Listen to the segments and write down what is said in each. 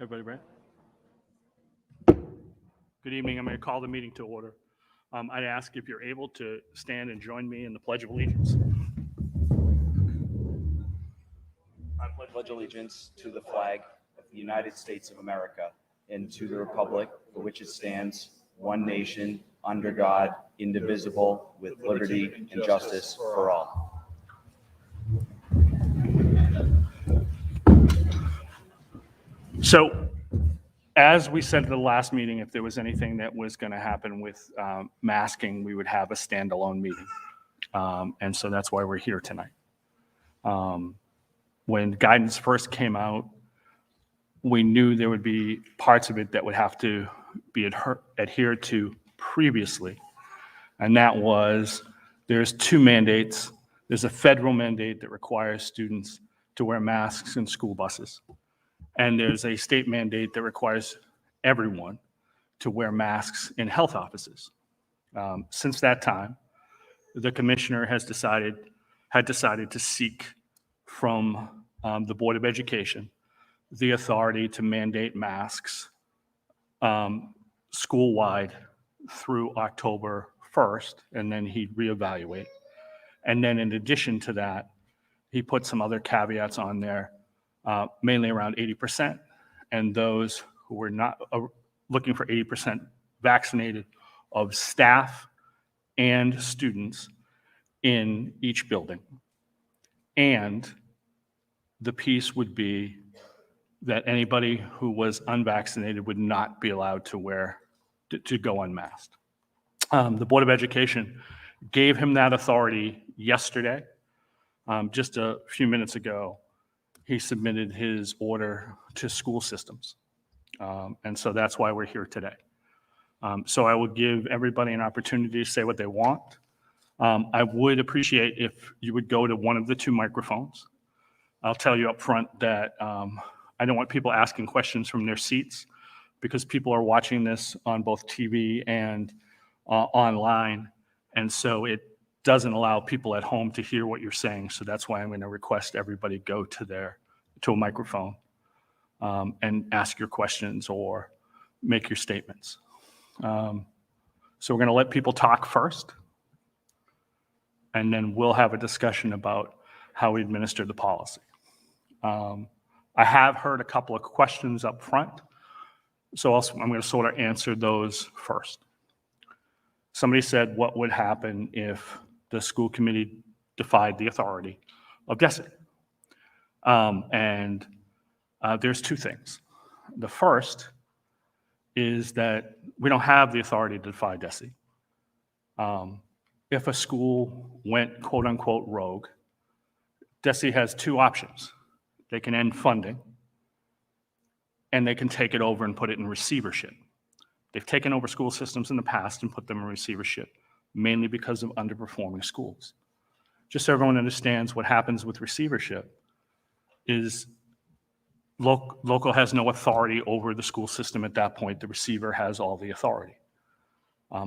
Everybody ready? Good evening. I'm going to call the meeting to order. I'd ask if you're able to stand and join me in the Pledge of Allegiance. I pledge allegiance to the flag of the United States of America and to the republic for which it stands, one nation, under God, indivisible, with liberty and justice for all. So, as we said at the last meeting, if there was anything that was going to happen with masking, we would have a standalone meeting. And so that's why we're here tonight. When guidance first came out, we knew there would be parts of it that would have to be adhered to previously. And that was, there's two mandates. There's a federal mandate that requires students to wear masks in school buses. And there's a state mandate that requires everyone to wear masks in health offices. Since that time, the commissioner had decided to seek from the Board of Education the authority to mandate masks school-wide through October 1st, and then he'd reevaluate. And then in addition to that, he put some other caveats on there, mainly around 80%, and those who were not looking for 80% vaccinated of staff and students in each building. And the piece would be that anybody who was unvaccinated would not be allowed to go unmasked. The Board of Education gave him that authority yesterday. Just a few minutes ago, he submitted his order to school systems. And so that's why we're here today. So I will give everybody an opportunity to say what they want. I would appreciate if you would go to one of the two microphones. I'll tell you up front that I don't want people asking questions from their seats because people are watching this on both TV and online. And so it doesn't allow people at home to hear what you're saying. So that's why I'm going to request everybody go to a microphone and ask your questions or make your statements. So we're going to let people talk first, and then we'll have a discussion about how we administer the policy. I have heard a couple of questions up front, so I'm going to sort of answer those first. Somebody said, what would happen if the school committee defied the authority of DESE? And there's two things. The first is that we don't have the authority to defy DESE. If a school went quote unquote rogue, DESE has two options. They can end funding, and they can take it over and put it in receivership. They've taken over school systems in the past and put them in receivership, mainly because of underperforming schools. Just so everyone understands what happens with receivership is local has no authority over the school system at that point. The receiver has all the authority.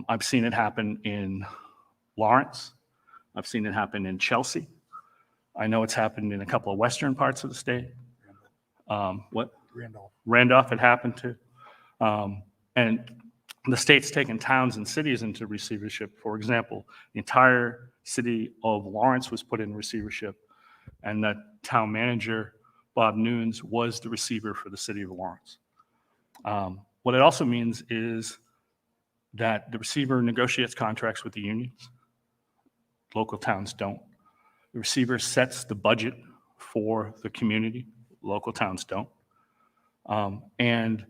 I've seen it happen in Lawrence. I've seen it happen in Chelsea. I know it's happened in a couple of western parts of the state. Randolph it happened to. And the state's taken towns and cities into receivership. For example, the entire city of Lawrence was put in receivership, and the town manager, Bob Nunes, was the receiver for the city of Lawrence. What it also means is that the receiver negotiates contracts with the unions. Local towns don't. The receiver sets the budget for the community. Local towns don't. And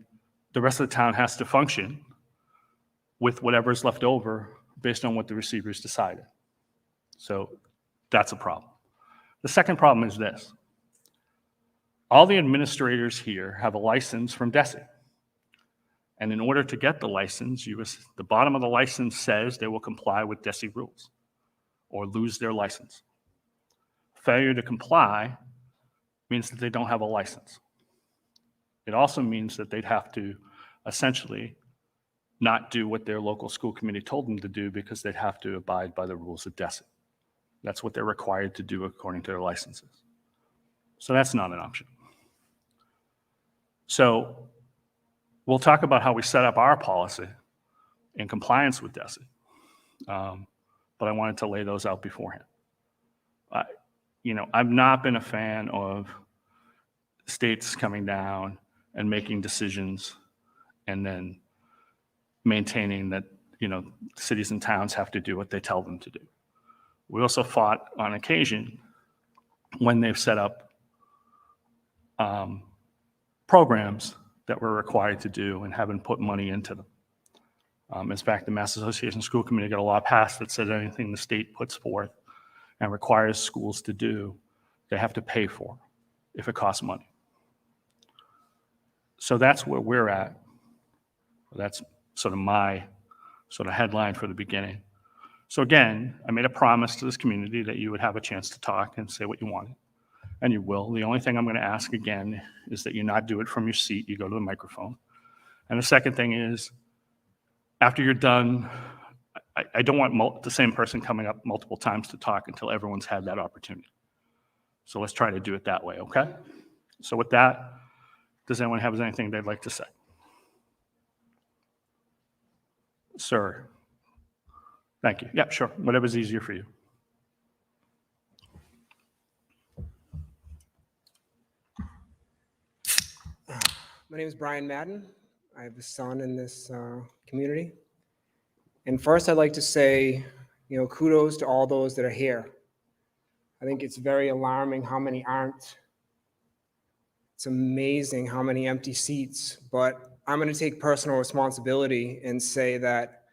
the rest of the town has to function with whatever's left over based on what the receivers decided. So that's a problem. The second problem is this. All the administrators here have a license from DESE. And in order to get the license, the bottom of the license says they will comply with DESE rules or lose their license. Failure to comply means that they don't have a license. It also means that they'd have to essentially not do what their local school committee told them to do because they'd have to abide by the rules of DESE. That's what they're required to do according to their licenses. So that's not an option. So we'll talk about how we set up our policy in compliance with DESI. But I wanted to lay those out beforehand. I've not been a fan of states coming down and making decisions and then maintaining that, cities and towns have to do what they tell them to do. We also fought on occasion when they've set up programs that we're required to do and haven't put money into them. In fact, the Mass Association School Committee got a law passed that said anything the state puts forth and requires schools to do, they have to pay for if it costs money. So that's where we're at. That's sort of my headline for the beginning. So again, I made a promise to this community that you would have a chance to talk and say what you wanted, and you will. The only thing I'm going to ask again is that you not do it from your seat, you go to the microphone. And the second thing is, after you're done, I don't want the same person coming up multiple times to talk until everyone's had that opportunity. So let's try to do it that way, okay? So with that, does anyone have anything they'd like to say? Sir. Thank you. Yeah, sure. Whatever's easier for you. My name is Brian Madden. I have a son in this community. And first, I'd like to say, kudos to all those that are here. I think it's very alarming how many aren't. It's amazing how many empty seats, but I'm going to take personal responsibility and say that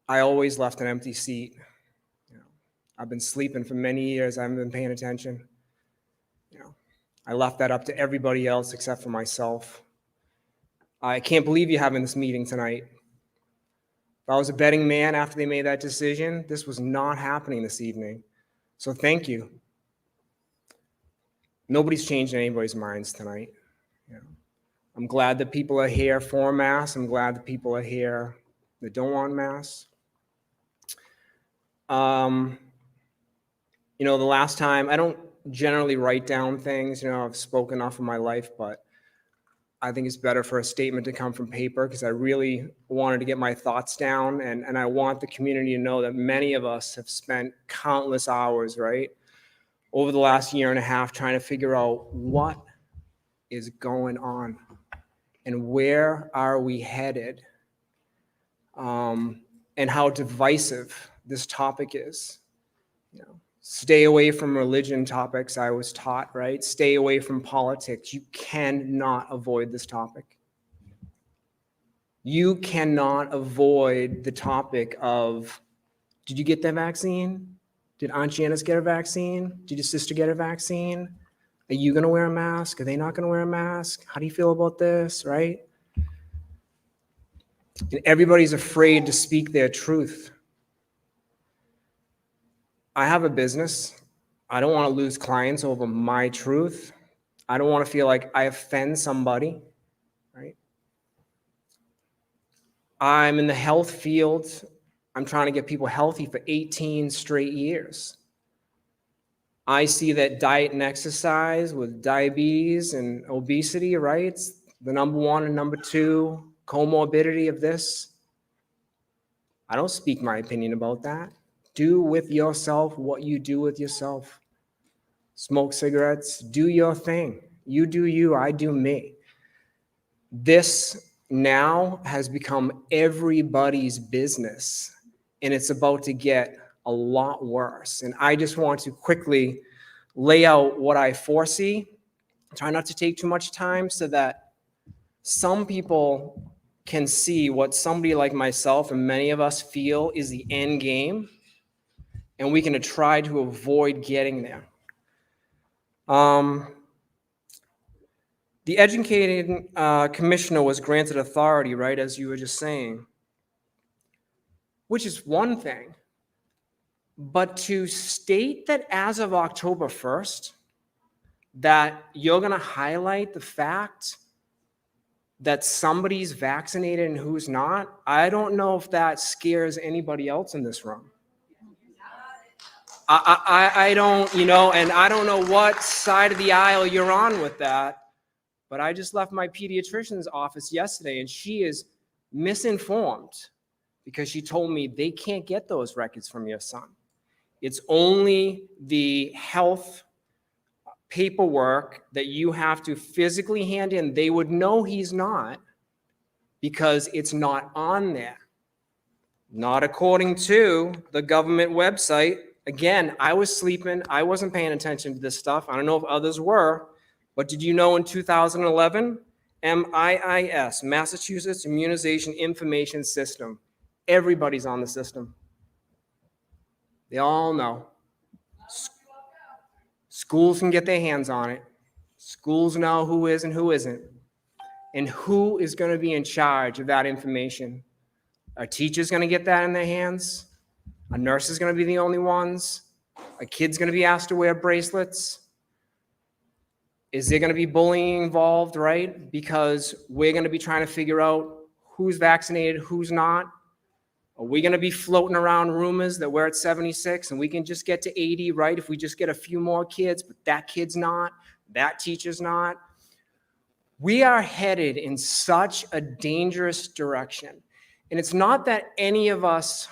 I always left an empty seat. I've been sleeping for many years. I haven't been paying attention. I left that up to everybody else except for myself. I can't believe you're having this meeting tonight. If I was a betting man after they made that decision, this was not happening this evening. So thank you. Nobody's changed anybody's minds tonight. I'm glad that people are here for masks. I'm glad that people are here that don't want masks. The last time, I don't generally write down things. I've spoken off of my life, but I think it's better for a statement to come from paper because I really wanted to get my thoughts down, and I want the community to know that many of us have spent countless hours, right, over the last year and a half trying to figure out what is going on and where are we headed, and how divisive this topic is. Stay away from religion topics, I was taught, right? Stay away from politics. You cannot avoid this topic. You cannot avoid the topic of, did you get that vaccine? Did Aunt Janice get a vaccine? Did your sister get a vaccine? Are you going to wear a mask? Are they not going to wear a mask? How do you feel about this, right? And everybody's afraid to speak their truth. I have a business. I don't want to lose clients over my truth. I don't want to feel like I offend somebody, right? I'm in the health field. I'm trying to get people healthy for 18 straight years. I see that diet and exercise with diabetes and obesity, right? It's the number one and number two comorbidity of this. I don't speak my opinion about that. Do with yourself what you do with yourself. Smoke cigarettes, do your thing. You do you, I do me. This now has become everybody's business, and it's about to get a lot worse. And I just want to quickly lay out what I foresee. Try not to take too much time so that some people can see what somebody like myself and many of us feel is the end game, and we can try to avoid getting there. The educating commissioner was granted authority, right, as you were just saying, which is one thing. But to state that as of October 1st, that you're going to highlight the fact that somebody's vaccinated and who's not, I don't know if that scares anybody else in this room. I don't, and I don't know what side of the aisle you're on with that, but I just left my pediatrician's office yesterday and she is misinformed because she told me they can't get those records from your son. It's only the health paperwork that you have to physically hand in. They would know he's not because it's not on there. Not according to the government website. Again, I was sleeping. I wasn't paying attention to this stuff. I don't know if others were, but did you know in 2011, MIIS, Massachusetts Immunization Information System, everybody's on the system. They all know. Schools can get their hands on it. Schools know who is and who isn't, and who is going to be in charge of that information. Are teachers going to get that in their hands? A nurse is going to be the only ones? A kid's going to be asked to wear bracelets? Is there going to be bullying involved, right? Because we're going to be trying to figure out who's vaccinated, who's not. Are we going to be floating around rumors that we're at 76 and we can just get to 80, right? If we just get a few more kids, but that kid's not, that teacher's not. We are headed in such a dangerous direction. And it's not that any of us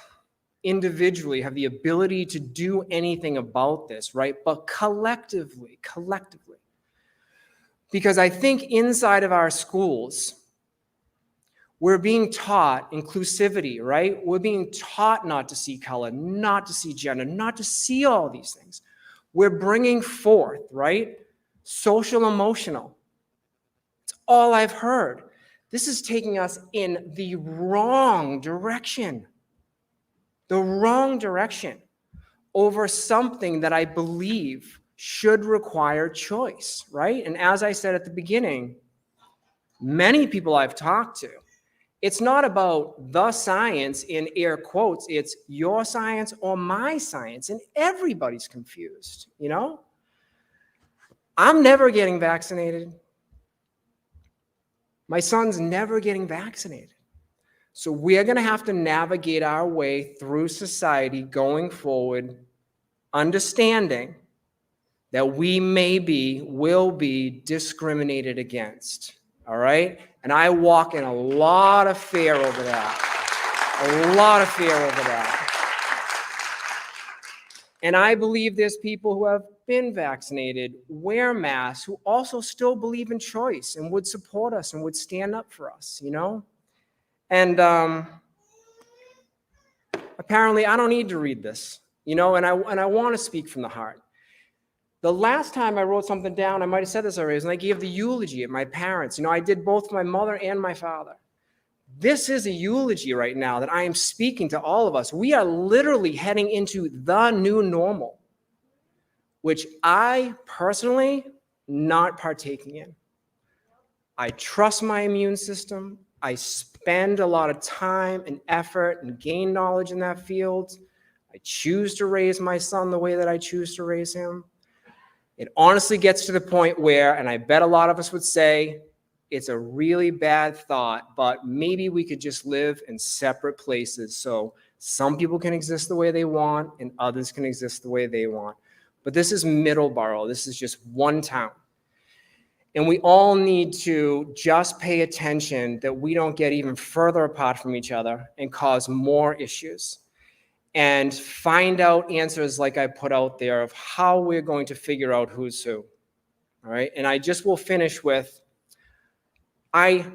individually have the ability to do anything about this, right? But collectively. Because I think inside of our schools, we're being taught inclusivity, right? We're being taught not to see color, not to see gender, not to see all these things. We're bringing forth, right? Social emotional. It's all I've heard. This is taking us in the wrong direction. The wrong direction over something that I believe should require choice, right? And as I said at the beginning, many people I've talked to, it's not about the science in air quotes, it's your science or my science, and everybody's confused, you know? I'm never getting vaccinated. My son's never getting vaccinated. So we're going to have to navigate our way through society going forward, understanding that we will be discriminated against, all right? And I walk in a lot of fear over that, a lot of fear over that. And I believe there's people who have been vaccinated, wear masks, who also still believe in choice and would support us and would stand up for us, you know? And apparently I don't need to read this, you know, and I want to speak from the heart. The last time I wrote something down, I might have said this already, and I gave the eulogy at my parents. You know, I did both my mother and my father. This is a eulogy right now that I am speaking to all of us. We are literally heading into the new normal, which I personally not partaking in. I trust my immune system. I spend a lot of time and effort and gain knowledge in that field. I choose to raise my son the way that I choose to raise him. It honestly gets to the point where, and I bet a lot of us would say, it's a really bad thought, but maybe we could just live in separate places so some people can exist the way they want and others can exist the way they want. But this is Middleborough. This is just one town. And we all need to just pay attention that we don't get even further apart from each other and cause more issues. And find out answers like I put out there of how we're going to figure out who's who. All right. And I just will finish with, I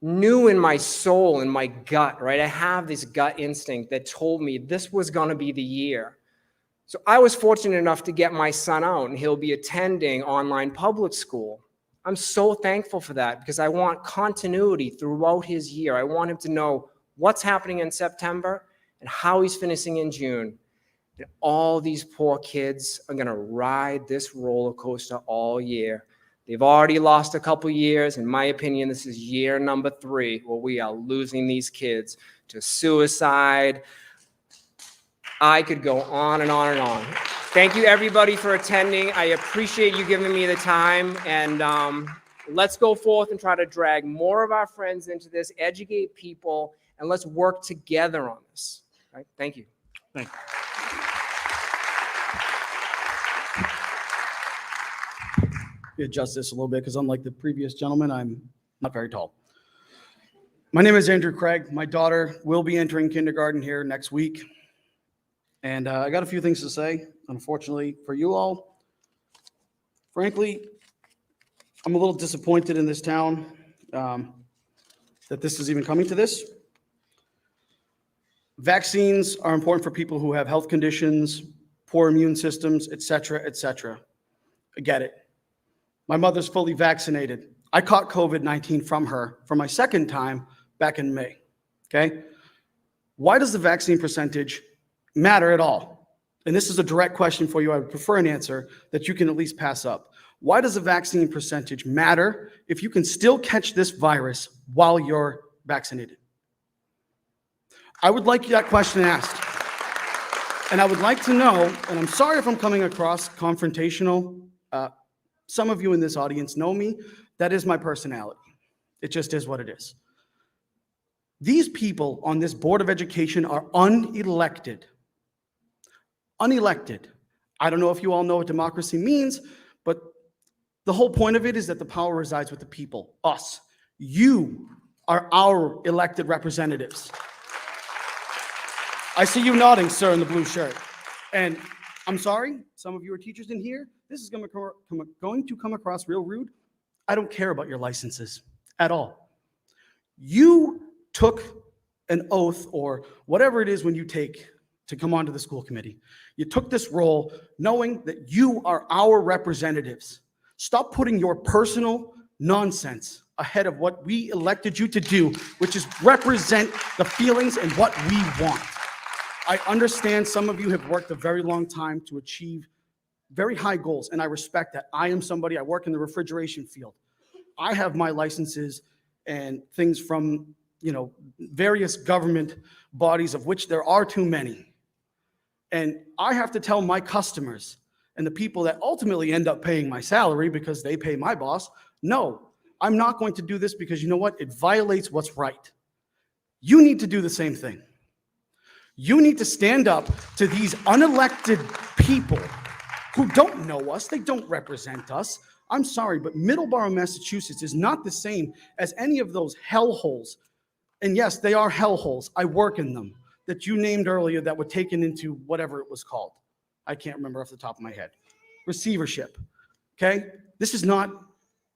knew in my soul, in my gut, right? I have this gut instinct that told me this was going to be the year. So I was fortunate enough to get my son out and he'll be attending online public school. I'm so thankful for that because I want continuity throughout his year. I want him to know what's happening in September and how he's finishing in June. And all these poor kids are going to ride this roller coaster all year. They've already lost a couple years. In my opinion, this is year number 3 where we are losing these kids to suicide. I could go on and on and on. Thank you, everybody, for attending. I appreciate you giving me the time. And let's go forth and try to drag more of our friends into this, educate people, and let's work together on this. All right? Thank you. Thank you. adjust this a little bit because unlike the previous gentleman, I'm not very tall. My name is Andrew Craig. My daughter will be entering kindergarten here next week. And I got a few things to say, unfortunately, for you all. Frankly, I'm a little disappointed in this town that this is even coming to this. Vaccines are important for people who have health conditions, poor immune systems, et cetera, et cetera. I get it. My mother's fully vaccinated. I caught COVID-19 from her for my second time back in May, okay? Why does the vaccine percentage matter at all? And this is a direct question for you. I would prefer an answer that you can at least pass up. Why does the vaccine percentage matter if you can still catch this virus while you're vaccinated? I would like that question asked. And I would like to know, and I'm sorry if I'm coming across confrontational. Some of you in this audience know me. That is my personality. It just is what it is. These people on this Board of Education are unelected. Unelected. I don't know if you all know what democracy means, but the whole point of it is that the power resides with the people, us. You are our elected representatives. I see you nodding, sir, in the blue shirt. And I'm sorry, some of you are teachers in here. This is going to come across real rude. I don't care about your licenses at all. You took an oath or whatever it is when you take to come onto the school committee. You took this role knowing that you are our representatives. Stop putting your personal nonsense ahead of what we elected you to do, which is represent the feelings and what we want. I understand some of you have worked a very long time to achieve very high goals, and I respect that. I am somebody, I work in the refrigeration field. I have my licenses and things from, various government bodies, of which there are too many. And I have to tell my customers and the people that ultimately end up paying my salary because they pay my boss, no, I'm not going to do this because you know what? It violates what's right. You need to do the same thing. You need to stand up to these unelected people who don't know us. They don't represent us. I'm sorry, but Middleborough, Massachusetts is not the same as any of those hellholes. And yes, they are hellholes. I work in them that you named earlier that were taken into whatever it was called. I can't remember off the top of my head. Receivership, okay? This is not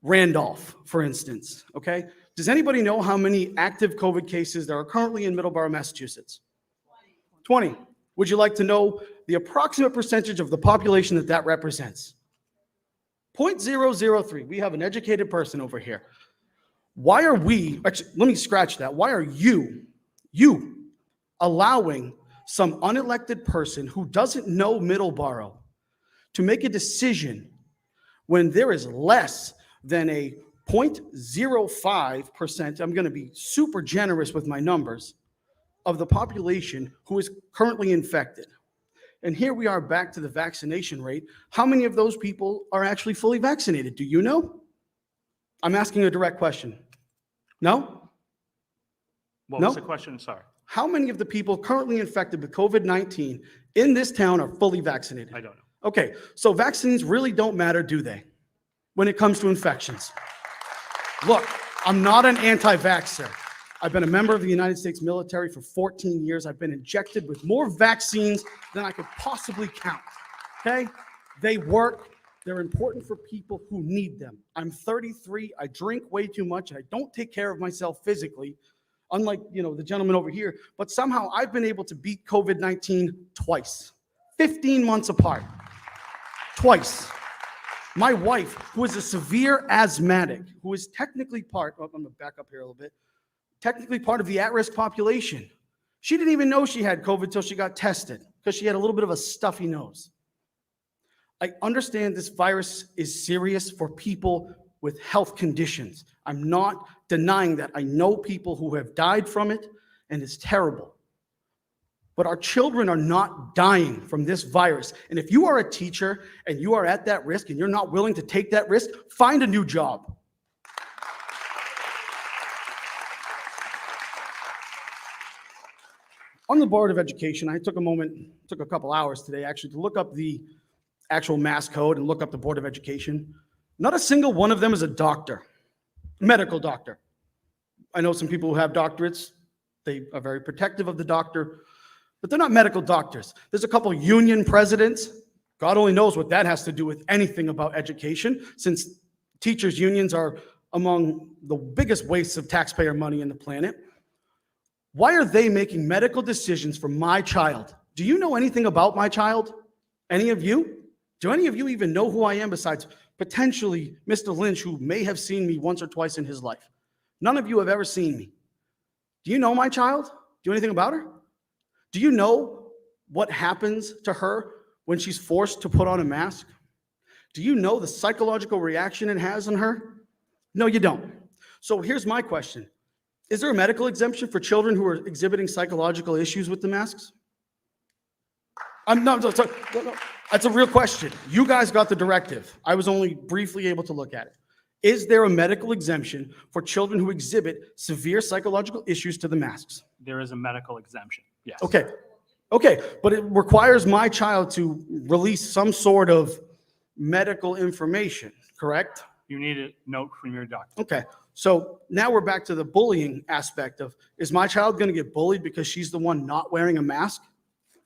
Randolph, for instance, okay? Does anybody know how many active COVID cases there are currently in Middleborough, Massachusetts? 20. Would you like to know the approximate percentage of the population that represents? 0.003. We have an educated person over here. Why are we, actually, let me scratch that. Why are you allowing some unelected person who doesn't know Middleborough to make a decision when there is less than a 0.05%, I'm going to be super generous with my numbers, of the population who is currently infected? And here we are back to the vaccination rate. How many of those people are actually fully vaccinated? Do you know? I'm asking a direct question. No? What was the question? Sorry. How many of the people currently infected with COVID-19 in this town are fully vaccinated? I don't know. Okay, so vaccines really don't matter, do they, when it comes to infections? Look, I'm not an anti-vaxxer. I've been a member of the United States military for 14 years. I've been injected with more vaccines than I could possibly count, okay? They work. They're important for people who need them. I'm 33. I drink way too much. I don't take care of myself physically, unlike, the gentleman over here. But somehow I've been able to beat COVID-19 twice, 15 months apart, twice. My wife, who is a severe asthmatic, who is technically I'm going to back up here a little bit, technically part of the at-risk population. She didn't even know she had COVID till she got tested because she had a little bit of a stuffy nose. I understand this virus is serious for people with health conditions. I'm not denying that. I know people who have died from it, and it's terrible. But our children are not dying from this virus. And if you are a teacher and you are at that risk and you're not willing to take that risk, find a new job. On the Board of Education, I took a couple hours today actually to look up the actual mass code and look up the Board of Education. Not a single one of them is a doctor, medical doctor. I know some people who have doctorates. They are very protective of the doctor, but they're not medical doctors. There's a couple union presidents. God only knows what that has to do with anything about education, since teachers' unions are among the biggest wastes of taxpayer money in the planet. Why are they making medical decisions for my child? Do you know anything about my child? Any of you? Do any of you even know who I am besides potentially Mr. Lynch, who may have seen me once or twice in his life? None of you have ever seen me. Do you know my child? Do you know anything about her? Do you know what happens to her when she's forced to put on a mask? Do you know the psychological reaction it has on her? No, you don't. So here's my question. Is there a medical exemption for children who are exhibiting psychological issues with the masks? No, that's a real question. You guys got the directive. I was only briefly able to look at it. Is there a medical exemption for children who exhibit severe psychological issues to the masks? There is a medical exemption, yes. Okay, but it requires my child to release some sort of medical information, correct? You need a note from your doctor. Okay, so now we're back to the bullying aspect of, is my child going to get bullied because she's the one not wearing a mask?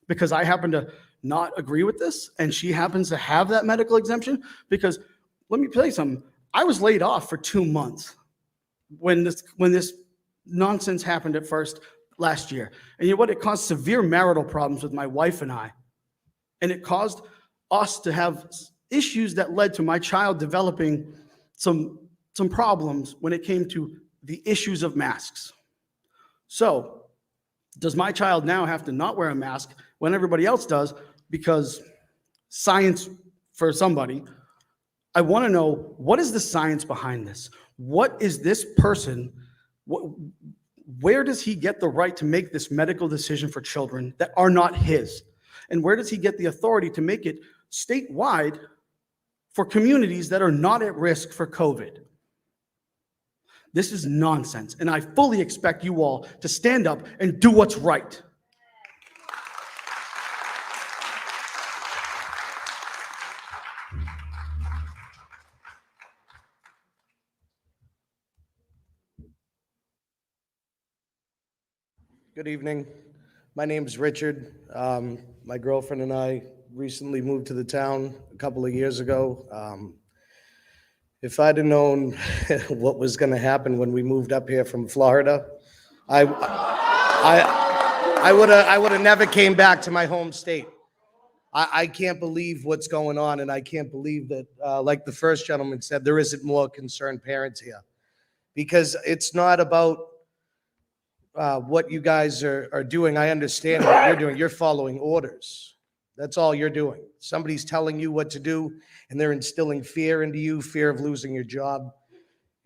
Because I happen to not agree with this and she happens to have that medical exemption? Because let me tell you something. I was laid off for 2 months when this nonsense happened at first last year. And you know what? It caused severe marital problems with my wife and I. And it caused us to have issues that led to my child developing some problems when it came to the issues of masks. So does my child now have to not wear a mask when everybody else does because science for somebody? I want to know, what is the science behind this? What is this person, where does he get the right to make this medical decision for children that are not his? And where does he get the authority to make it statewide for communities that are not at risk for COVID? This is nonsense, and I fully expect you all to stand up and do what's right. Good evening. My name's Richard. My girlfriend and I recently moved to the town a couple of years ago. If I'd have known what was going to happen when we moved up here from Florida, I would have never came back to my home state. I can't believe what's going on, and I can't believe that, like the first gentleman said, there isn't more concerned parents here, because it's not about what you guys are doing. I understand what you're doing. You're following orders. That's all you're doing. Somebody's telling you what to do, and they're instilling fear into you, fear of losing your job,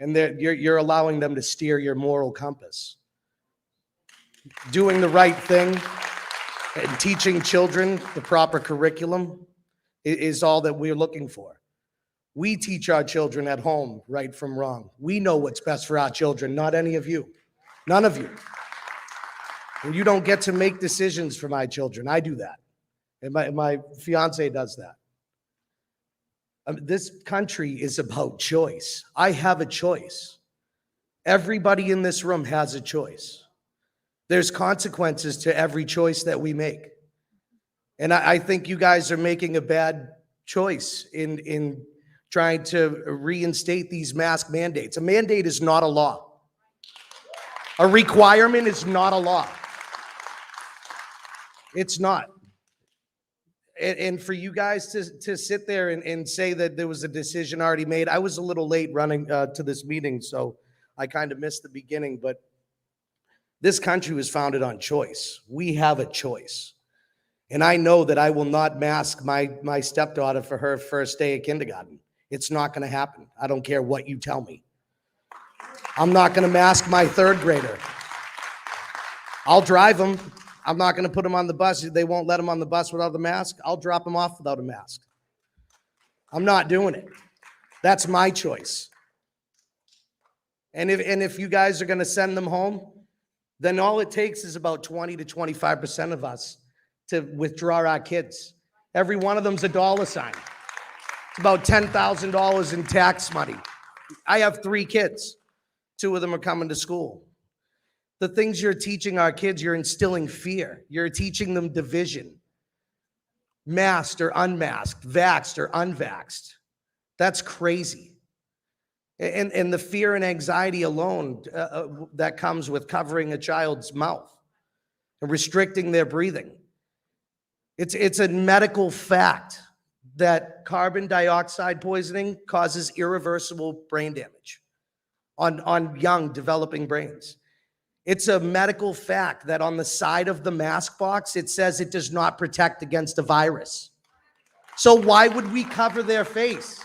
and you're allowing them to steer your moral compass. Doing the right thing and teaching children the proper curriculum is all that we're looking for. We teach our children at home right from wrong. We know what's best for our children, not any of you. None of you. And you don't get to make decisions for my children. I do that. And my fiance does that. This country is about choice. I have a choice. Everybody in this room has a choice. There's consequences to every choice that we make. And I think you guys are making a bad choice in trying to reinstate these mask mandates. A mandate is not a law. A requirement is not a law. It's not. And for you guys to sit there and say that there was a decision already made, I was a little late running to this meeting, so I kind of missed the beginning, but this country was founded on choice. We have a choice. And I know that I will not mask my stepdaughter for her first day of kindergarten. It's not going to happen. I don't care what you tell me. I'm not going to mask my third grader. I'll drive them. I'm not going to put them on the bus. They won't let them on the bus without the mask. I'll drop them off without a mask. I'm not doing it. That's my choice. And if you guys are going to send them home, then all it takes is about 20 to 25% of us to withdraw our kids. Every one of them's a dollar sign. It's about $10,000 in tax money. I have 3 kids. 2 of them are coming to school. The things you're teaching our kids, you're instilling fear. You're teaching them division. Masked or unmasked, vaxxed or unvaxxed. That's crazy. And the fear and anxiety alone that comes with covering a child's mouth and restricting their breathing. It's a medical fact that carbon dioxide poisoning causes irreversible brain damage on young developing brains. It's a medical fact that on the side of the mask box, it says it does not protect against a virus. So why would we cover their face?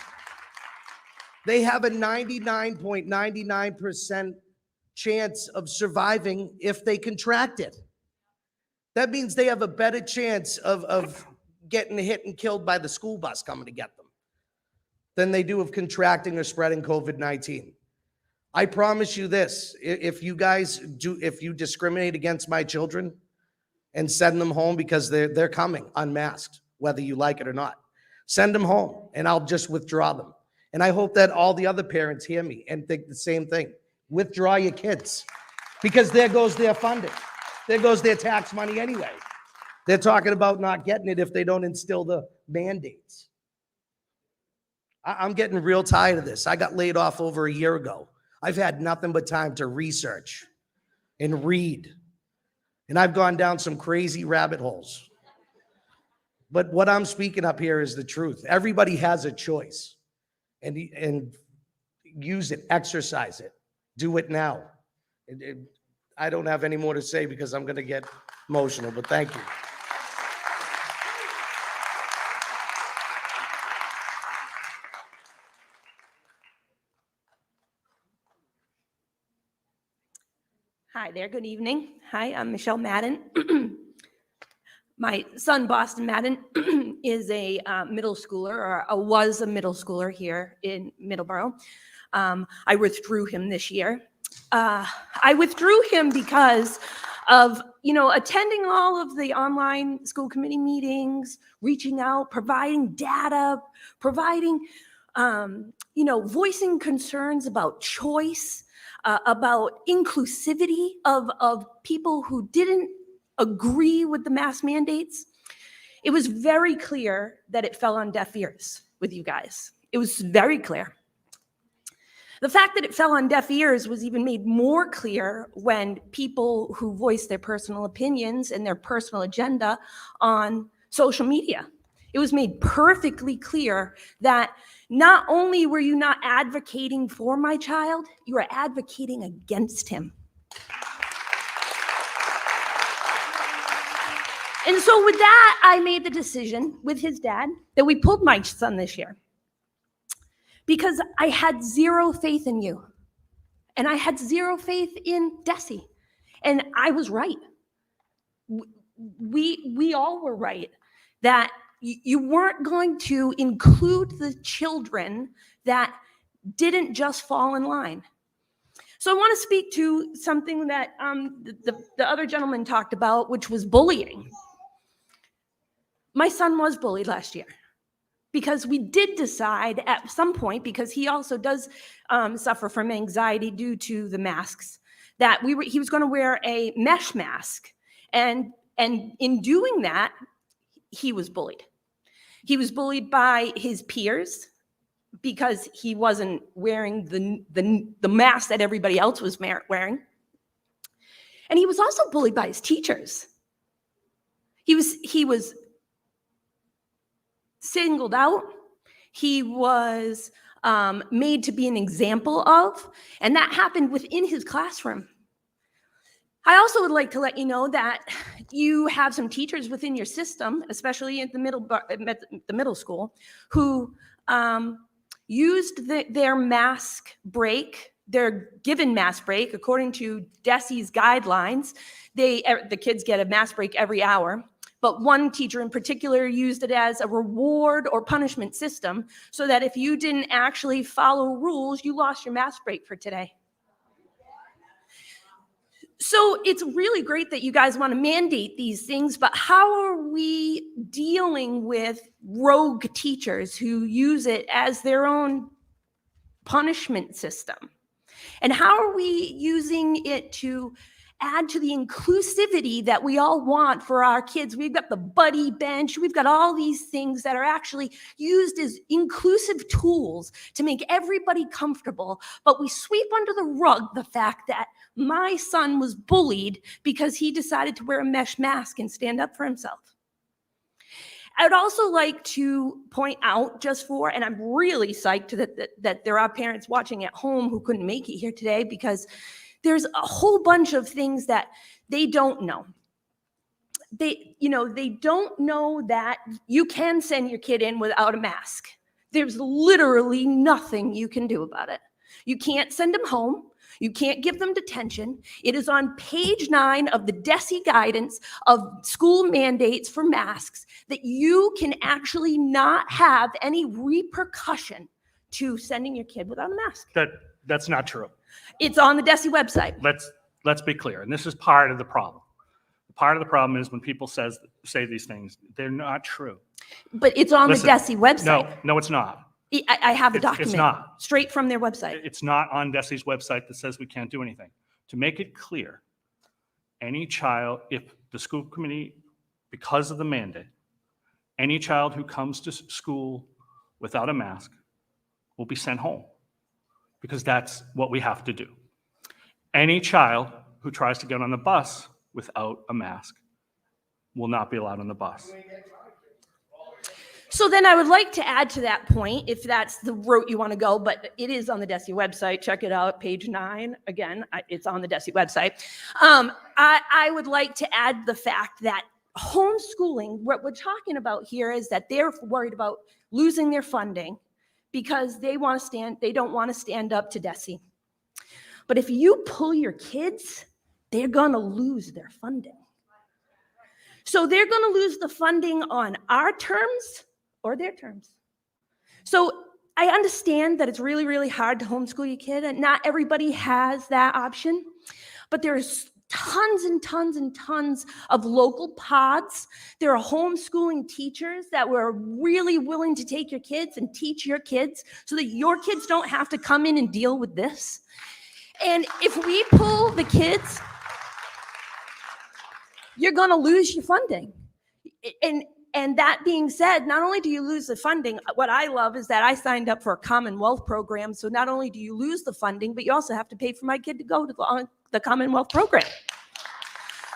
They have a 99.99% chance of surviving if they contract it. That means they have a better chance of getting hit and killed by the school bus coming to get them than they do of contracting or spreading COVID-19. I promise you this, if you discriminate against my children and send them home because they're coming unmasked, whether you like it or not, send them home and I'll just withdraw them. And I hope that all the other parents hear me and think the same thing. Withdraw your kids because there goes their funding. There goes their tax money anyway. They're talking about not getting it if they don't instill the mandates. I'm getting real tired of this. I got laid off over a year ago. I've had nothing but time to research and read. And I've gone down some crazy rabbit holes. But what I'm speaking up here is the truth. Everybody has a choice. And use it, exercise it, do it now. I don't have any more to say because I'm going to get emotional, but thank you. Hi there, good evening. Hi, I'm Michelle Madden. My son, Boston Madden, is a middle schooler, or was a middle schooler here in Middleborough. I withdrew him this year. I withdrew him because of, attending all of the online school committee meetings, reaching out, providing data, providing, voicing concerns about choice, about inclusivity of people who didn't agree with the mask mandates. It was very clear that it fell on deaf ears with you guys. It was very clear. The fact that it fell on deaf ears was even made more clear when people who voiced their personal opinions and their personal agenda on social media. It was made perfectly clear that not only were you not advocating for my child, you were advocating against him. And so with that, I made the decision with his dad that we pulled my son this year because I had zero faith in you. And I had zero faith in Desi. And I was right. We all were right that you weren't going to include the children that didn't just fall in line. So I want to speak to something that the other gentleman talked about, which was bullying. My son was bullied last year because we did decide at some point, because he also does suffer from anxiety due to the masks, that he was going to wear a mesh mask. And in doing that, he was bullied. He was bullied by his peers because he wasn't wearing the mask that everybody else was wearing. And he was also bullied by his teachers. He was singled out. He was made to be an example of, and that happened within his classroom. I also would like to let you know that you have some teachers within your system, especially at the middle school, who used their mask break, their given mask break, according to DESE's guidelines. The kids get a mask break every hour. But one teacher in particular used it as a reward or punishment system so that if you didn't actually follow rules, you lost your mask break for today. So it's really great that you guys want to mandate these things, but how are we dealing with rogue teachers who use it as their own punishment system? And how are we using it to add to the inclusivity that we all want for our kids? We've got the buddy bench. We've got all these things that are actually used as inclusive tools to make everybody comfortable. But we sweep under the rug the fact that my son was bullied because he decided to wear a mesh mask and stand up for himself. I'd also like to point out and I'm really psyched that there are parents watching at home who couldn't make it here today, because there's a whole bunch of things that they don't know. They don't know that you can send your kid in without a mask. There's literally nothing you can do about it. You can't send them home. You can't give them detention. It is on page 9 of the DESE guidance of school mandates for masks that you can actually not have any repercussion to sending your kid without a mask. That's not true. It's on the DESE website. Let's be clear, and this is part of the problem. Part of the problem is when people say these things, they're not true. But it's on Listen, the DESE website. No, it's not. I have a It's document not. straight from their website. It's not on DESE's website that says we can't do anything. To make it clear, any child, if the school committee, because of the mandate, any child who comes to school without a mask will be sent home, because that's what we have to do. Any child who tries to get on the bus without a mask will not be allowed on the bus. So then I would like to add to that point, if that's the route you want to go, but it is on the DESE website. Check it out, page 9. Again, it's on the DESE website. I would like to add the fact that homeschooling, what we're talking about here is that they're worried about losing their funding because they don't want to stand up to DESE. But if you pull your kids, they're going to lose their funding. So they're going to lose the funding on our terms or their terms. So I understand that it's really, really hard to homeschool your kid, and not everybody has that option, but there's tons and tons and tons of local pods. There are homeschooling teachers that were really willing to take your kids and teach your kids so that your kids don't have to come in and deal with this. And if we pull the kids, you're going to lose your funding. And that being said, not only do you lose the funding, what I love is that I signed up for a Commonwealth program. So not only do you lose the funding, but you also have to pay for my kid to go to the Commonwealth program.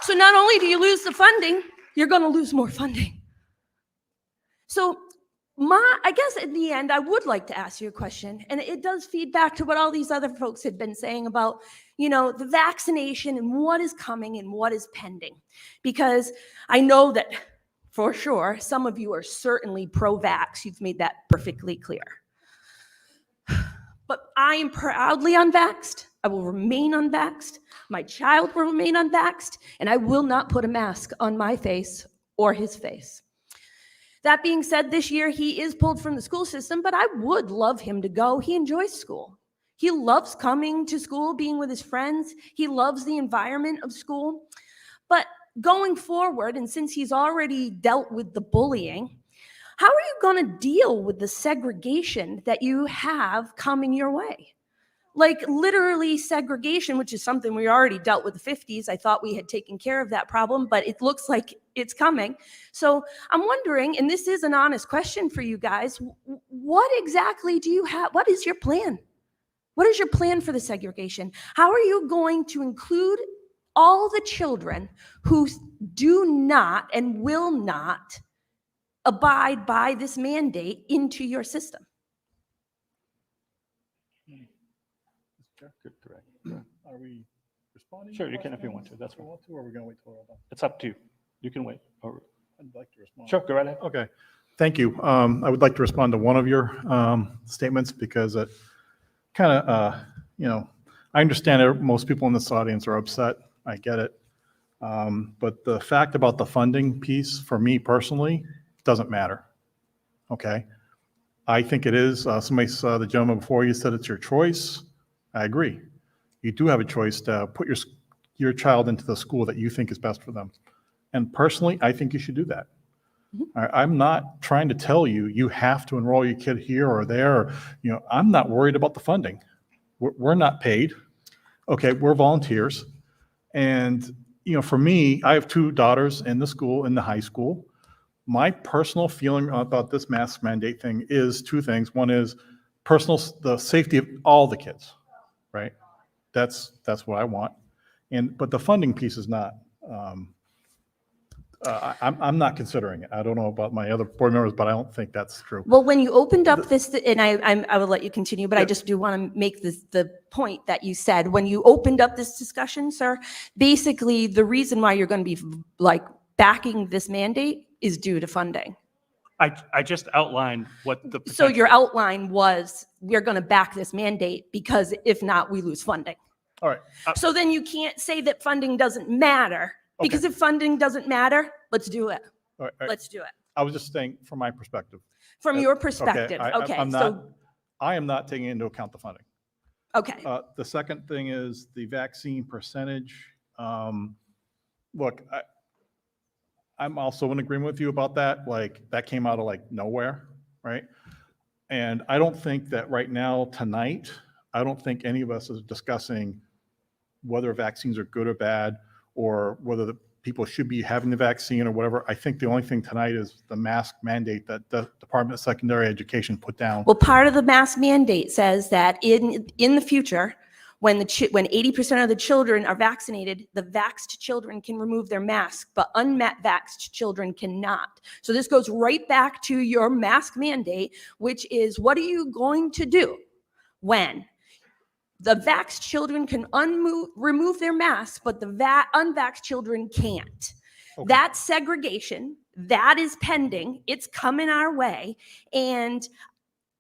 So not only do you lose the funding, you're going to lose more funding. So I guess in the end, I would like to ask you a question, and it does feed back to what all these other folks had been saying about, the vaccination and what is coming and what is pending. Because I know that for sure, some of you are certainly pro-vax. You've made that perfectly clear. But I am proudly unvaxxed. I will remain unvaxxed. My child will remain unvaxxed, and I will not put a mask on my face or his face. That being said, this year he is pulled from the school system, but I would love him to go. He enjoys school. He loves coming to school, being with his friends. He loves the environment of school. But going forward, and since he's already dealt with the bullying, how are you going to deal with the segregation that you have coming your way? Like literally segregation, which is something we already dealt with the 50s. I thought we had taken care of that problem, but it looks like it's coming. So I'm wondering, and this is an honest question for you guys, what exactly do you have? What is your plan? What is your plan for the segregation? How are you going to include all the children who do not and will not abide by this mandate into your system? Are we responding? Sure, you can if you want to. That's fine. Or are we going to wait till we're all done? It's up to you. You can wait. Or, I'd like to respond. sure, go right ahead. Okay, thank you. I would like to respond to one of your statements because it kind of, I understand that most people in this audience are upset. I get it. But the fact about the funding piece, for me personally, doesn't matter. Okay? I think it is. Somebody saw the gentleman before you said it's your choice. I agree. You do have a choice to put your your child into the school that you think is best for them. And personally, I think you should do that. I'm not trying to tell you, you have to enroll your kid here or there. Or, I'm not worried about the funding. We're not paid. Okay, we're volunteers. And, for me, I have 2 daughters in the high school. My personal feeling about this mask mandate thing is 2 things. One is the safety of all the kids, right? That's what I want. But the funding piece is not. I'm not considering it. I don't know about my other board members, but I don't think that's true. Well, when you opened up this, and I will let you continue, but I just do want to make the point that you said, when you opened up this discussion, sir, basically the reason why you're going to be like backing this mandate is due to funding. I just outlined what the. So your potential- outline was, we're going to back this mandate because if not, we lose funding. All right. So then you can't say that funding doesn't matter, because if funding doesn't matter, let's do it. All right. Let's do it. I was just saying from my perspective. From your perspective, okay, I am not taking into account the funding. okay. The second thing is the vaccine percentage. Look, I'm also in agreement with you about that. Like, that came out of like nowhere, right? And I don't think that right now, tonight, I don't think any of us is discussing whether vaccines are good or bad, or whether the people should be having the vaccine or whatever. I think the only thing tonight is the mask mandate that the Department of Secondary Education put down. Well, part of the mask mandate says that in the future, when 80% of the children are vaccinated, the vaxxed children can remove their mask, but vaxxed children cannot. So this goes right back to your mask mandate, which is, what are you going to do when the vaxxed children can remove their masks, but the unvaxxed children can't? Okay. That's segregation. That is pending. It's coming our way. And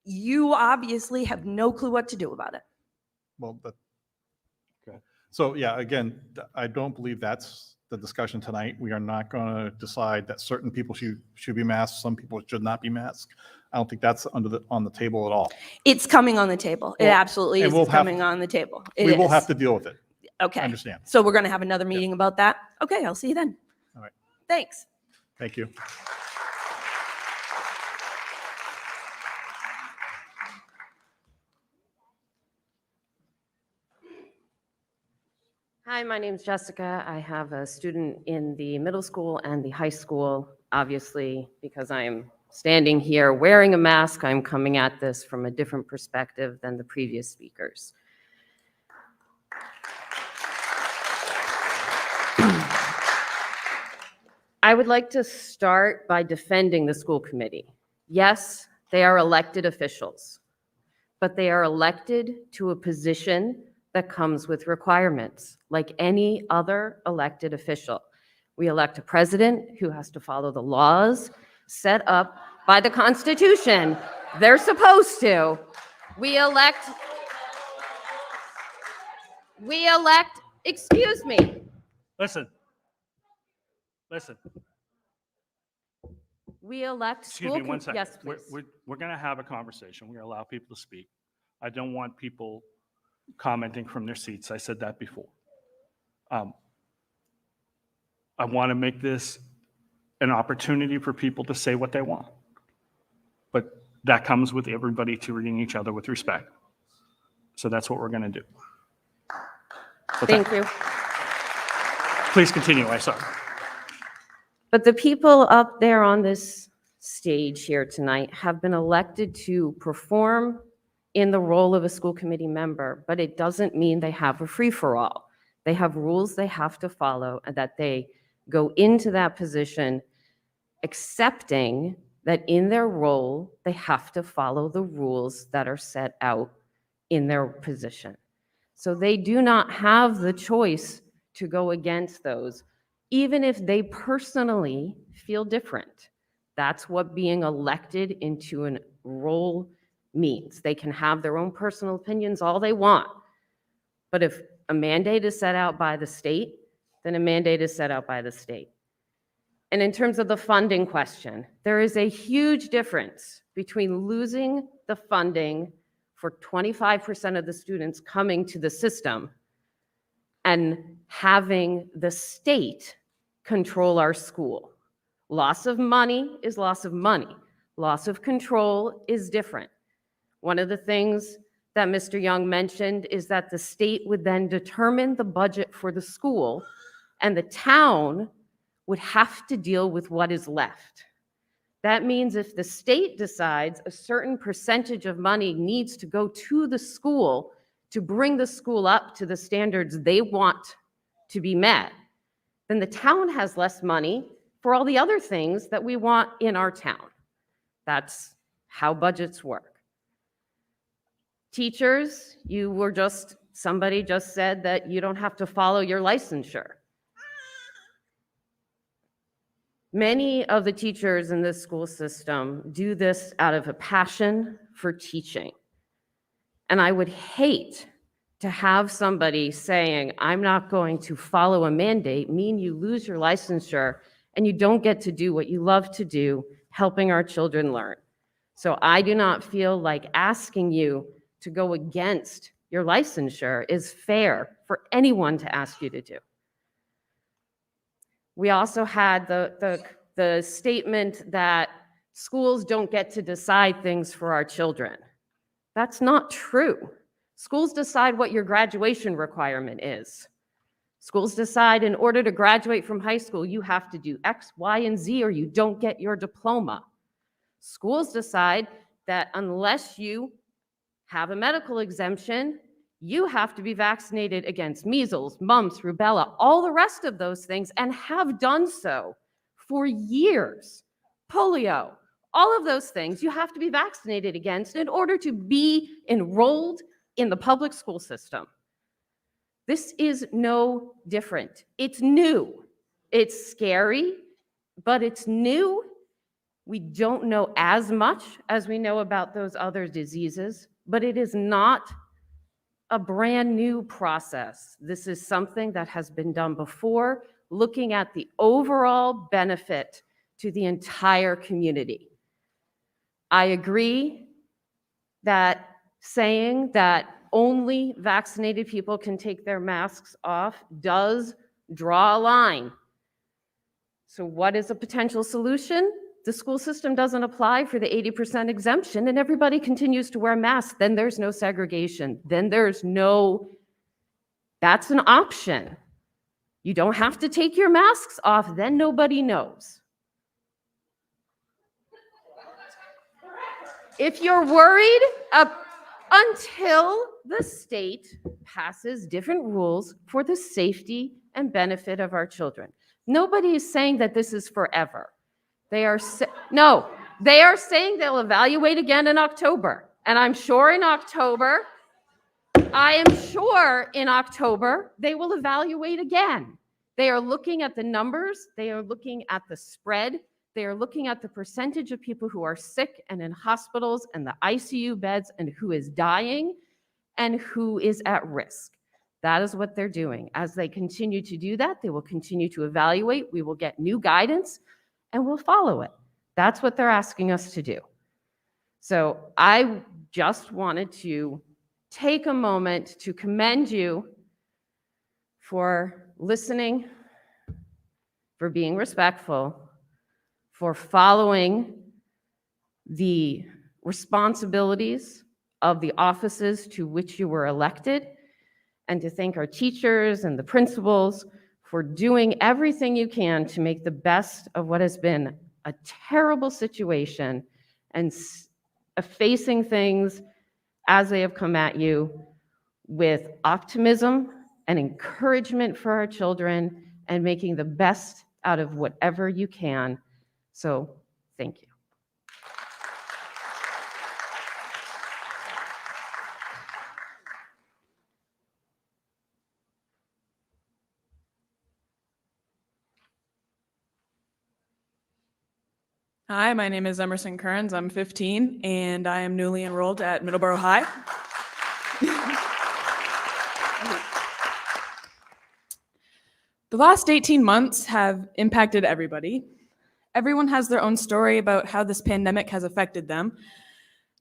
you obviously have no clue what to do about it. Well, okay. So yeah, again, I don't believe that's the discussion tonight. We are not going to decide that certain people should be masked, some people should not be masked. I don't think that's on the table at all. It's coming on the table. It Well, absolutely and is we'll have- coming on the table. It We will is. have to deal with it. Okay. I understand. So we're going to have another meeting about that? Okay, I'll see you then. All right. Thanks. Thank you. Hi, my name's Jessica. I have a student in the middle school and the high school. Obviously, because I'm standing here wearing a mask, I'm coming at this from a different perspective than the previous speakers. I would like to start by defending the school committee. Yes, they are elected officials, but they are elected to a position that comes with requirements, like any other elected official. We elect a president who has to follow the laws set up by the Constitution. They're supposed to. We elect, excuse me. Listen. We elect Excuse school. me, one second. Yes, please. We're going to have a conversation. We're going to allow people to speak. I don't want people commenting from their seats. I said that before. I want to make this an opportunity for people to say what they want. But that comes with everybody treating each other with respect. So that's what we're going to do. So Thank you. Please continue. I saw. But the people up there on this stage here tonight have been elected to perform in the role of a school committee member, but it doesn't mean they have a free-for-all. They have rules they have to follow, and that they go into that position accepting that in their role, they have to follow the rules that are set out in their position. So they do not have the choice to go against those, even if they personally feel different. That's what being elected into a role means. They can have their own personal opinions all they want. But if a mandate is set out by the state, then a mandate is set out by the state. And in terms of the funding question, there is a huge difference between losing the funding for 25% of the students coming to the system and having the state control our school. Loss of money is loss of money. Loss of control is different. One of the things that Mr. Young mentioned is that the state would then determine the budget for the school, and the town would have to deal with what is left. That means if the state decides a certain percentage of money needs to go to the school to bring the school up to the standards they want to be met, then the town has less money for all the other things that we want in our town. That's how budgets work. Teachers, somebody just said that you don't have to follow your licensure. Many of the teachers in this school system do this out of a passion for teaching. And I would hate to have somebody saying, I'm not going to follow a mandate, mean you lose your licensure and you don't get to do what you love to do, helping our children learn. So I do not feel like asking you to go against your licensure is fair for anyone to ask you to do. We also had the statement that schools don't get to decide things for our children. That's not true. Schools decide what your graduation requirement is. Schools decide in order to graduate from high school, you have to do X, Y, and Z, or you don't get your diploma. Schools decide that unless you have a medical exemption, you have to be vaccinated against measles, mumps, rubella, all the rest of those things, and have done so for years. Polio, all of those things you have to be vaccinated against in order to be enrolled in the public school system. This is no different. It's new. It's scary, but it's new. We don't know as much as we know about those other diseases, but it is not a brand new process. This is something that has been done before, looking at the overall benefit to the entire community. I agree that saying that only vaccinated people can take their masks off does draw a line. So what is a potential solution? The school system doesn't apply for the 80% exemption and everybody continues to wear masks. Then there's no segregation. Then that's an option. You don't have to take your masks off, then nobody knows. If you're worried, until the state passes different rules for the safety and benefit of our children. Nobody is saying that this is forever. They are saying they'll evaluate again in October. And I'm sure in October they will evaluate again. They are looking at the numbers, they are looking at the spread, they are looking at the percentage of people who are sick and in hospitals and the ICU beds and who is dying and who is at risk. That is what they're doing. As they continue to do that, they will continue to evaluate. We will get new guidance and we'll follow it. That's what they're asking us to do. So I just wanted to take a moment to commend you for listening, for being respectful, for following the responsibilities of the offices to which you were elected, and to thank our teachers and the principals for doing everything you can to make the best of what has been a terrible situation and facing things as they have come at you with optimism and encouragement for our children and making the best out of whatever you can. So, thank you. Hi, my name is Emerson Kearns. I'm 15, and I am newly enrolled at Middleborough High. The last 18 months have impacted everybody. Everyone has their own story about how this pandemic has affected them,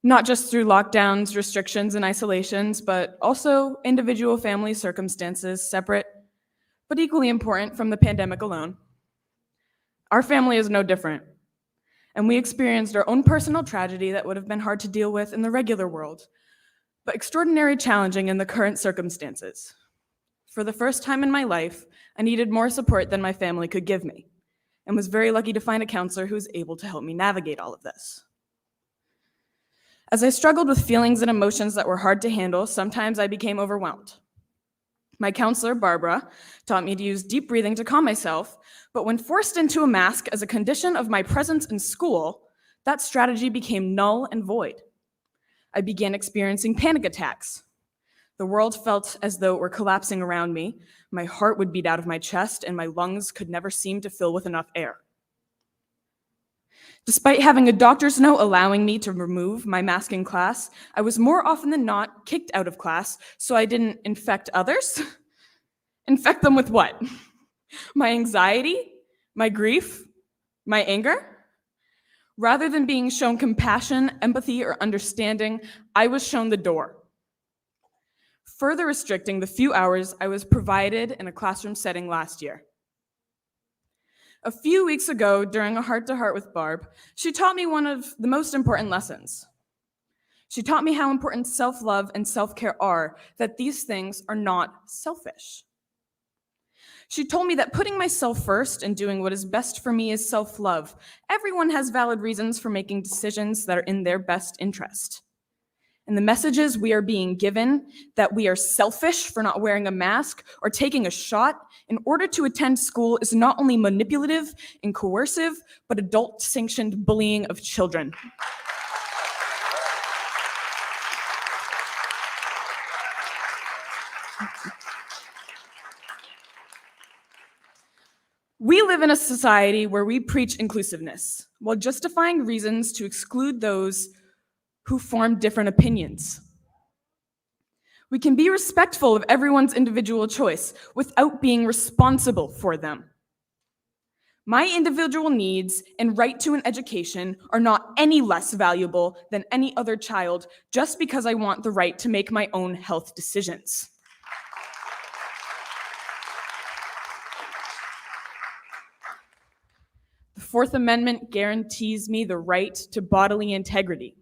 not just through lockdowns, restrictions, and isolations, but also individual family circumstances, separate but equally important from the pandemic alone. Our family is no different, and we experienced our own personal tragedy that would have been hard to deal with in the regular world, but extraordinarily challenging in the current circumstances. For the first time in my life, I needed more support than my family could give me, and was very lucky to find a counselor who was able to help me navigate all of this. As I struggled with feelings and emotions that were hard to handle, sometimes I became overwhelmed. My counselor, Barbara, taught me to use deep breathing to calm myself, but when forced into a mask as a condition of my presence in school, that strategy became null and void. I began experiencing panic attacks. The world felt as though it were collapsing around me. My heart would beat out of my chest, and my lungs could never seem to fill with enough air. Despite having a doctor's note allowing me to remove my mask in class, I was more often than not kicked out of class so I didn't infect others. Infect them with what? My anxiety, my grief, my anger? Rather than being shown compassion, empathy, or understanding, I was shown the door, further restricting the few hours I was provided in a classroom setting last year. A few weeks ago, during a heart-to-heart with Barb, she taught me one of the most important lessons. She taught me how important self-love and self-care are, that these things are not selfish. She told me that putting myself first and doing what is best for me is self-love. Everyone has valid reasons for making decisions that are in their best interest. And the messages we are being given that we are selfish for not wearing a mask or taking a shot in order to attend school is not only manipulative and coercive, but adult-sanctioned bullying of children. We live in a society where we preach inclusiveness while justifying reasons to exclude those who form different opinions. We can be respectful of everyone's individual choice without being responsible for them. My individual needs and right to an education are not any less valuable than any other child just because I want the right to make my own health decisions. The Fourth Amendment guarantees me the right to bodily integrity.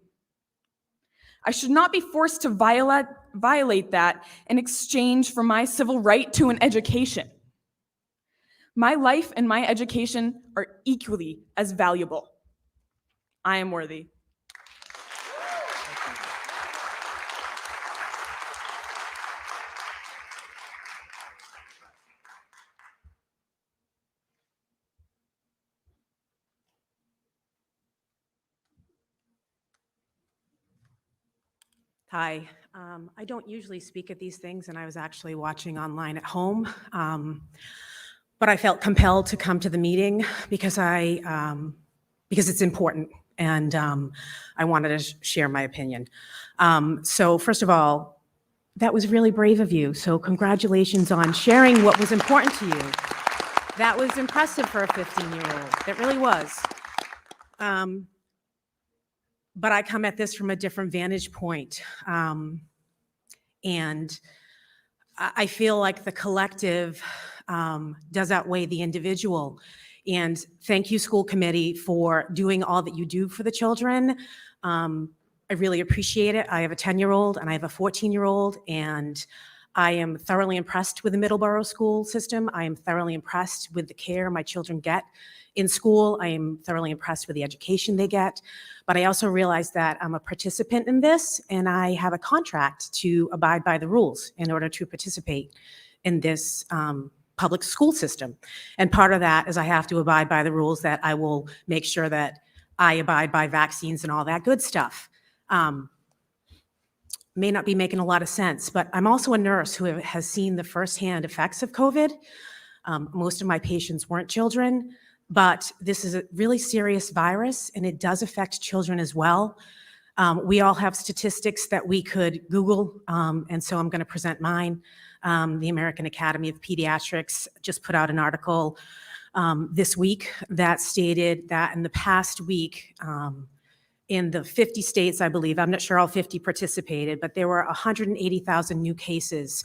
I should not be forced to violate that in exchange for my civil right to an education. My life and my education are equally as valuable. I am worthy. Hi. I don't usually speak at these things, and I was actually watching online at home. But I felt compelled to come to the meeting because it's important, and I wanted to share my opinion. So first of all, that was really brave of you. So congratulations on sharing what was important to you. That was impressive for a 15-year-old. It really was. But I come at this from a different vantage point. And I feel like the collective does outweigh the individual. And thank you, school committee, for doing all that you do for the children. I really appreciate it. I have a 10-year-old and I have a 14-year-old, and I am thoroughly impressed with the Middleborough school system. I am thoroughly impressed with the care my children get in school. I am thoroughly impressed with the education they get. But I also realize that I'm a participant in this, and I have a contract to abide by the rules in order to participate in this public school system. And part of that is I have to abide by the rules, that I will make sure that I abide by vaccines and all that good stuff. May not be making a lot of sense, but I'm also a nurse who has seen the firsthand effects of COVID. Most of my patients weren't children, but this is a really serious virus, and it does affect children as well. We all have statistics that we could Google, and so I'm going to present mine. The American Academy of Pediatrics just put out an article this week that stated that in the past week, in the 50 states, I believe, I'm not sure all 50 participated, but there were 180,000 new cases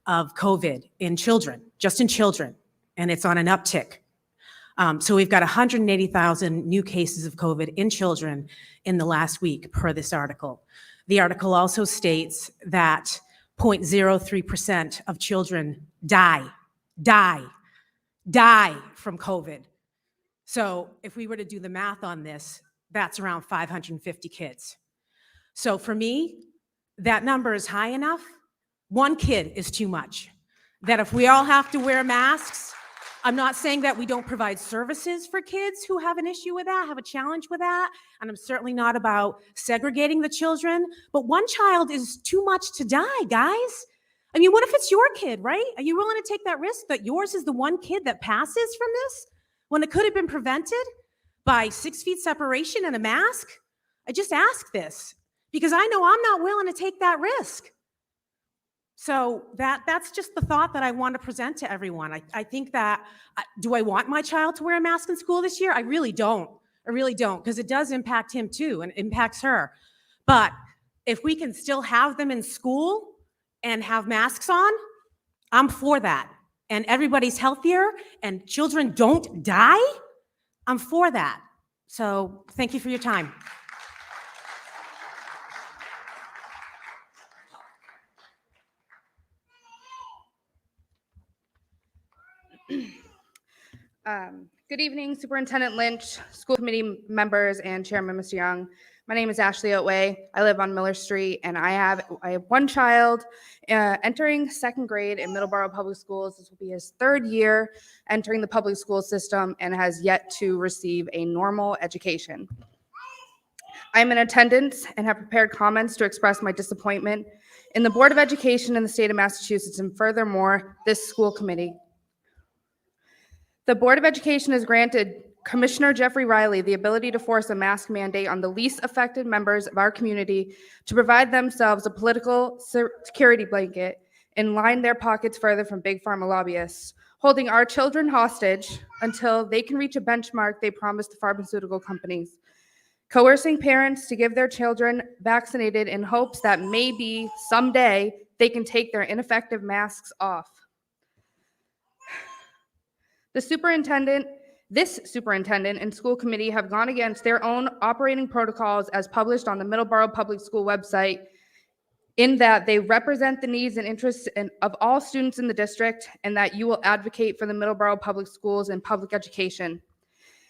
of COVID in children, just in children, and it's on an uptick. So we've got 180,000 new cases of COVID in children in the last week per this article. The article also states that 0.03% of children die from COVID. So if we were to do the math on this, that's around 550 kids. So for me, that number is high enough. One kid is too much. That if we all have to wear masks, I'm not saying that we don't provide services for kids who have an issue with that, have a challenge with that, and I'm certainly not about segregating the children, but one child is too much to die, guys. I mean, what if it's your kid, right? Are you willing to take that risk that yours is the one kid that passes from this when it could have been prevented by 6 feet separation and a mask? I just ask this because I know I'm not willing to take that risk. So that's just the thought that I want to present to everyone. I think that, do I want my child to wear a mask in school this year? I really don't. I really don't, because it does impact him too, and it impacts her. But if we can still have them in school and have masks on, I'm for that. And everybody's healthier and children don't die, I'm for that. So thank you for your time. Good evening, Superintendent Lynch, school committee members, and Chairman Mr. Young. My name is Ashley Otway. I live on Miller Street, and I have one child entering second grade in Middleborough Public Schools. This will be his third year entering the public school system and has yet to receive a normal education. I'm in attendance and have prepared comments to express my disappointment in the Board of Education in the state of Massachusetts, and furthermore, this school committee. The Board of Education has granted Commissioner Jeffrey Riley the ability to force a mask mandate on the least affected members of our community to provide themselves a political security blanket and line their pockets further from big pharma lobbyists, holding our children hostage until they can reach a benchmark they promised the pharmaceutical companies, coercing parents to give their children vaccinated in hopes that maybe someday they can take their ineffective masks off. This superintendent and school committee have gone against their own operating protocols as published on the Middleborough Public School website, in that they represent the needs and interests of all students in the district, and that you will advocate for the Middleborough Public Schools and public education.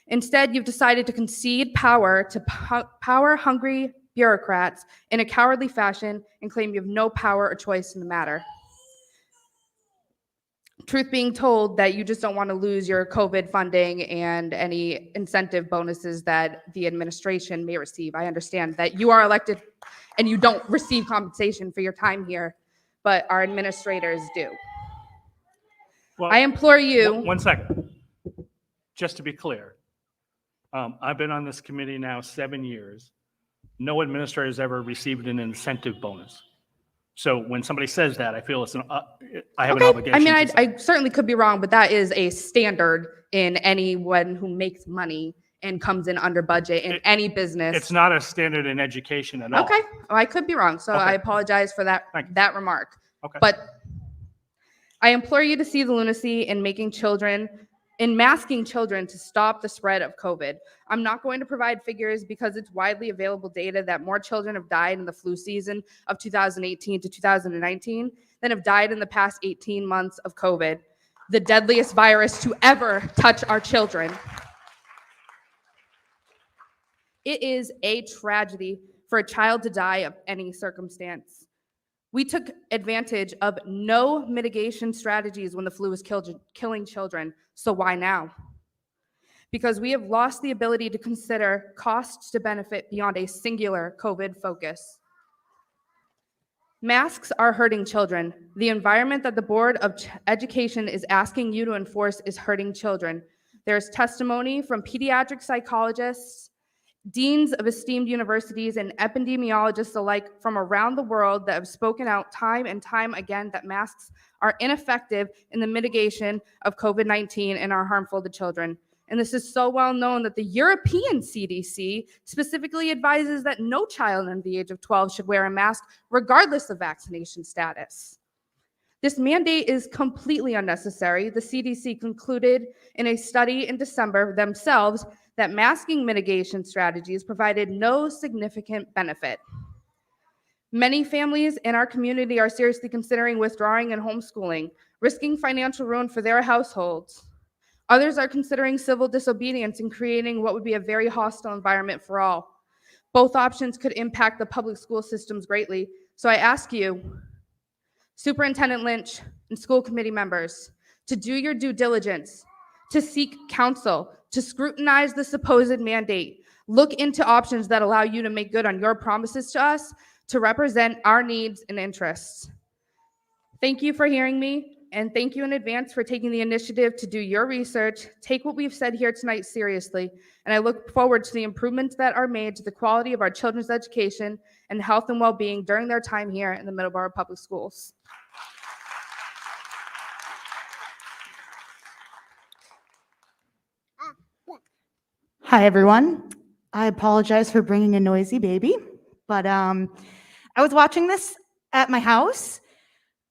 Instead, you've decided to concede power to power-hungry bureaucrats in a cowardly fashion and claim you have no power or choice in the matter. Truth being told, that you just don't want to lose your COVID funding and any incentive bonuses that the administration may receive. I understand that you are elected and you don't receive compensation for your time here, but our administrators do. Well, I implore you. One second. Just to be clear, I've been on this committee now 7 years. No administrator has ever received an incentive bonus. So when somebody says that, I feel it's I have an obligation. I mean, to say. I certainly could be wrong, but that is a standard in anyone who makes money and comes in under budget in any business. It's not a standard in education at all. Okay, well, I could be wrong, so Okay. I apologize for that remark. Okay. But I implore you to see the lunacy in masking children to stop the spread of COVID. I'm not going to provide figures because it's widely available data that more children have died in the flu season of 2018 to 2019 than have died in the past 18 months of COVID, the deadliest virus to ever touch our children. It is a tragedy for a child to die of any circumstance. We took advantage of no mitigation strategies when the flu was killing children, so why now? Because we have lost the ability to consider cost to benefit beyond a singular COVID focus. Masks are hurting children. The environment that the Board of Education is asking you to enforce is hurting children. There's testimony from pediatric psychologists, deans of esteemed universities, and epidemiologists alike from around the world that have spoken out time and time again that masks are ineffective in the mitigation of COVID-19 and are harmful to children. And this is so well known that the European CDC specifically advises that no child under the age of 12 should wear a mask regardless of vaccination status. This mandate is completely unnecessary. The CDC concluded in a study in December themselves that masking mitigation strategies provided no significant benefit. Many families in our community are seriously considering withdrawing and homeschooling, risking financial ruin for their households. Others are considering civil disobedience and creating what would be a very hostile environment for all. Both options could impact the public school systems greatly. So I ask you, Superintendent Lynch and school committee members, to do your due diligence, to seek counsel, to scrutinize the supposed mandate, look into options that allow you to make good on your promises to us, to represent our needs and interests. Thank you for hearing me, and thank you in advance for taking the initiative to do your research, take what we've said here tonight seriously, and I look forward to the improvements that are made to the quality of our children's education and health and well-being during their time here in the Middleborough Public Schools. Hi, everyone. I apologize for bringing a noisy baby, but I was watching this at my house.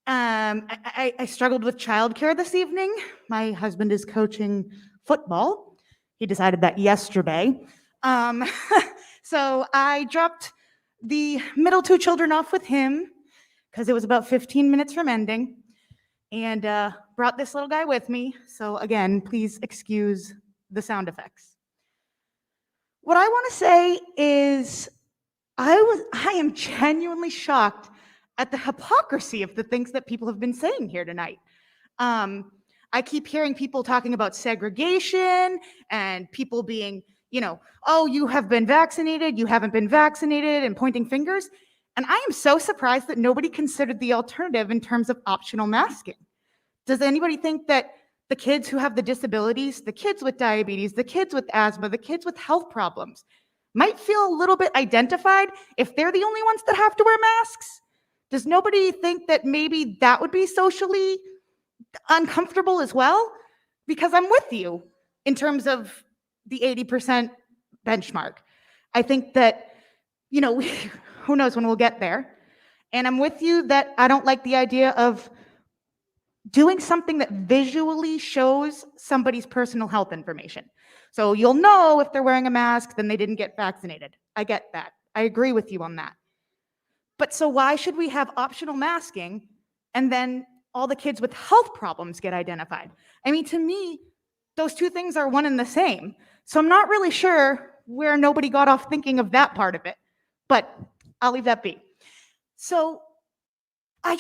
I struggled with childcare this evening. My husband is coaching football. He decided that yesterday. So I dropped the middle two children off with him because it was about 15 minutes from ending, and brought this little guy with me. So again, please excuse the sound effects. What I want to say is I am genuinely shocked at the hypocrisy of the things that people have been saying here tonight. I keep hearing people talking about segregation and people being, oh, you have been vaccinated, you haven't been vaccinated, and pointing fingers. And I am so surprised that nobody considered the alternative in terms of optional masking. Does anybody think that the kids who have the disabilities, the kids with diabetes, the kids with asthma, the kids with health problems might feel a little bit identified if they're the only ones that have to wear masks? Does nobody think that maybe that would be socially uncomfortable as well? Because I'm with you in terms of the 80% benchmark. I think that, who knows when we'll get there. And I'm with you that I don't like the idea of doing something that visually shows somebody's personal health information. So you'll know if they're wearing a mask, then they didn't get vaccinated. I get that. I agree with you on that. But so why should we have optional masking and then all the kids with health problems get identified? I mean, to me, those two things are one and the same. So I'm not really sure where nobody got off thinking of that part of it, but I'll leave that be. So I'm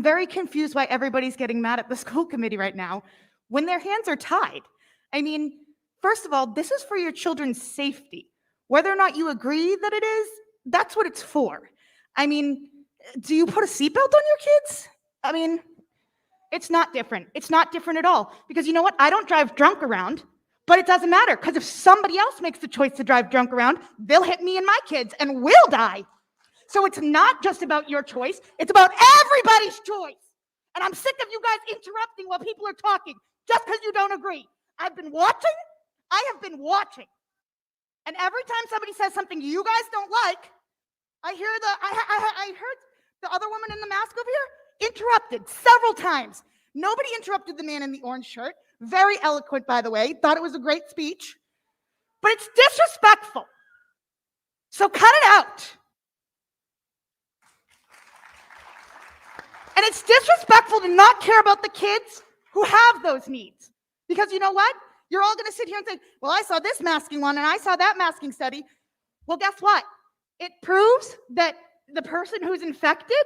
very confused why everybody's getting mad at the school committee right now when their hands are tied. I mean, first of all, this is for your children's safety. Whether or not you agree that it is, that's what it's for. I mean, do you put a seatbelt on your kids? I mean, it's not different. It's not different at all. Because you know what? I don't drive drunk around, but it doesn't matter. Because if somebody else makes the choice to drive drunk around, they'll hit me and my kids and we'll die. So it's not just about your choice. It's about everybody's choice. And I'm sick of you guys interrupting while people are talking just because you don't agree. I've been watching. I have been watching. And every time somebody says something you guys don't like, I heard the other woman in the mask over here interrupted several times. Nobody interrupted the man in the orange shirt. Very eloquent, by the way. Thought it was a great speech. But it's disrespectful. So cut it out. And it's disrespectful to not care about the kids who have those needs. Because you know what? You're all going to sit here and say, well, I saw this masking one and I saw that masking study. Well, guess what? It proves that the person who's infected,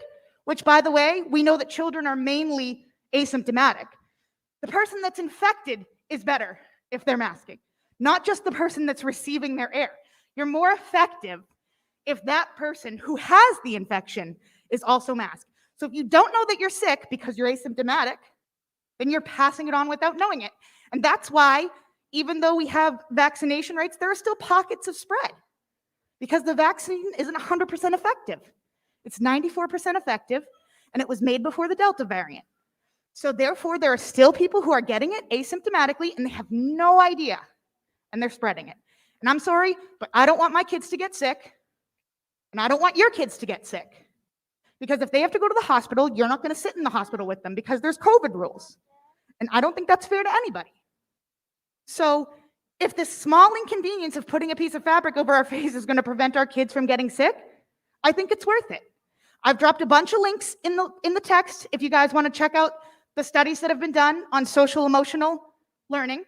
which by the way, we know that children are mainly asymptomatic. The person that's infected is better if they're masking, not just the person that's receiving their air. You're more effective if that person who has the infection is also masked. So if you don't know that you're sick because you're asymptomatic, then you're passing it on without knowing it. And that's why, even though we have vaccination rates, there are still pockets of spread because the vaccine isn't 100% effective. It's 94% effective, and it was made before the Delta variant. So therefore, there are still people who are getting it asymptomatically, and they have no idea, and they're spreading it. And I'm sorry, but I don't want my kids to get sick, and I don't want your kids to get sick. Because if they have to go to the hospital, you're not going to sit in the hospital with them because there's COVID rules. And I don't think that's fair to anybody. So if this small inconvenience of putting a piece of fabric over our face is going to prevent our kids from getting sick, I think it's worth it. I've dropped a bunch of links in the text if you guys want to check out the studies that have been done on social emotional learning.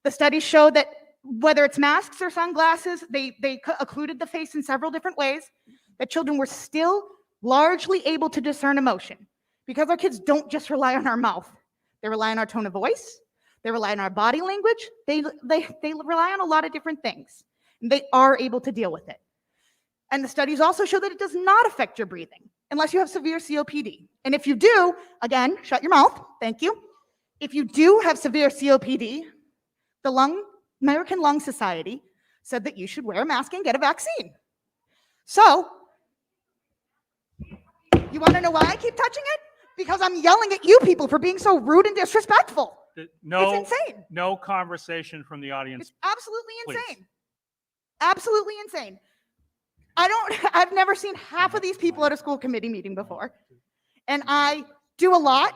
The studies show that whether it's masks or sunglasses, they occluded the face in several different ways, that children were still largely able to discern emotion because our kids don't just rely on our mouth. They rely on our tone of voice. They rely on our body language. They rely on a lot of different things. And they are able to deal with it. And the studies also show that it does not affect your breathing unless you have severe COPD. And if you do, again, shut your mouth. Thank you. If you do have severe COPD, the American Lung Society said that you should wear a mask and get a vaccine. So, you want to know why I keep touching it? Because I'm yelling at you people for being so rude and disrespectful. No, It's insane. no conversation from the audience. It's absolutely Please. insane. Absolutely insane. I've never seen half of these people at a school committee meeting before. And I do a lot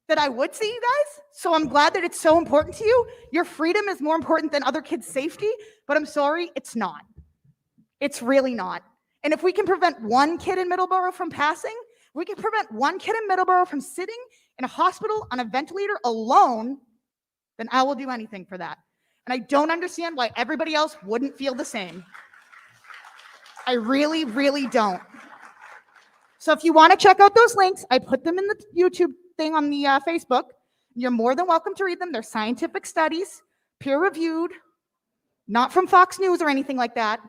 that I would see you guys. So I'm glad that it's so important to you. Your freedom is more important than other kids' safety, but I'm sorry, it's not. It's really not. And if we can prevent one kid in Middleborough from passing, we can prevent one kid in Middleborough from sitting in a hospital on a ventilator alone, then I will do anything for that. And I don't understand why everybody else wouldn't feel the same. I really, really don't. So if you want to check out those links, I put them in the YouTube thing on the Facebook. You're more than welcome to read them. They're scientific studies, peer-reviewed, not from Fox News or anything like that.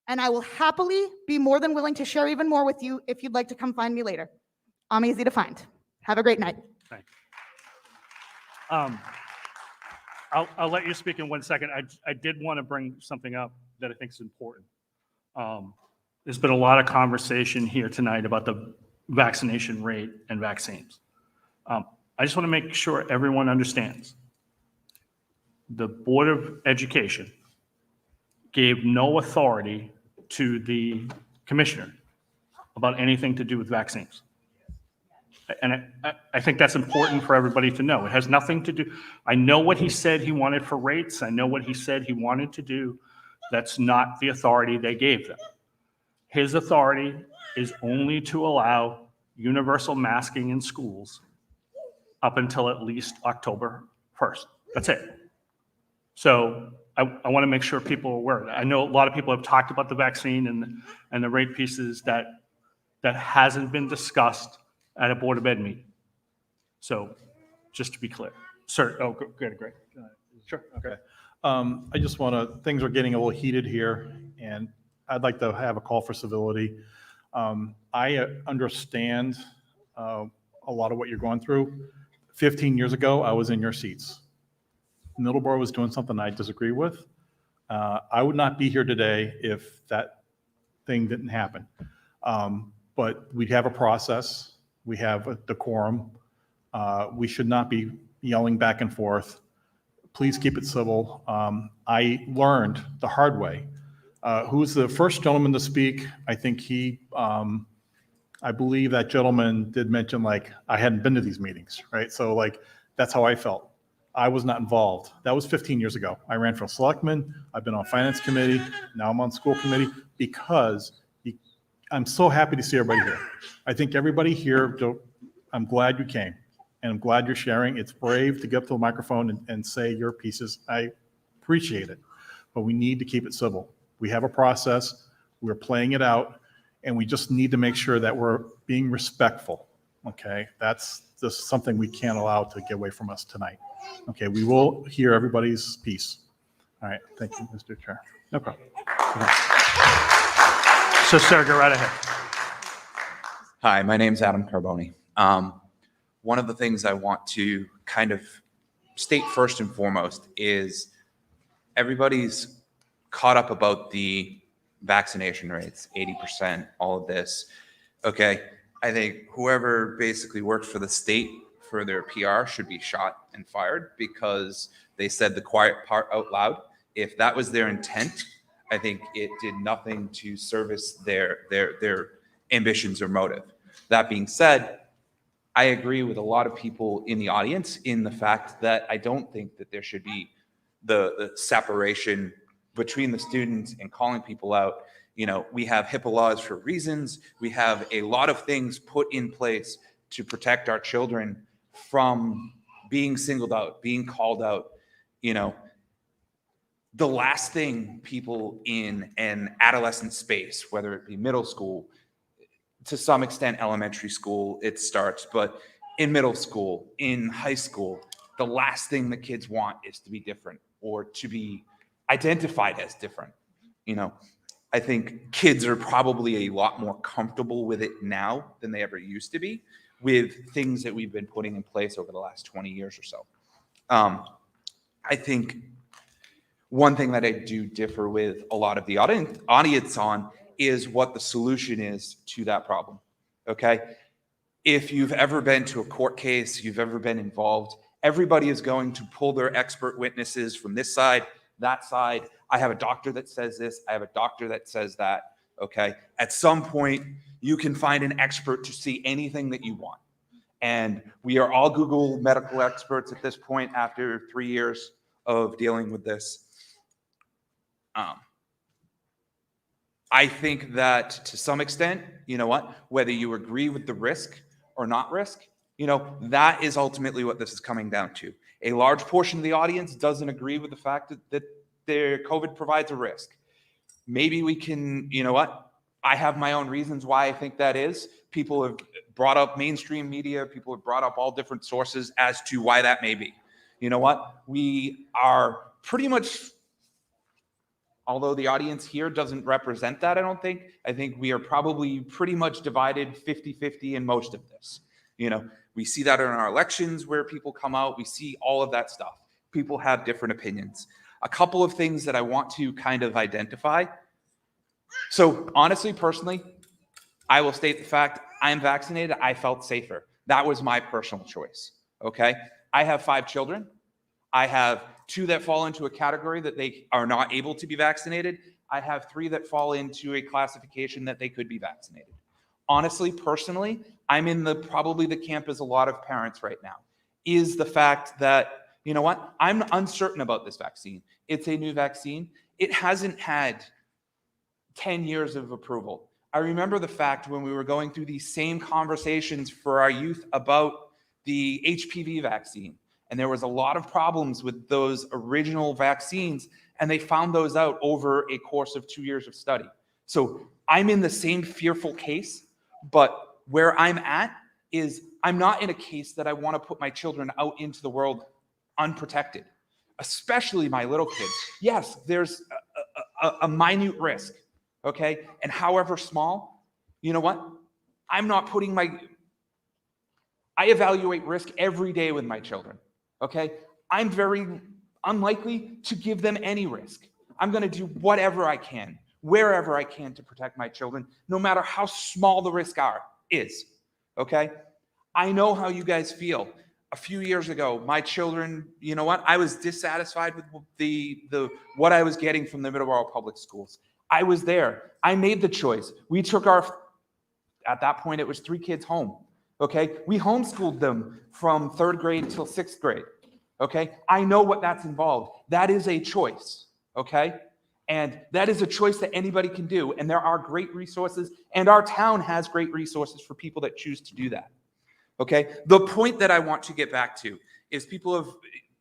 And I will happily be more than willing to share even more with you if you'd like to come find me later. I'm easy to find. Have a great night. Thanks. I'll let you speak in 1 second. I did want to bring something up that I think is important. There's been a lot of conversation here tonight about the vaccination rate and vaccines. I just want to make sure everyone understands. The Board of Education gave no authority to the commissioner about anything to do with vaccines. And I think that's important for everybody to know. It has nothing to do, I know what he said he wanted for rates. I know what he said he wanted to do. That's not the authority they gave them. His authority is only to allow universal masking in schools up until at least October 1st. That's it. So I want to make sure people are aware of that. I know a lot of people have talked about the vaccine and the rate pieces that hasn't been discussed at a Board of Ed meeting. So just to be clear. Sir, oh, good, great. Sure, okay. I just want to, things are getting a little heated here, and I'd like to have a call for civility. I understand a lot of what you're going through. 15 years ago, I was in your seats. Middleborough was doing something I disagree with. I would not be here today if that thing didn't happen. But we have a process. We have a decorum. We should not be yelling back and forth. Please keep it civil. I learned the hard way. Who's the first gentleman to speak? I think I believe that gentleman did mention, like, I hadn't been to these meetings, right? So, like, that's how I felt. I was not involved. That was 15 years ago. I ran for selectman. I've been on finance committee. Now I'm on school committee because I'm so happy to see everybody here. I think everybody here, I'm glad you came, and I'm glad you're sharing. It's brave to get up to the microphone and say your pieces. I appreciate it, but we need to keep it civil. We have a process. We're playing it out, and we just need to make sure that we're being respectful, okay? That's just something we can't allow to get away from us tonight. Okay, we will hear everybody's piece. All right, thank you, Mr. Chair. No problem. So, sir, go right ahead. Hi, my name's Adam Carboni. One of the things I want to kind of state first and foremost is everybody's caught up about the vaccination rates, 80%, all of this. Okay, I think whoever basically worked for the state for their PR should be shot and fired because they said the quiet part out loud. If that was their intent, I think it did nothing to service their ambitions or motive. That being said, I agree with a lot of people in the audience in the fact that I don't think that there should be the separation between the students and calling people out. We have HIPAA laws for reasons. We have a lot of things put in place to protect our children from being singled out, being called out. The last thing people in an adolescent space, whether it be middle school, to some extent elementary school, it starts, but in middle school, in high school, the last thing the kids want is to be different or to be identified as different. I think kids are probably a lot more comfortable with it now than they ever used to be, with things that we've been putting in place over the last 20 years or so. I think one thing that I do differ with a lot of the audience on is what the solution is to that problem, okay? If you've ever been to a court case, you've ever been involved, everybody is going to pull their expert witnesses from this side, that side. I have a doctor that says this, I have a doctor that says that, okay? At some point, you can find an expert to see anything that you want. And we are all Google medical experts at this point after 3 years of dealing with this. I think that to some extent, whether you agree with the risk or not risk, that is ultimately what this is coming down to. A large portion of the audience doesn't agree with the fact that their COVID provides a risk. Maybe we can, I have my own reasons why I think that is. People have brought up mainstream media, people have brought up all different sources as to why that may be. We are pretty much, although the audience here doesn't represent that, I think we are probably pretty much divided 50-50 in most of this. We see that in our elections where people come out, we see all of that stuff. People have different opinions. A couple of things that I want to kind of identify. So honestly, personally, I will state the fact I'm vaccinated. I felt safer. That was my personal choice, okay? I have 5 children. I have 2 that fall into a category that they are not able to be vaccinated. I have 3 that fall into a classification that they could be vaccinated. Honestly, personally, I'm in probably the camp as a lot of parents right now, is the fact that, I'm uncertain about this vaccine. It's a new vaccine. It hasn't had 10 years of approval. I remember the fact when we were going through these same conversations for our youth about the HPV vaccine, and there was a lot of problems with those original vaccines, and they found those out over a course of 2 years of study. So I'm in the same fearful case, but where I'm at is I'm not in a case that I want to put my children out into the world unprotected, especially my little kids. Yes, there's a minute risk, okay? And however small, I'm not putting I evaluate risk every day with my children, okay? I'm very unlikely to give them any risk. I'm going to do whatever I can, wherever I can to protect my children, no matter how small the risk is, okay? I know how you guys feel. A few years ago, my children, I was dissatisfied with what I was getting from the Middleborough Public Schools. I was there. I made the choice. We took at that point, it was 3 kids home, okay? We homeschooled them from 3rd grade till 6th grade, okay? I know what that's involved. That is a choice, okay? And that is a choice that anybody can do. And there are great resources, and our town has great resources for people that choose to do that. Okay. The point that I want to get back to is people have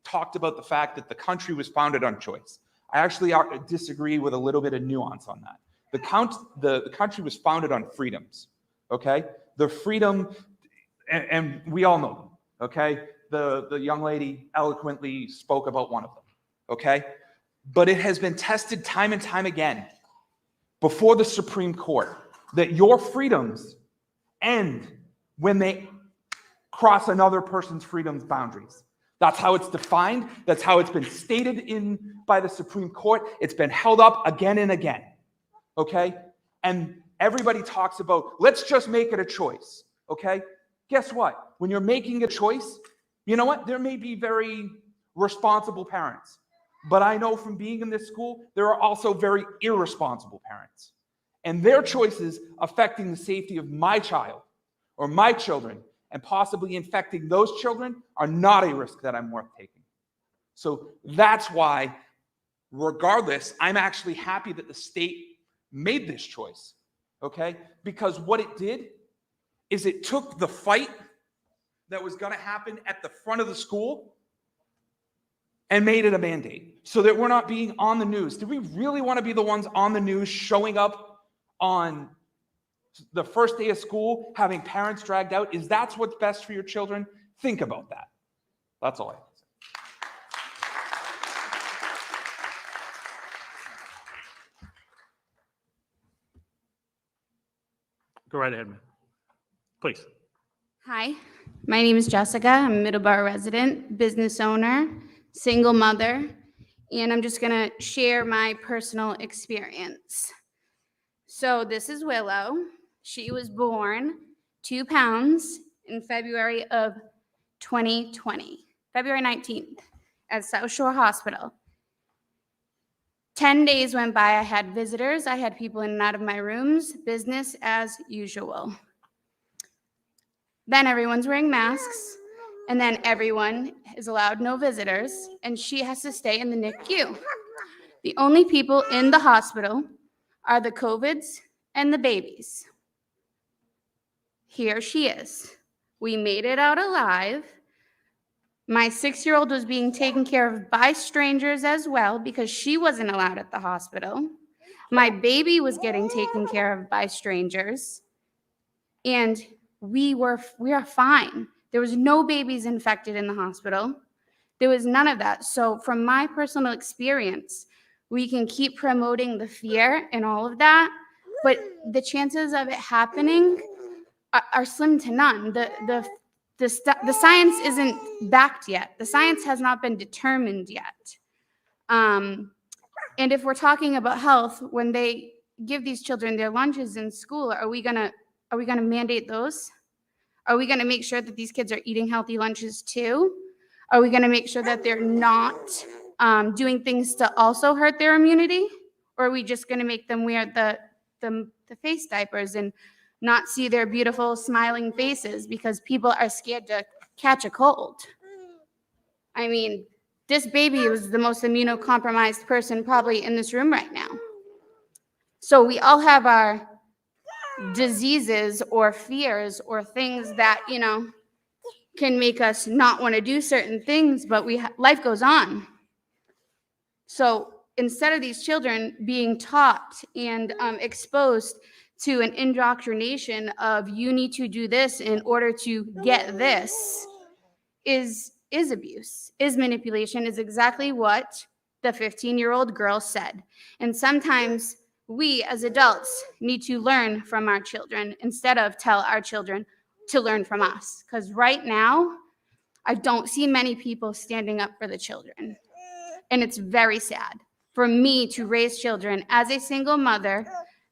talked about the fact that the country was founded on choice. I actually disagree with a little bit of nuance on that. The country was founded on freedoms. Okay. The freedom, and we all know them. Okay. The young lady eloquently spoke about one of them. Okay. But it has been tested time and time again before the Supreme Court that your freedoms end when they cross another person's freedom's boundaries. That's how it's defined. That's how it's been stated by the Supreme Court. It's been held up again and again. Okay? And everybody talks about, let's just make it a choice. Okay? Guess what? When you're making a choice, there may be very responsible parents. But I know from being in this school, there are also very irresponsible parents. and their choices affecting the safety of my child or my children and possibly infecting those children are not a risk that I'm worth taking. So that's why, regardless, I'm actually happy that the state made this choice, okay? Because what it did is it took the fight that was going to happen at the front of the school and made it a mandate so that we're not being on the news. Do we really want to be the ones on the news showing up on the first day of school, having parents dragged out? Is that what's best for your children? Think about that. That's all I have to say. Go right ahead, man. Please. Hi, my name is Jessica. I'm a Middleborough resident, business owner, single mother, and I'm just gonna share my personal experience. So this is Willow. She was born 2 pounds in February of 2020, February 19th at South Shore Hospital. 10 days went by, I had visitors, I had people in and out of my rooms, business as usual. Then everyone's wearing masks, and then everyone is allowed no visitors, and she has to stay in the NICU. The only people in the hospital are the COVIDs and the babies. Here she is. We made it out alive. My 6-year-old was being taken care of by strangers as well because she wasn't allowed at the hospital. My baby was getting taken care of by strangers. And we are fine. There was no babies infected in the hospital. There was none of that. So from my personal experience, we can keep promoting the fear and all of that, but the chances of it happening are slim to none. The science isn't backed yet. The science has not been determined yet. And if we're talking about health, when they give these children their lunches in school, are we gonna mandate those? Are we gonna make sure that these kids are eating healthy lunches too? Are we gonna make sure that they're not doing things to also hurt their immunity? Or are we just gonna make them wear the face diapers and not see their beautiful smiling faces because people are scared to catch a cold? I mean, this baby was the most immunocompromised person probably in this room right now. So we all have our diseases or fears or things that, can make us not want to do certain things, but life goes on. So instead of these children being taught and exposed to an indoctrination of you need to do this in order to get this is abuse, is manipulation, is exactly what the 15-year-old girl said. And sometimes we as adults need to learn from our children instead of tell our children to learn from us. Because right now, I don't see many people standing up for the children. And it's very sad for me to raise children as a single mother,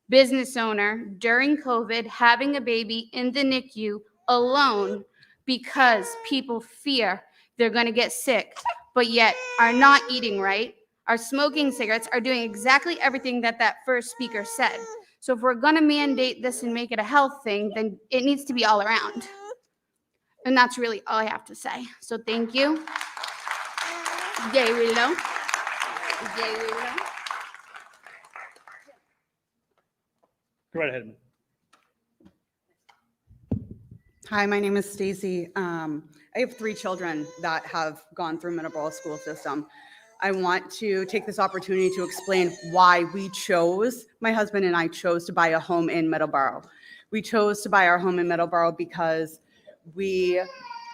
business owner, during COVID, having a baby in the NICU alone because people fear they're going to get sick, but yet are not eating right, are smoking cigarettes, are doing exactly everything that first speaker said. So if we're going to mandate this and make it a health thing, then it needs to be all around. And that's really all I have to say. So thank you. Yay, Willow. Yay, Willow. Go right ahead. Hi, my name is Stacy. I have 3 children that have gone through Middleborough school system. I want to take this opportunity to explain why my husband and I chose to buy a home in Middleborough. We chose to buy our home in Middleborough because we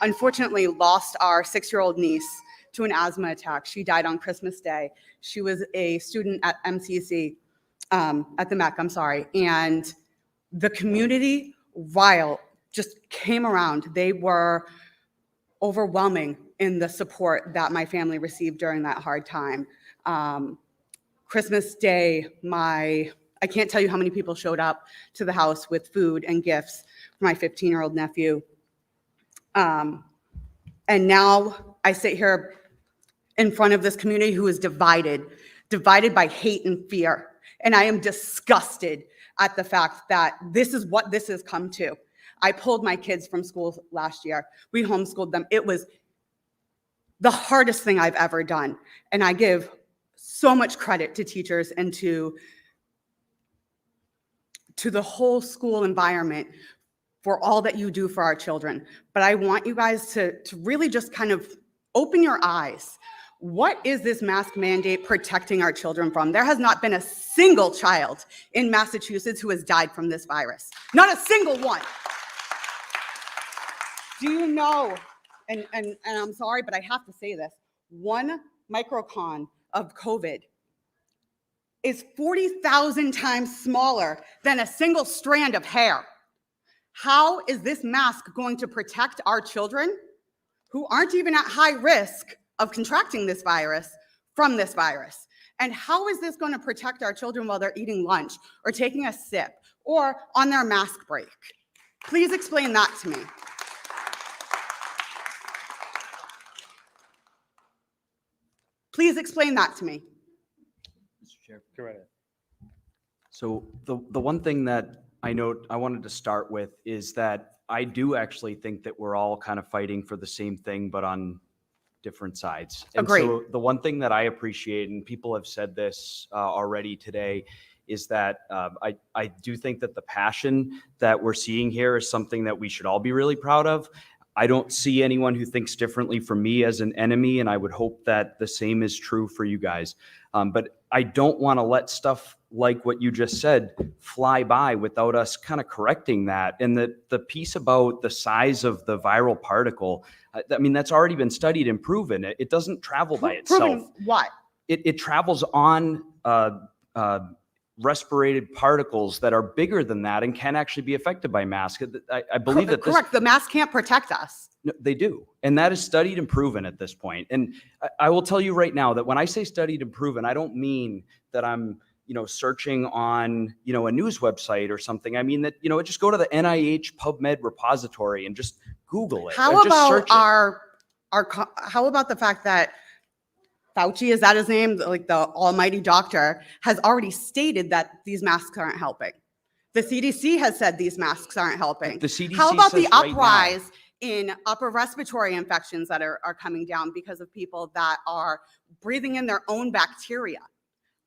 unfortunately lost our 6-year-old niece to an asthma attack. She died on Christmas Day. She was a student at MCC, at the MEC, I'm sorry. And the community, while just came around, they were overwhelming in the support that my family received during that hard time. Christmas Day, I can't tell you how many people showed up to the house with food and gifts for my 15-year-old nephew. And now I sit here in front of this community who is divided by hate and fear. And I am disgusted at the fact that this is what this has come to. I pulled my kids from school last year. We homeschooled them. It was the hardest thing I've ever done. And I give so much credit to teachers and to the whole school environment for all that you do for our children. But I want you guys to really just kind of open your eyes. What is this mask mandate protecting our children from? There has not been a single child in Massachusetts who has died from this virus. Not a single one. Do you know, and I'm sorry, but I have to say this, 1 micron of COVID is 40,000 times smaller than a single strand of hair. How is this mask going to protect our children who aren't even at high risk of contracting this virus from this virus? And how is this going to protect our children while they're eating lunch or taking a sip or on their mask break? Please explain that to me. Please explain that to me. Mr. Chair. So the one thing that I wanted to start with is that I do actually think that we're all kind of fighting for the same thing, but on different sides. And Agreed. so the one thing that I appreciate, and people have said this already today, is that I do think that the passion that we're seeing here is something that we should all be really proud of. I don't see anyone who thinks differently from me as an enemy, and I would hope that the same is true for you guys. But I don't want to let stuff like what you just said fly by without us kind of correcting that. And the piece about the size of the viral particle, I mean, that's already been studied and proven. It doesn't travel by itself. Proven what? It travels on respirated particles that are bigger than that and can actually be affected by masks. I believe that this, correct. The mask can't protect us. no, they do. And that is studied and proven at this point. And I will tell you right now that when I say studied and proven, I don't mean that I'm, searching on, a news website or something. I mean that, just go to the NIH PubMed repository and just Google it. How and just about search it. how about the fact that Fauci, is that his name? Like the almighty doctor has already stated that these masks aren't helping. The CDC has said these masks aren't helping. The CDC How about the says right now- uprise in upper respiratory infections that are coming down because of people that are breathing in their own bacteria?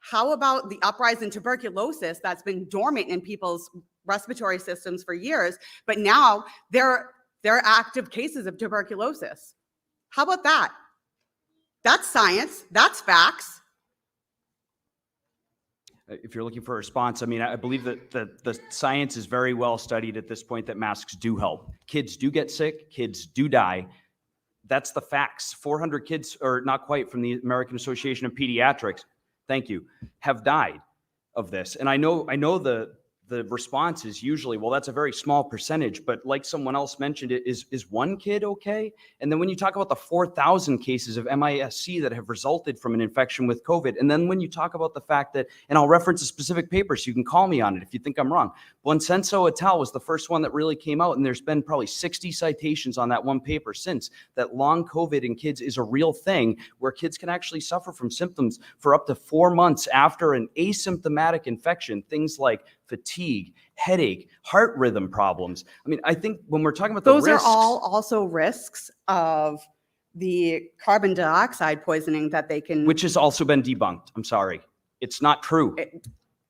How about the uprise in tuberculosis that's been dormant in people's respiratory systems for years, but now they're active cases of tuberculosis? How about that? That's science. That's facts. If you're looking for a response, I mean, I believe that the science is very well studied at this point that masks do help. Kids do get sick. Kids do die. That's the facts. 400 kids, or not quite, from the American Association of Pediatrics, thank you, have died of this. And I know the response is usually, well, that's a very small percentage, but like someone else mentioned, is one kid okay? And then when you talk about the 4,000 cases of MIS-C that have resulted from an infection with COVID, and then when you talk about the fact that, and I'll reference a specific paper so you can call me on it if you think I'm wrong, Bonsenso et al. Was the first one that really came out, and there's been probably 60 citations on that one paper since, that long COVID in kids is a real thing where kids can actually suffer from symptoms for up to 4 months after an asymptomatic infection, things like fatigue, headache, heart rhythm problems. I mean, I think when we're talking about Those the risks, are all also risks of the carbon dioxide poisoning that they can. which has also been debunked. I'm sorry. It's not true.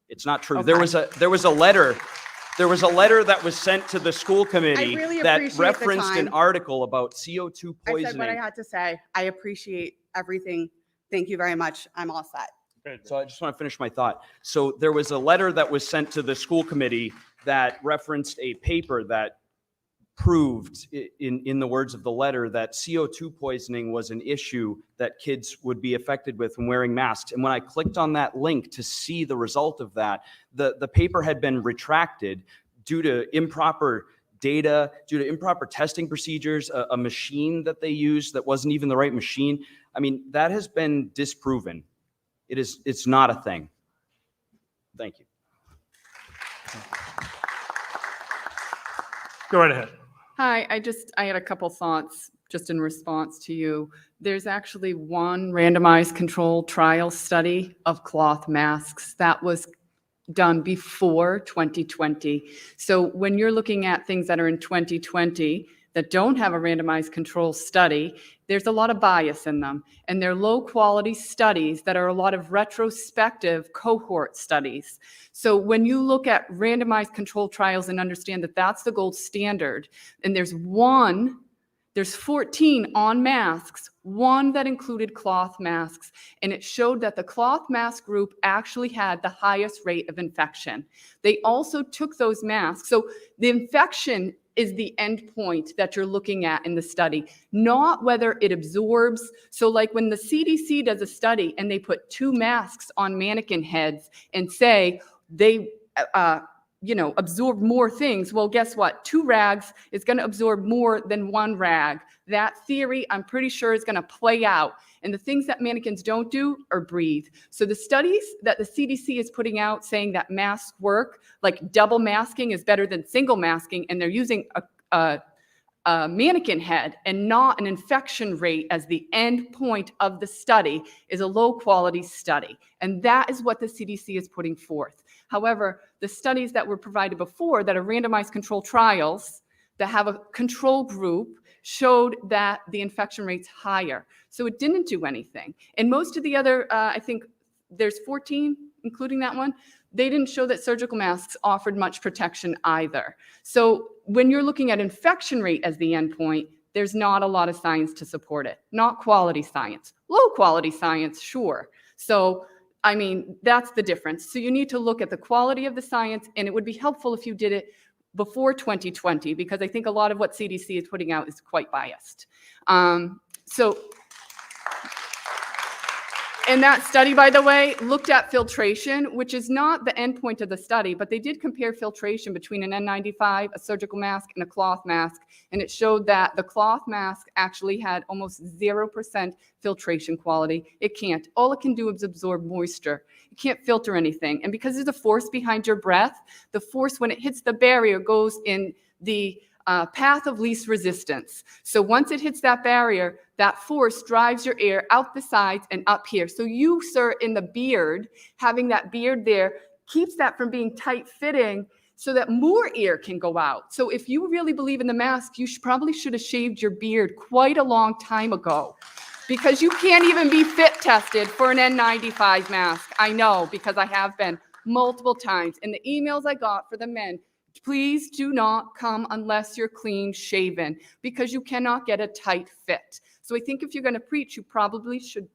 It's not true. Okay. There was a letter that was sent to the school committee really that appreciate the referenced an time. article about CO2 I poisoning. said what I had to say. I appreciate everything. Thank you very much. I'm all set. So I just want to finish my thought. So there was a letter that was sent to the school committee that referenced a paper that proved, in the words of the letter, that CO2 poisoning was an issue that kids would be affected with when wearing masks. And when I clicked on that link to see the result of that, the paper had been retracted due to improper data, due to improper testing procedures, a machine that they used that wasn't even the right machine. I mean, that has been disproven. It's not a thing. Thank you. Go right ahead. Hi, I had a couple thoughts just in response to you. There's actually one randomized controlled trial study of cloth masks that was done before 2020. So when you're looking at things that are in 2020 that don't have a randomized control study, there's a lot of bias in them. And they're low quality studies that are a lot of retrospective cohort studies. So when you look at randomized control trials and understand that that's the gold standard, and there's 14 on masks, one that included cloth masks, and it showed that the cloth mask group actually had the highest rate of infection. They also took those masks. So the infection is the end point that you're looking at in the study, not whether it absorbs. So like when the CDC does a study and they put 2 masks on mannequin heads and say they absorb more things. Well, guess what? 2 rags is going to absorb more than 1 rag. That theory, I'm pretty sure, is going to play out. And the things that mannequins don't do are breathe. So the studies that the CDC is putting out saying that masks work, like double masking is better than single masking, and they're using a mannequin head and not an infection rate as the end point of the study, is a low quality study. And that is what the CDC is putting forth. However, the studies that were provided before that are randomized control trials that have a control group showed that the infection rate's higher. So it didn't do anything. And most of the other, I think there's 14, including that one, they didn't show that surgical masks offered much protection either. So when you're looking at infection rate as the endpoint, there's not a lot of science to support it. Not quality science. Low quality science, sure. So, I mean, that's the difference. So you need to look at the quality of the science, and it would be helpful if you did it before 2020, because I think a lot of what CDC is putting out is quite biased. And that study, by the way, looked at filtration, which is not the endpoint of the study, but they did compare filtration between an N95, a surgical mask, and a cloth mask. And it showed that the cloth mask actually had almost 0% filtration quality. It can't. All it can do is absorb moisture. It can't filter anything. And because there's a force behind your breath, the force, when it hits the barrier, goes in the path of least resistance. So once it hits that barrier, that force drives your air out the sides and up here. So you, sir, in the beard, having that beard there, keeps that from being tight-fitting so that more air can go out. So if you really believe in the mask, you probably should have shaved your beard quite a long time ago, because you can't even be fit tested for an N95 mask. I know, because I have been multiple times. And the emails I got for the men, please do not come unless you're clean shaven, because you cannot get a tight fit. So I think if you're going to preach, you probably should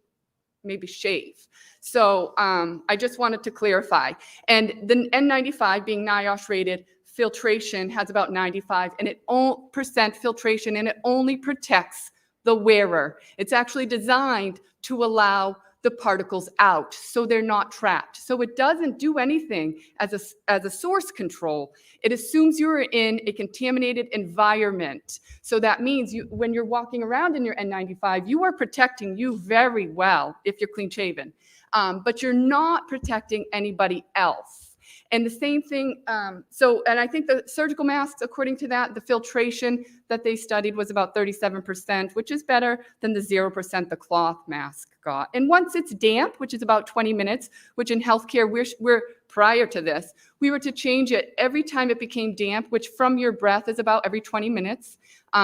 maybe shave. So I just wanted to clarify. And the N95 being NIOSH rated, filtration has about 95% filtration, and it only protects the wearer. It's actually designed to allow the particles out so they're not trapped. So it doesn't do anything as a source control. It assumes you're in a contaminated environment. So that means when you're walking around in your N95, you are protecting you very well if you're clean shaven, but you're not protecting anybody else. And the same thing, and I think the surgical masks, according to that, the filtration that they studied was about 37%, which is better than the 0% the cloth mask got. And once it's damp, which is about 20 minutes, which in healthcare, we're prior to this, we were to change it every time it became damp, which from your breath is about every 20 minutes,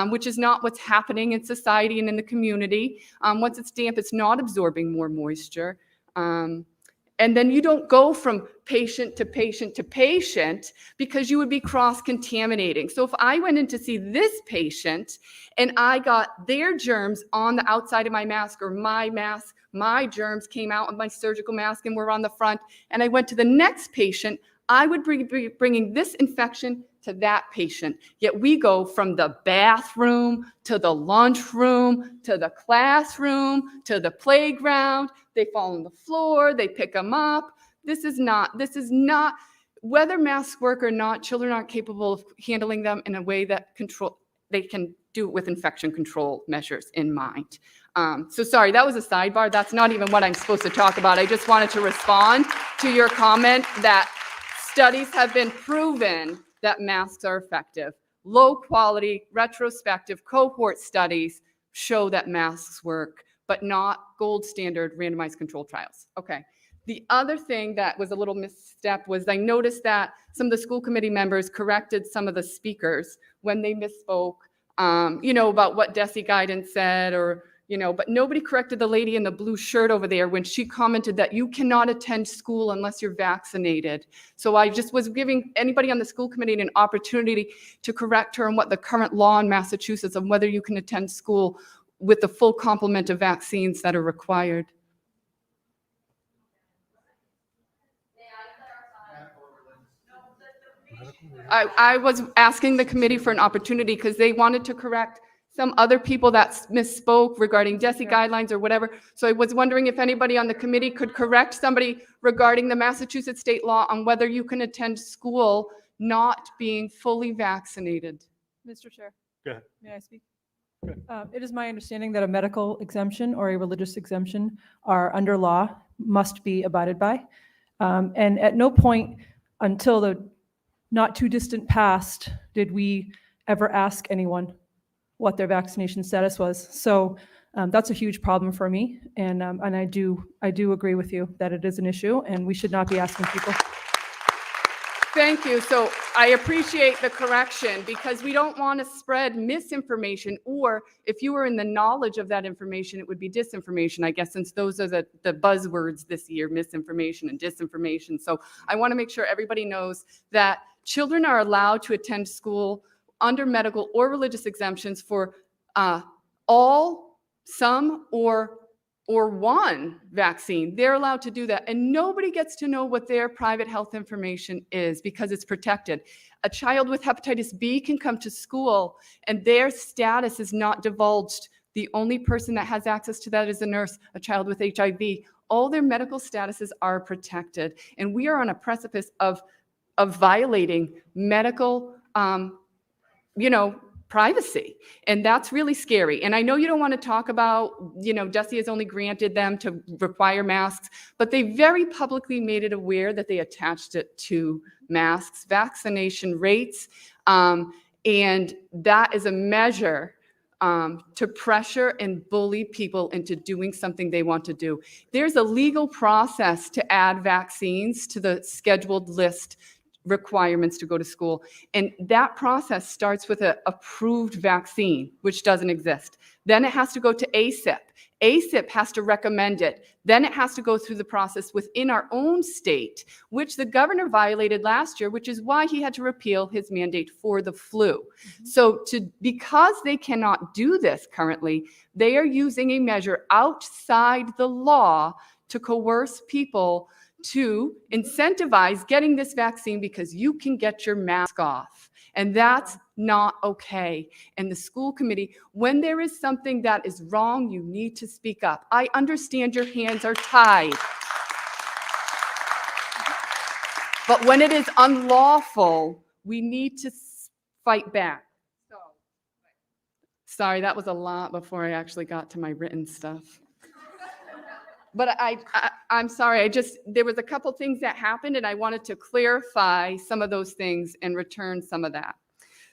which is not what's happening in society and in the community. Once it's damp, it's not absorbing more moisture. And then you don't go from patient to patient to patient, because you would be cross-contaminating. So if I went in to see this patient and I got their germs on the outside of my mask, or my mask, my germs came out of my surgical mask and were on the front, and I went to the next patient, I would be bringing this infection to that patient. Yet we go from the bathroom to the lunchroom to the classroom to the playground. They fall on the floor, they pick them up. This is not, whether masks work or not, children aren't capable of handling them in a way that they can do it with infection control measures in mind. So sorry, that was a sidebar. That's not even what I'm supposed to talk about. I just wanted to respond to your comment that studies have been proven that masks are effective. Low quality, retrospective cohort studies show that masks work, but not gold standard randomized control trials. Okay, The other thing that was a little misstep was I noticed that some of the school committee members corrected some of the speakers when they misspoke, about what DESE guidance said, or, but nobody corrected the lady in the blue shirt over there when she commented that you cannot attend school unless you're vaccinated. So I just was giving anybody on the school committee an opportunity to correct her on what the current law in Massachusetts on whether you can attend school with the full complement of vaccines that are required. I was asking the committee for an opportunity because they wanted to correct some other people that misspoke regarding DESE guidelines or whatever. So I was wondering if anybody on the committee could correct somebody regarding the Massachusetts state law on whether you can attend school not being fully vaccinated. Mr. Chair. Go ahead. May I speak? It is my understanding that a medical exemption or a religious exemption are under law, must be abided by. And at no point until the not too distant past did we ever ask anyone what their vaccination status was. So that's a huge problem for me. And I do agree with you that it is an issue and we should not be asking people. Thank you. So I appreciate the correction because we don't want to spread misinformation, or if you were in the knowledge of that information, it would be disinformation, I guess, since those are the buzzwords this year, misinformation and disinformation. So I want to make sure everybody knows that children are allowed to attend school under medical or religious exemptions for all, some, or one vaccine. They're allowed to do that. And nobody gets to know what their private health information is because it's protected. A child with hepatitis B can come to school and their status is not divulged. The only person that has access to that is a nurse. A child with HIV, all their medical statuses are protected. And we are on a precipice of violating medical, privacy. And that's really scary. And I know you don't want to talk about, DESE has only granted them to require masks, but they very publicly made it aware that they attached it to masks, vaccination rates. And that is a measure to pressure and bully people into doing something they want to do. There's a legal process to add vaccines to the scheduled list requirements to go to school. And that process starts with an approved vaccine, which doesn't exist. Then it has to go to ACIP. ACIP has to recommend it. Then it has to go through the process within our own state, which the governor violated last year, which is why he had to repeal his mandate for the flu. Mm-hmm. So because they cannot do this currently, they are using a measure outside the law to coerce people to incentivize getting this vaccine because you can get your mask off. And that's not okay. And the school committee, when there is something that is wrong, you need to speak up. I understand your hands are tied. But when it is unlawful, we need to fight back. Sorry, that was a lot before I actually got to my written stuff. But I'm sorry, there was a couple things that happened and I wanted to clarify some of those things and return some of that.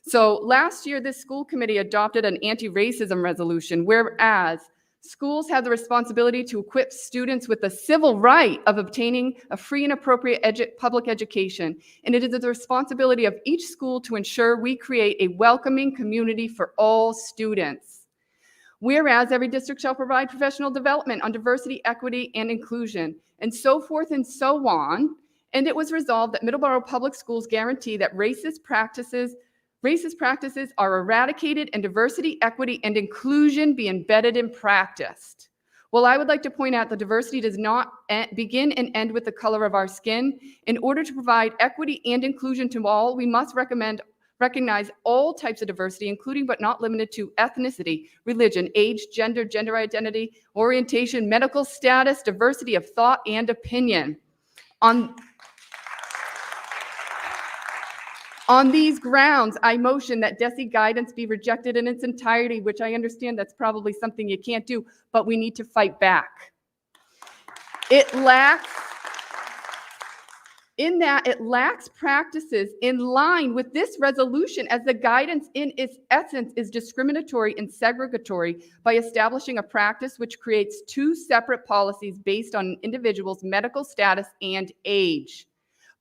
So last year, this school committee adopted an anti-racism resolution, whereas schools have the responsibility to equip students with the civil right of obtaining a free and appropriate public education. And it is the responsibility of each school to ensure we create a welcoming community for all students. Whereas every district shall provide professional development on diversity, equity, and inclusion, and so forth and so on. And it was resolved that Middleborough Public Schools guarantee that racist practices are eradicated and diversity, equity, and inclusion be embedded and practiced. Well, I would like to point out that diversity does not begin and end with the color of our skin. In order to provide equity and inclusion to all, we must recognize all types of diversity, including but not limited to ethnicity, religion, age, gender, gender identity, orientation, medical status, diversity of thought and opinion. On these grounds, I motion that DESE guidance be rejected in its entirety, which I understand that's probably something you can't do, but we need to fight back. It in that it lacks practices in line with this resolution, as the guidance in its essence is discriminatory and segregatory by establishing a practice which creates two separate policies based on an individual's medical status and age.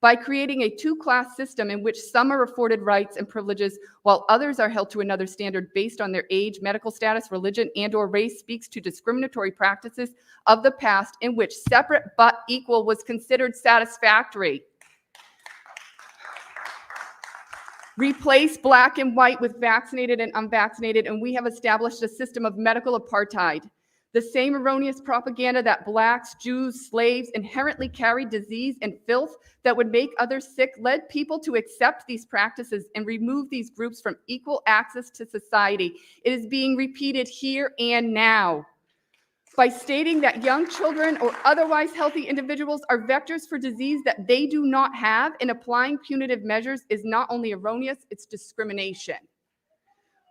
By creating a two-class system in which some are afforded rights and privileges while others are held to another standard based on their age, medical status, religion, and/or race, speaks to discriminatory practices of the past in which separate but equal was considered satisfactory. Replace black and white with vaccinated and unvaccinated, and we have established a system of medical apartheid. The same erroneous propaganda that blacks, Jews, slaves inherently carried disease and filth that would make others sick led people to accept these practices and remove these groups from equal access to society. It is being repeated here and now. By stating that young children or otherwise healthy individuals are vectors for disease that they do not have, and applying punitive measures is not only erroneous, it's discrimination.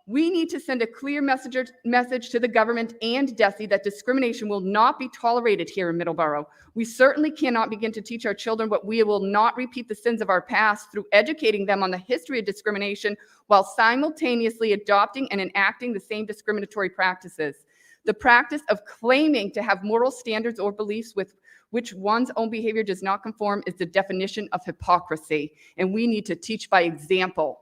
We need to send a clear message to the government and DESE that discrimination will not be tolerated here in Middleborough. We certainly cannot begin to teach our children what we will not repeat the sins of our past through educating them on the history of discrimination while simultaneously adopting and enacting the same discriminatory practices. The practice of claiming to have moral standards or beliefs with which one's own behavior does not conform is the definition of hypocrisy, and we need to teach by example.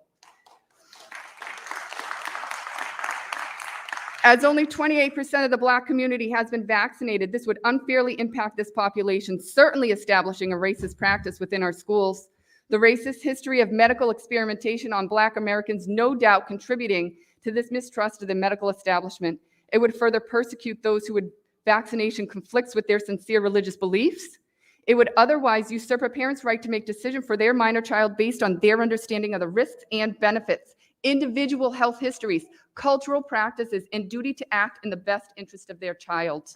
As only 28% of the Black community has been vaccinated, this would unfairly impact this population, certainly establishing a racist practice within our schools. The racist history of medical experimentation on Black Americans no doubt contributing to this mistrust of the medical establishment. It would further persecute those who would vaccination conflicts with their sincere religious beliefs. It would otherwise usurp a parent's right to make decision for their minor child based on their understanding of the risks and benefits, individual health histories, cultural practices, and duty to act in the best interest of their child.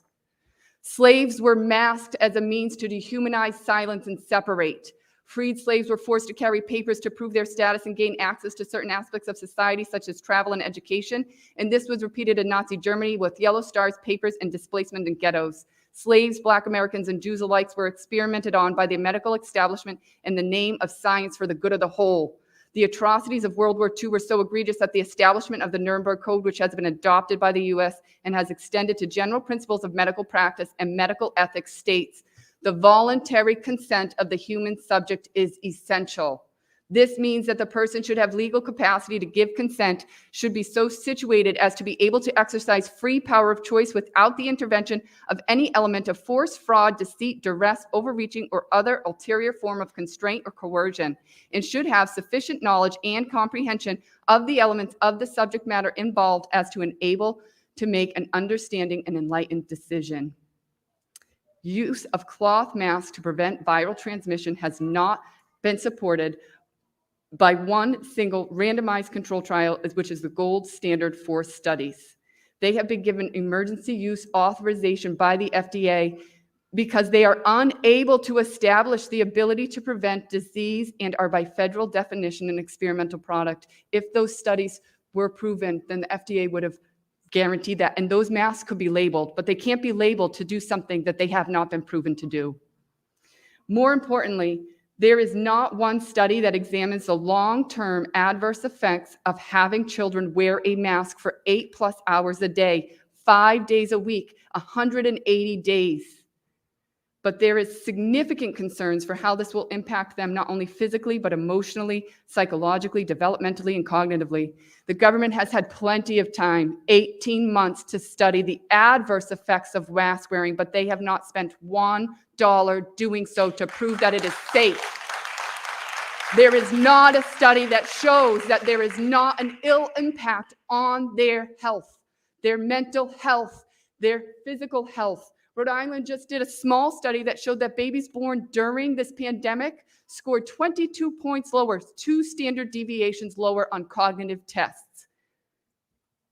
Slaves were masked as a means to dehumanize, silence, and separate. Freed slaves were forced to carry papers to prove their status and gain access to certain aspects of society, such as travel and education. And this was repeated in Nazi Germany with yellow stars, papers, and displacement in ghettos. Slaves, Black Americans, and Jews alike were experimented on by the medical establishment in the name of science for the good of the whole. The atrocities of World War II were so egregious that the establishment of the Nuremberg Code, which has been adopted by the US and has extended to general principles of medical practice and medical ethics, states the voluntary consent of the human subject is essential. This means that the person should have legal capacity to give consent, should be so situated as to be able to exercise free power of choice without the intervention of any element of force, fraud, deceit, duress, overreaching, or other ulterior form of constraint or coercion, and should have sufficient knowledge and comprehension of the elements of the subject matter involved as to enable to make an understanding and enlightened decision. Use of cloth masks to prevent viral transmission has not been supported by one single randomized control trial, which is the gold standard for studies. They have been given emergency use authorization by the FDA because they are unable to establish the ability to prevent disease and are by federal definition an experimental product. If those studies were proven, then the FDA would have guaranteed that. And those masks could be labeled, but they can't be labeled to do something that they have not been proven to do. More importantly, there is not one study that examines the long-term adverse effects of having children wear a mask for 8+ hours a day, 5 days a week, 180 days. But there is significant concerns for how this will impact them not only physically, but emotionally, psychologically, developmentally, and cognitively. The government has had plenty of time, 18 months, to study the adverse effects of mask wearing, but they have not spent $1 doing so to prove that it is safe. There is not a study that shows that there is not an ill impact on their health, their mental health, their physical health. Rhode Island just did a small study that showed that babies born during this pandemic scored 22 points lower, 2 standard deviations lower on cognitive tests.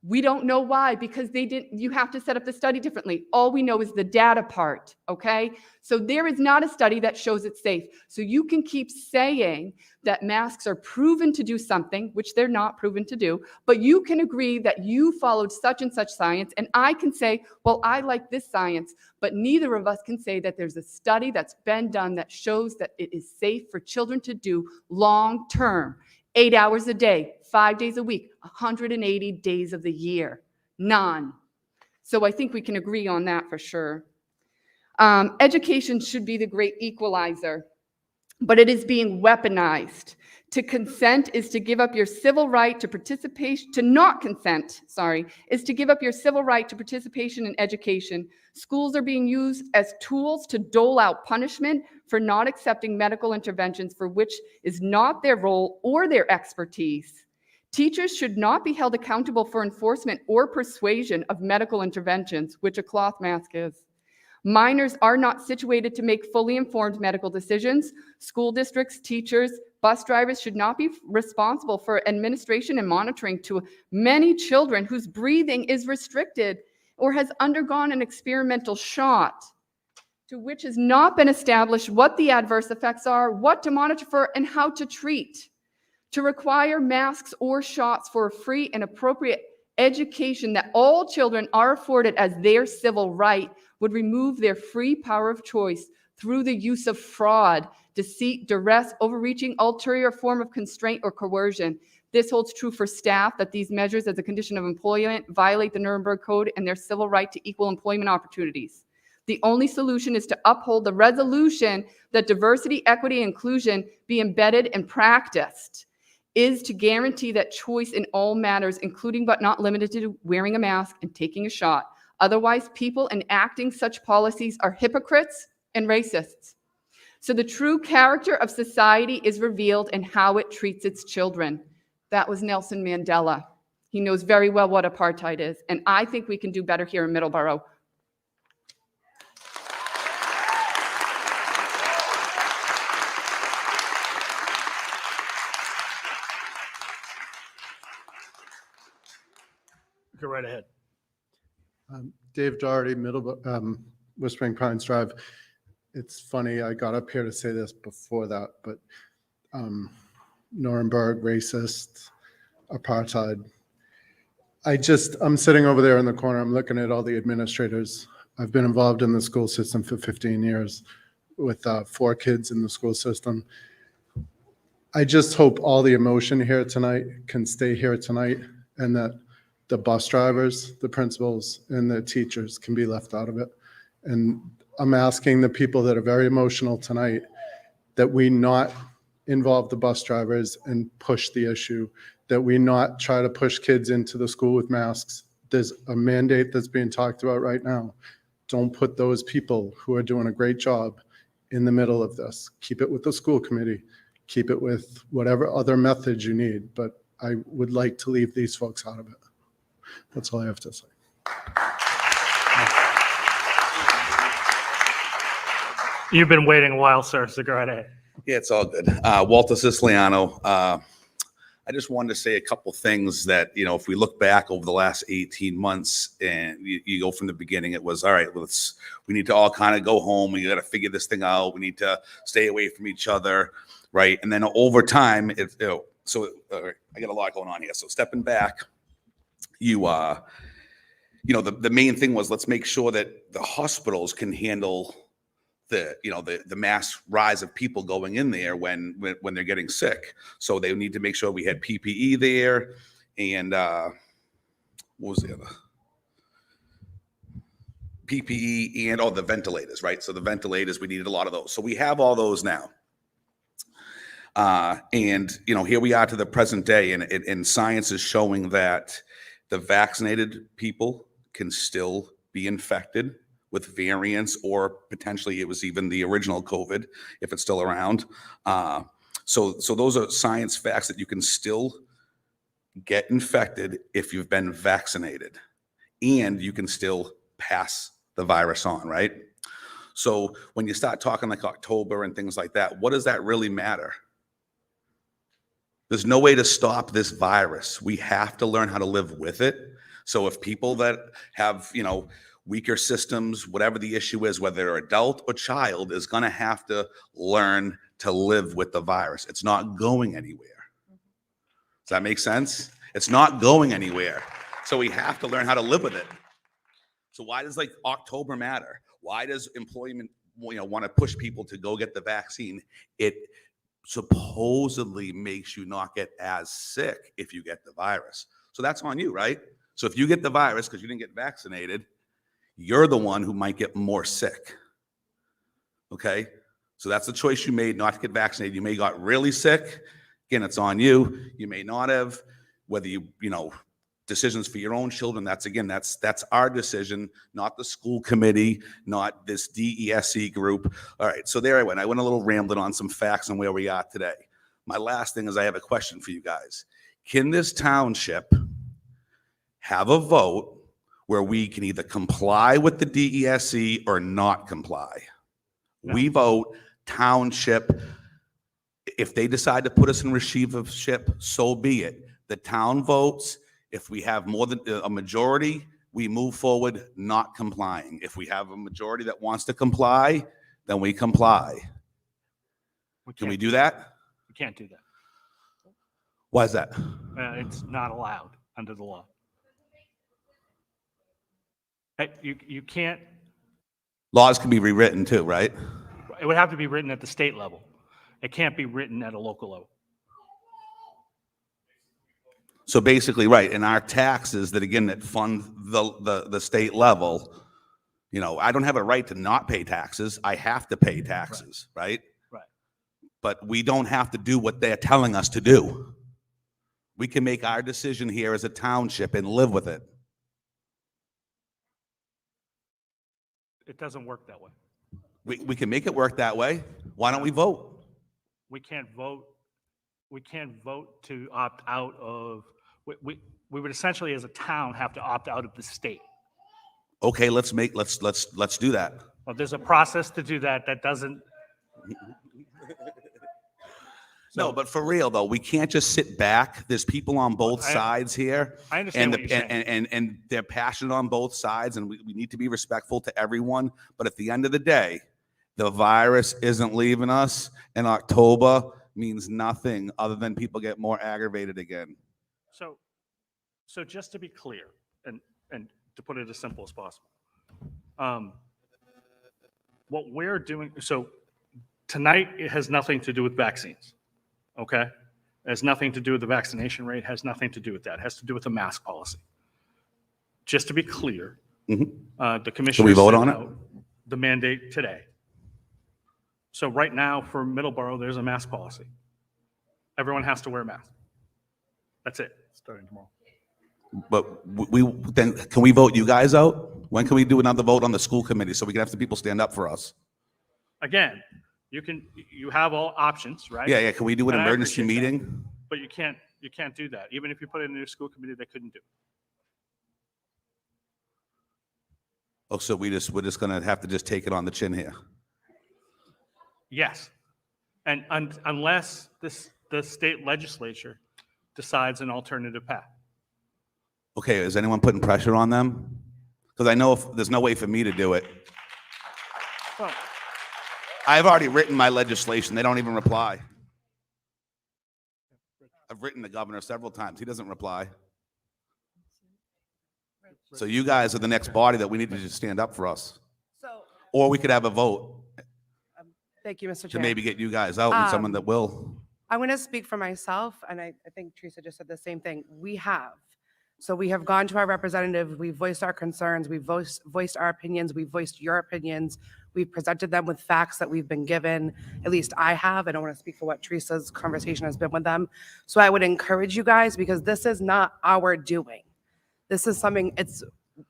We don't know why, because you have to set up the study differently. All we know is the data part, okay? So there is not a study that shows it's safe. So you can keep saying that masks are proven to do something, which they're not proven to do, but you can agree that you followed such and such science, and I can say, well, I like this science, but neither of us can say that there's a study that's been done that shows that it is safe for children to do long-term. 8 hours a day, 5 days a week, 180 days of the year. None. So I think we can agree on that for sure. Education should be the great equalizer, but it is being weaponized. To consent is to give up your civil right to participation, to not consent, is to give up your civil right to participation in education. Schools are being used as tools to dole out punishment for not accepting medical interventions for which is not their role or their expertise. Teachers should not be held accountable for enforcement or persuasion of medical interventions, which a cloth mask is. Minors are not situated to make fully informed medical decisions. School districts, teachers, bus drivers should not be responsible for administration and monitoring to many children whose breathing is restricted or has undergone an experimental shot, to which has not been established what the adverse effects are, what to monitor for, and how to treat. To require masks or shots for a free and appropriate education that all children are afforded as their civil right would remove their free power of choice through the use of fraud, deceit, duress, overreaching, ulterior form of constraint or coercion. This holds true for staff, that these measures as a condition of employment violate the Nuremberg Code and their civil right to equal employment opportunities. The only solution is to uphold the resolution that diversity, equity, and inclusion be embedded and practiced, is to guarantee that choice in all matters, including but not limited to wearing a mask and taking a shot. Otherwise, people enacting such policies are hypocrites and racists. So the true character of society is revealed in how it treats its children. That was Nelson Mandela. He knows very well what apartheid is, and I think we can do better here in Middleborough. Go right ahead. Dave Doherty, Whispering Pines Drive. It's funny, I got up here to say this before that, but Nuremberg, racist, apartheid. I'm sitting over there in the corner, I'm looking at all the administrators. I've been involved in the school system for 15 years with 4 kids in the school system. I just hope all the emotion here tonight can stay here tonight, and that the bus drivers, the principals, and the teachers can be left out of it. And I'm asking the people that are very emotional tonight that we not involve the bus drivers and push the issue, that we not try to push kids into the school with masks. There's a mandate that's being talked about right now. Don't put those people who are doing a great job in the middle of this. Keep it with the school committee. Keep it with whatever other methods you need, but I would like to leave these folks out of it. That's all I have to say. You've been waiting a while, sir, so go right ahead. Yeah, it's all good. Walter Siciliano. I just wanted to say a couple things that, if we look back over the last 18 months and you go from the beginning, it was, all right, we need to all kind of go home. We got to figure this thing out. We need to stay away from each other, right? And then over time, I got a lot going on here. So stepping back, the main thing was, let's make sure that the hospitals can handle the mass rise of people going in there when they're getting sick. So they need to make sure we had PPE there, and what was the other? PPE and all the ventilators, right? So the ventilators, we needed a lot of those. So we have all those now. And here we are to the present day, and science is showing that the vaccinated people can still be infected with variants, or potentially it was even the original COVID, if it's still around. So those are science facts that you can still get infected if you've been vaccinated, and you can still pass the virus on, right? So when you start talking like October and things like that, what does that really matter? There's no way to stop this virus. We have to learn how to live with it. So if people that have, weaker systems, whatever the issue is, whether they're adult or child, is going to have to learn to live with the virus. It's not going anywhere. Does that make sense? It's not going anywhere. So we have to learn how to live with it. So why does October matter? Why does employment, want to push people to go get the vaccine? It supposedly makes you not get as sick if you get the virus. So that's on you, right? So if you get the virus because you didn't get vaccinated, you're the one who might get more sick. Okay? So that's the choice you made, not to get vaccinated. You may got really sick. Again, it's on you. You may not have. Whether decisions for your own children, that's our decision, not the school committee, not this DESE group. All right, so there I went. I went a little rambling on some facts on where we are today. My last thing is I have a question for you guys. Can this township have a vote where we can either comply with the DESE or not comply? No. We vote township. If they decide to put us in receivership, so be it. The town votes. If we have more than a majority, we move forward not complying. If we have a majority that wants to comply, then we comply. Can we do that? We can't do that. Why is that? It's not allowed under the law. You can't, Laws can be rewritten too, right? it would have to be written at the state level. It can't be written at a local level. So basically, right, in our taxes that fund the state level, I don't have a right to not pay taxes. I have to pay taxes, right? Right. But we don't have to do what they're telling us to do. We can make our decision here as a township and live with it. It doesn't work that way. We can make it work that way. Why don't we vote? We can't vote. We can't vote to opt out of, we would essentially as a town have to opt out of the state. Okay, let's do that. Well, there's a process to do that. That doesn't. No, but for real though, we can't just sit back. There's people on both sides here. I understand what you're saying. And they're passionate on both sides, and we need to be respectful to everyone. But at the end of the day, the virus isn't leaving us, and October means nothing other than people get more aggravated again. So just to be clear, and to put it as simple as possible, what we're doing, so tonight it has nothing to do with vaccines, okay? It has nothing to do with the vaccination rate, has nothing to do with that. It has to do with the mask policy. Just to be clear, the commissioner we vote sent on it? out the mandate today. So right now for Middleborough, there's a mask policy. Everyone has to wear a mask. That's it, starting tomorrow. But then can we vote you guys out? When can we do another vote on the school committee so we can have the people stand up for us? Again, you have all options, right? Yeah. Can we do an And I emergency appreciate that. meeting? But you can't do that. Even if you put it in a school committee, they couldn't do it. Oh, so we're just gonna have to just take it on the chin here. Yes. And unless the state legislature decides an alternative path. Okay, is anyone putting pressure on them? Because I know there's no way for me to do it. Well, I've already written my legislation. They don't even reply. I've written the governor several times. He doesn't reply. So you guys are the next body that we need to just stand up for us. Or we could have a vote Thank you, Mr. to Chair. maybe get you guys out and someone that will. I'm going to speak for myself, and I think Teresa just said the same thing. We have. So we have gone to our representatives, we've voiced our concerns, we've voiced our opinions, we've voiced your opinions, we've presented them with facts that we've been given, at least I have. I don't want to speak for what Teresa's conversation has been with them. So I would encourage you guys, because this is not our doing. This is something, it's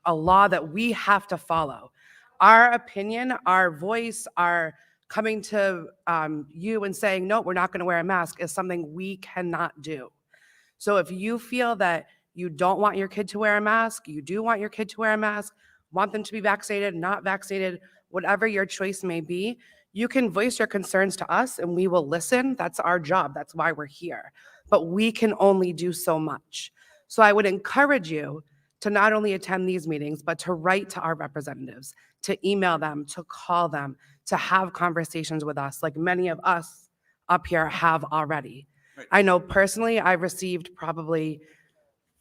a law that we have to follow. Our opinion, our voice, our coming to you and saying, no, we're not going to wear a mask is something we cannot do. So if you feel that you don't want your kid to wear a mask, you do want your kid to wear a mask, want them to be vaccinated, not vaccinated, whatever your choice may be, you can voice your concerns to us and we will listen. That's our job. That's why we're here. but we can only do so much. So I would encourage you to not only attend these meetings, but to write to our representatives, to email them, to call them, to have conversations with us, like many of us up here have already. I know personally, I've received probably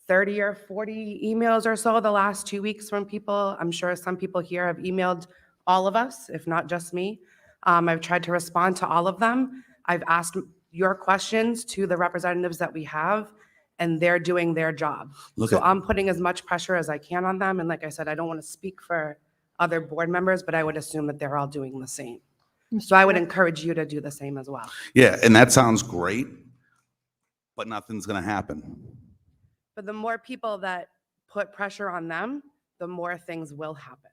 30 or 40 emails or so the last 2 weeks from people. I'm sure some people here have emailed all of us, if not just me. I've tried to respond to all of them. I've asked your questions to the representatives that we have, and they're doing their job. So I'm putting as much pressure as I can on them. And like I said, I don't want to speak for other board members, but I would assume that they're all doing the same. So I would encourage you to do the same as well. Yeah, and that sounds great, but nothing's going to happen. But the more people that put pressure on them, the more things will happen.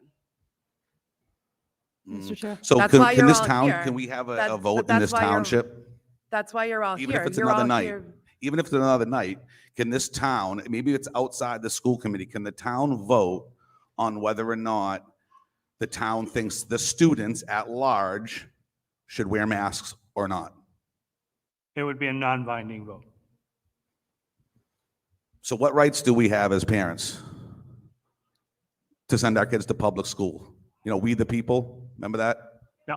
Mr. Chair. So That's can, why can you're this all town, here. can we have a But vote in that's this why you're- township? That's why you're all Even here. if it's You're another all night, here. even if it's another night, can this town, maybe it's outside the school committee, can the town vote on whether or not the town thinks the students at large should wear masks or not? It would be a non-binding vote. So what rights do we have as parents to send our kids to public school? You know, we the people, remember that? Yeah.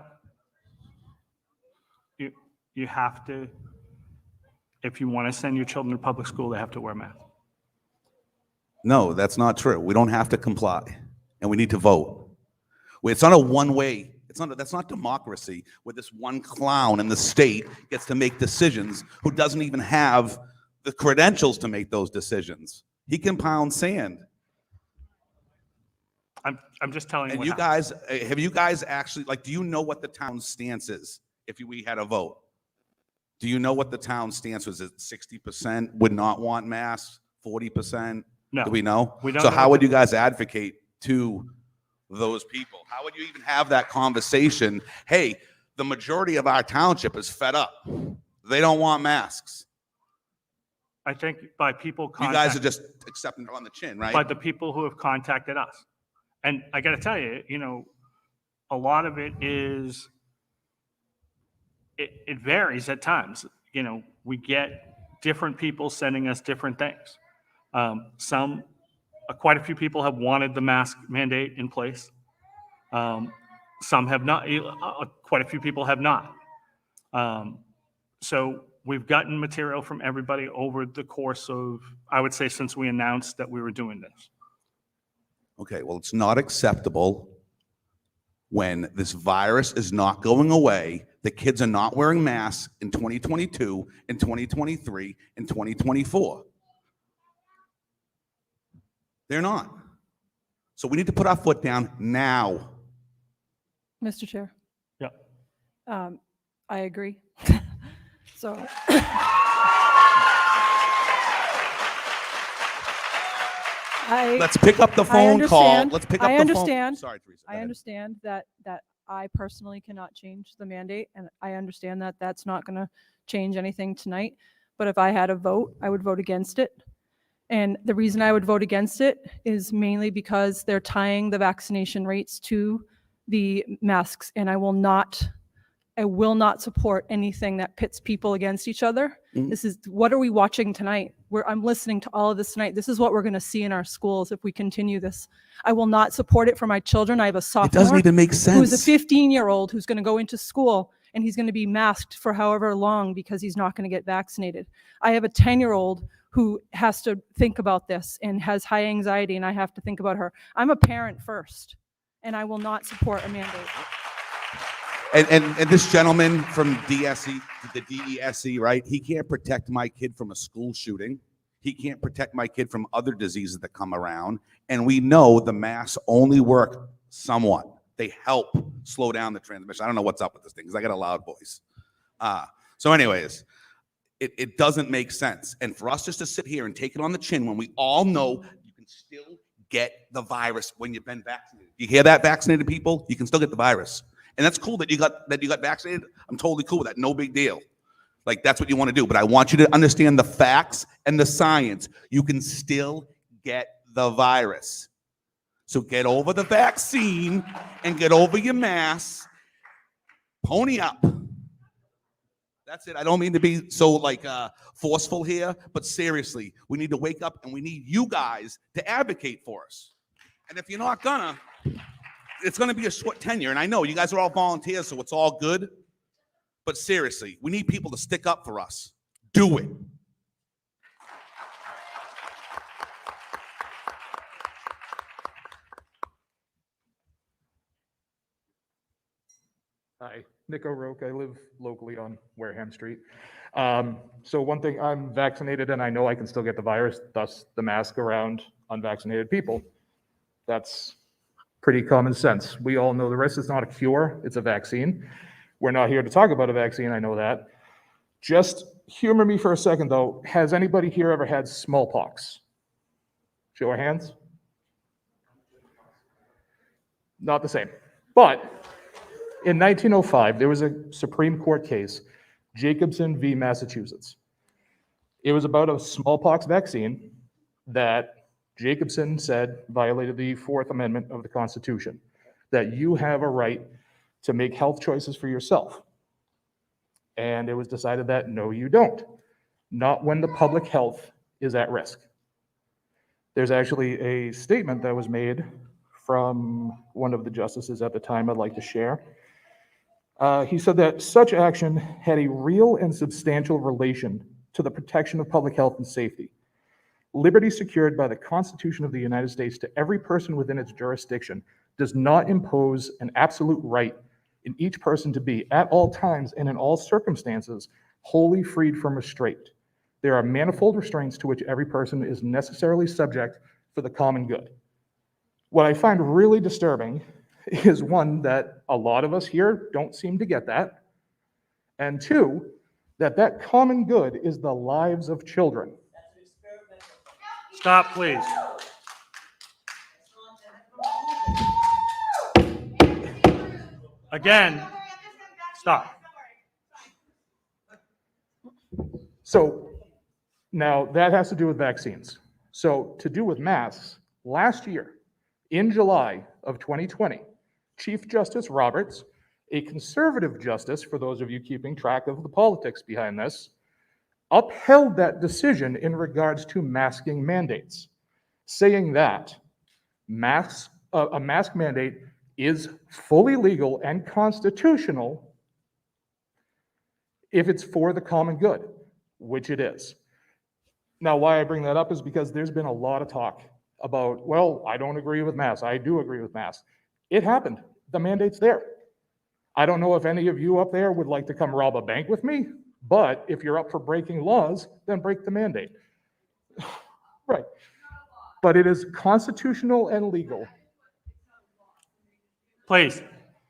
You have to, if you want to send your children to public school, they have to wear masks. No, that's not true. We don't have to comply, and we need to vote. It's not a one-way, that's not democracy, where this one clown in the state gets to make decisions who doesn't even have the credentials to make those decisions. He can pound sand. I'm just telling you And what you happened. guys, have you guys actually, like, do you know what the town's stance is if we had a vote? Do you know what the town's stance was? Is it 60% would not want masks, 40%? No. Do we know? We don't So know how what would the- you guys advocate to those people? How would you even have that conversation? Hey, the majority of our township is fed up. They don't want masks. I think by people You guys are just accepting it on the chin, right? by the people who have contacted us. And I got to tell you, a lot of it is, it varies at times. We get different people sending us different things. Quite a few people have wanted the mask mandate in place. Some have not, quite a few people have not. So we've gotten material from everybody over the course of, I would say, since we announced that we were doing this. Okay, well, it's not acceptable when this virus is not going away. The kids are not wearing masks in 2022, in 2023, in 2024. They're not. So we need to put our foot down now. Mr. Chair. Yeah. I agree. So. Let's pick up the phone call. Let's pick up I the understand. phone. Sorry, Teresa. go I ahead. understand that I personally cannot change the mandate, and I understand that that's not going to change anything tonight. But if I had a vote, I would vote against it. And the reason I would vote against it is mainly because they're tying the vaccination rates to the masks, and I will not support anything that pits people against each other. This is, what are we watching tonight? I'm listening to all of this tonight. This is what we're going to see in our schools if we continue this. I will not support it for my children. I have a sophomore. doesn't even make Who's a sense. 15-year-old who's going to go into school, and he's going to be masked for however long because he's not going to get vaccinated. I have a 10-year-old who has to think about this and has high anxiety, and I have to think about her. I'm a parent first, and I will not support a mandate. And this gentleman from DSE, the DESE, right? He can't protect my kid from a school shooting. He can't protect my kid from other diseases that come around. And we know the masks only work somewhat. They help slow down the transmission. I don't know what's up with this thing because I got a loud voice. So anyways, it doesn't make sense. And for us just to sit here and take it on the chin when we all know you can still get the virus when you've been vaccinated. You hear that, vaccinated people? You can still get the virus. And that's cool that you got vaccinated. I'm totally cool with that. No big deal. Like, that's what you want to do. But I want you to understand the facts and the science. You can still get the virus. So get over the vaccine and get over your mask. Pony up. That's it. I don't mean to be so like forceful here, but seriously, we need to wake up and we need you guys to advocate for us. And if you're not gonna, it's gonna be a short tenure. And I know you guys are all volunteers, so it's all good. But seriously, we need people to stick up for us. Do it. Hi, Nick O'Rourke. I live locally on Wareham Street. So one thing, I'm vaccinated and I know I can still get the virus, thus the mask around unvaccinated people. That's pretty common sense. We all know the risk is not a cure, it's a vaccine. We're not here to talk about a vaccine, I know that. Just humor me for a second though. Has anybody here ever had smallpox? Show of hands. Not the same. But in 1905, there was a Supreme Court case, Jacobson v. Massachusetts. It was about a smallpox vaccine that Jacobson said violated the Fourth Amendment of the Constitution, that you have a right to make health choices for yourself. And it was decided that no, you don't. Not when the public health is at risk. There's actually a statement that was made from one of the justices at the time I'd like to share. He said that such action had a real and substantial relation to the protection of public health and safety. Liberty secured by the Constitution of the United States to every person within its jurisdiction does not impose an absolute right in each person to be, at all times and in all circumstances, wholly freed from restraint. There are manifold restraints to which every person is necessarily subject for the common good. What I find really disturbing is one, that a lot of us here don't seem to get that, and two, that common good is the lives of children. Stop, please. Again, stop. So now that has to do with vaccines. So to do with masks, last year, in July of 2020, Chief Justice Roberts, a conservative justice, for those of you keeping track of the politics behind this, upheld that decision in regards to masking mandates, saying that a mask mandate is fully legal and constitutional if it's for the common good, which it is. Now, why I bring that up is because there's been a lot of talk about, well, I don't agree with masks. I do agree with masks. It happened. The mandate's there. I don't know if any of you up there would like to come rob a bank with me, but if you're up for breaking laws, then break the mandate. Right. But it is constitutional and legal. Please,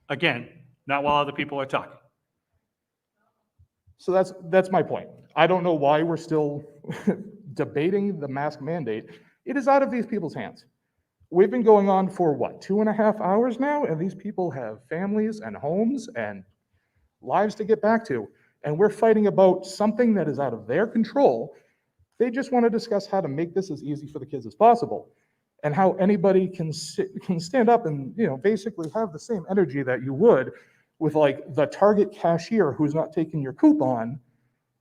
again, not while other people are talking. So that's my point. I don't know why we're still debating the mask mandate. It is out of these people's hands. We've been going on for what, 2.5 hours now? And these people have families and homes and lives to get back to. And we're fighting about something that is out of their control. They just want to discuss how to make this as easy for the kids as possible, and how anybody can stand up and, basically have the same energy that you would with like the Target cashier who's not taking your coupon